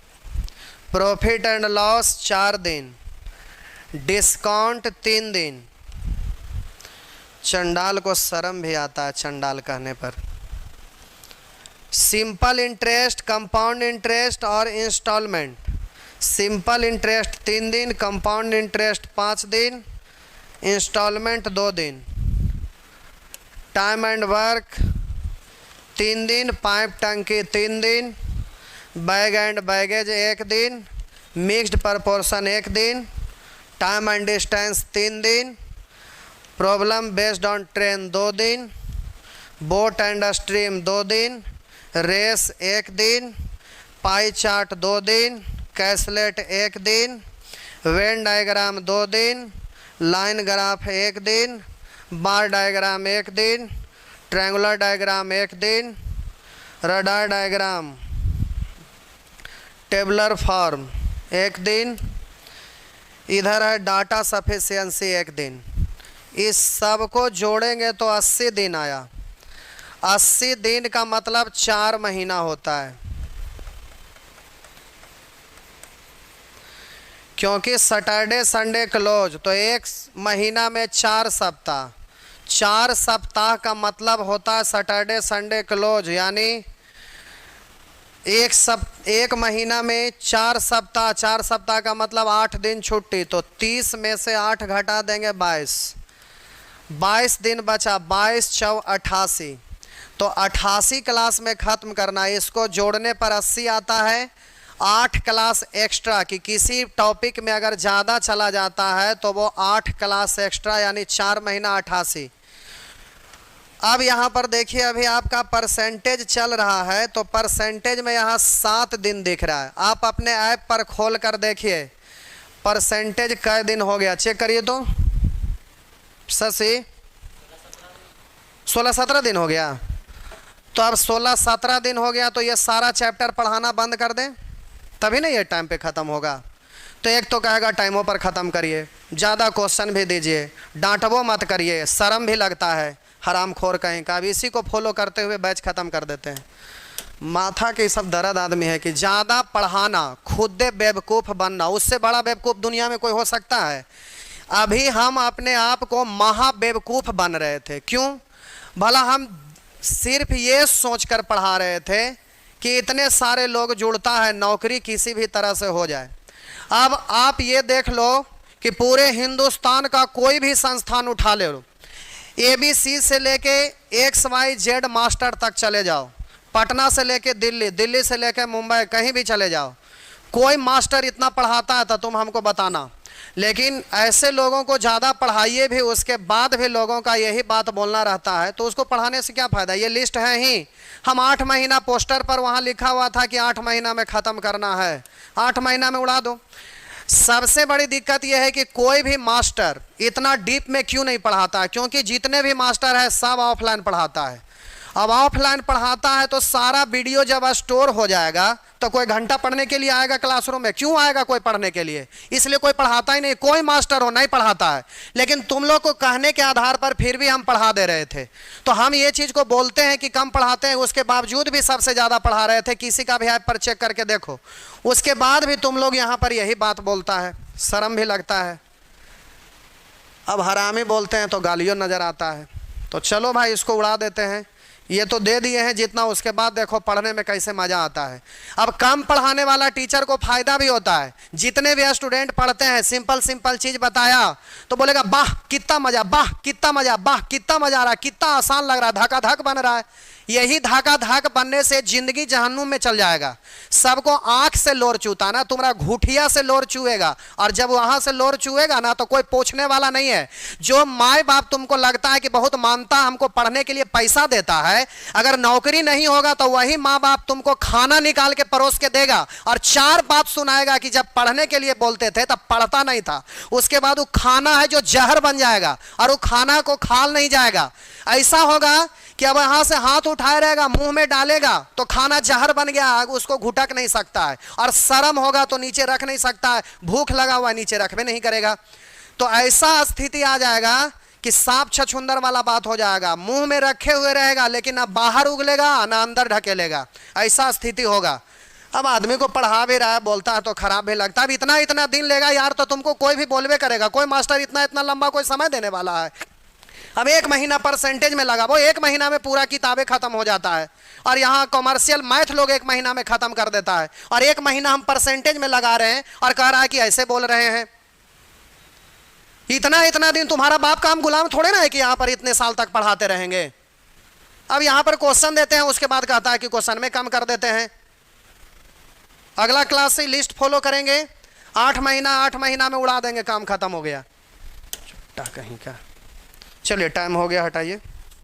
प्रॉफिट एंड लॉस 4 दिन, डिस्काउंट 3 दिन। चंडाल को शर्म भी आता है चंडाल कहने पर। सिंपल इंटरेस्ट, कंपाउंड इंटरेस्ट और इंस्टॉलमेंट। सिंपल इंटरेस्ट 3 दिन, कंपाउंड इंटरेस्ट 5 दिन, इंस्टॉलमेंट 2 दिन। टाइम एंड वर्क 3 दिन, पाइप टंकी 3 दिन, बैग एंड बैगेज 1 दिन, मिक्स्ड प्रपोर्शन 1 दिन, टाइम एंड डिस्टेंस 3 दिन, प्रॉब्लम बेस्ड ऑन ट्रेन 2 दिन, बोट एंड स्ट्रीम 2 दिन, रेस 1 दिन, पाई चार्ट 2 दिन, कैसलेट 1 दिन, वेन डायग्राम 2 दिन, लाइन ग्राफ 1 दिन, बार डायग्राम 1 दिन, ट्रायंगुलर डायग्राम 1 दिन, रडार डायग्राम, टेबलर फॉर्म 1 दिन, इधर है डाटा सफिशिएंसी 1 दिन। इस सब को जोड़ेंगे तो 80 दिन आया। 80 दिन का मतलब 4 महीना होता है, क्योंकि सैटरडे संडे क्लोज, तो 1 महीना में 4 सप्ताह। 4 सप्ताह का मतलब होता है सैटरडे संडे क्लोज, यानी एक महीना में 4 सप्ताह, 4 सप्ताह का मतलब 8 दिन छुट्टी, तो 30 में से 8 घटा देंगे 22 दिन बचा, 22 चौ 88, तो 88 क्लास में ख़त्म करना है। इसको जोड़ने पर 80 आता है। 8 क्लास एक्स्ट्रा कि किसी टॉपिक में अगर ज़्यादा चला जाता है तो वो 8 क्लास एक्स्ट्रा, यानी 4 महीना 88। अब यहाँ पर देखिए, अभी आपका परसेंटेज चल रहा है, तो परसेंटेज में यहाँ 7 दिन दिख रहा है। आप अपने ऐप पर खोल कर देखिए परसेंटेज कै दिन हो गया, चेक करिए तो। शशि 16-17 दिन हो गया। तो अब 16-17 दिन हो गया, तो ये सारा चैप्टर पढ़ाना बंद कर दें, तभी ना ये टाइम पे ख़त्म होगा। तो एक तो कहेगा टाइमों पर ख़त्म करिए, ज़्यादा क्वेश्चन भी दीजिए, डांटवो मत करिए, शर्म भी लगता है, हरामखोर कहीं का। अब इसी को फॉलो करते हुए बैच ख़त्म कर देते हैं। माथा के सब दर्द आदमी है कि ज़्यादा पढ़ाना, खुद बेवकूफ़ बनना, उससे बड़ा बेवकूफ़ दुनिया में कोई हो सकता है। अभी हम अपने आप को महा बेवकूफ़ बन रहे थे। क्यों? भला हम सिर्फ ये सोचकर पढ़ा रहे थे कि इतने सारे लोग जुड़ता है, नौकरी किसी भी तरह से हो जाए। अब आप ये देख लो कि पूरे हिंदुस्तान का कोई भी संस्थान उठा ले लो, ABC से लेके XYZ मास्टर तक चले जाओ, पटना से लेके दिल्ली, दिल्ली से लेके मुंबई, कहीं भी चले जाओ, कोई मास्टर इतना पढ़ाता है तो तुम हमको बताना। लेकिन ऐसे लोगों को ज़्यादा पढ़ाइए भी, उसके बाद भी लोगों का यही बात बोलना रहता है, तो उसको पढ़ाने से क्या फ़ायदा। ये लिस्ट है ही, हम 8 महीना पोस्टर पर वहाँ लिखा हुआ था कि 8 महीना में ख़त्म करना है, 8 महीना में उड़ा दो। सबसे बड़ी दिक्कत यह है कि कोई भी मास्टर इतना डीप में क्यों नहीं पढ़ाता है, क्योंकि जितने भी मास्टर है सब ऑफलाइन पढ़ाता है। अब ऑफलाइन पढ़ाता है तो सारा वीडियो जब स्टोर हो जाएगा तो कोई घंटा पढ़ने के लिए आएगा क्लासरूम में? क्यों आएगा कोई पढ़ने के लिए? इसलिए कोई पढ़ाता ही नहीं, कोई मास्टर हो नहीं पढ़ाता है। लेकिन तुम लोग को कहने के आधार पर फिर भी हम पढ़ा दे रहे थे। तो हम ये चीज़ को बोलते हैं कि कम पढ़ाते हैं, उसके बावजूद भी सबसे ज़्यादा पढ़ा रहे थे। किसी का भी ऐप पर चेक करके देखो, उसके बाद भी तुम लोग यहाँ पर यही बात बोलता है, शर्म भी लगता है। अब हरामी बोलते हैं तो गालियों नज़र आता है। तो चलो भाई इसको उड़ा देते हैं, ये तो दे दिए हैं जितना, उसके बाद देखो पढ़ने में कैसे मज़ा आता है। अब कम पढ़ाने वाला टीचर को फ़ायदा भी होता है। जितने भी स्टूडेंट पढ़ते हैं, सिंपल सिंपल चीज़ बताया तो बोलेगा वाह कितना मज़ा, वाह कितना मज़ा, वाह कितना मज़ा आ रहा है, कितना आसान लग रहा है, धका धक बन रहा है। यही धका धक बनने से ज़िंदगी जहन्नुम में चल जाएगा। सबको आँख से लोर चूता ना, तुम्हारा घुटिया से लोर चूएगा, और जब वहाँ से लोर चूएगा ना तो कोई पूछने वाला नहीं है। जो माँ बाप तुमको लगता है कि बहुत मानता, हमको पढ़ने के लिए पैसा देता है, अगर नौकरी नहीं होगा तो वही माँ बाप तुमको खाना निकाल के परोस के देगा और 4 बात सुनाएगा कि जब पढ़ने के लिए बोलते थे तब पढ़ता नहीं था। उसके बाद वो खाना है जो जहर बन जाएगा और वो खाना को खा नहीं जाएगा। ऐसा होगा कि अब यहाँ से हाथ उठाए रहेगा, मुंह में डालेगा तो खाना जहर बन गया, उसको घुटक नहीं सकता है, और शर्म होगा तो नीचे रख नहीं सकता है, भूख लगा हुआ नीचे रख भी नहीं करेगा। तो ऐसा स्थिति आ जाएगा कि सांप छछुंदर वाला बात हो जाएगा, मुंह में रखे हुए रहेगा लेकिन ना बाहर उगलेगा ना अंदर ढकेलेगा, ऐसा स्थिति होगा। अब आदमी को पढ़ा भी रहा है, बोलता है तो खराब भी लगता है। अब इतना इतना दिन लेगा यार तो तुमको कोई भी बोलवे करेगा, कोई मास्टर इतना इतना लंबा कोई समय देने वाला है? अब 1 महीना परसेंटेज में लगा, वो 1 महीना में पूरा किताबें खत्म हो जाता है, और यहाँ कॉमर्शियल मैथ लोग 1 महीना में खत्म कर देता है, और 1 महीना हम परसेंटेज में लगा रहे हैं और कह रहा है कि ऐसे बोल रहे हैं। इतना इतना दिन तुम्हारा बाप का हम गुलाम थोड़े ना है कि यहाँ पर इतने साल तक पढ़ाते रहेंगे। अब यहाँ पर क्वेश्चन देते हैं, उसके बाद कहता है कि क्वेश्चन में कम कर देते हैं। अगला क्लास से लिस्ट फॉलो करेंगे, 8 महीना में उड़ा देंगे, काम खत्म हो गया। कहीं का चलिए टाइम हो गया, हटाइए।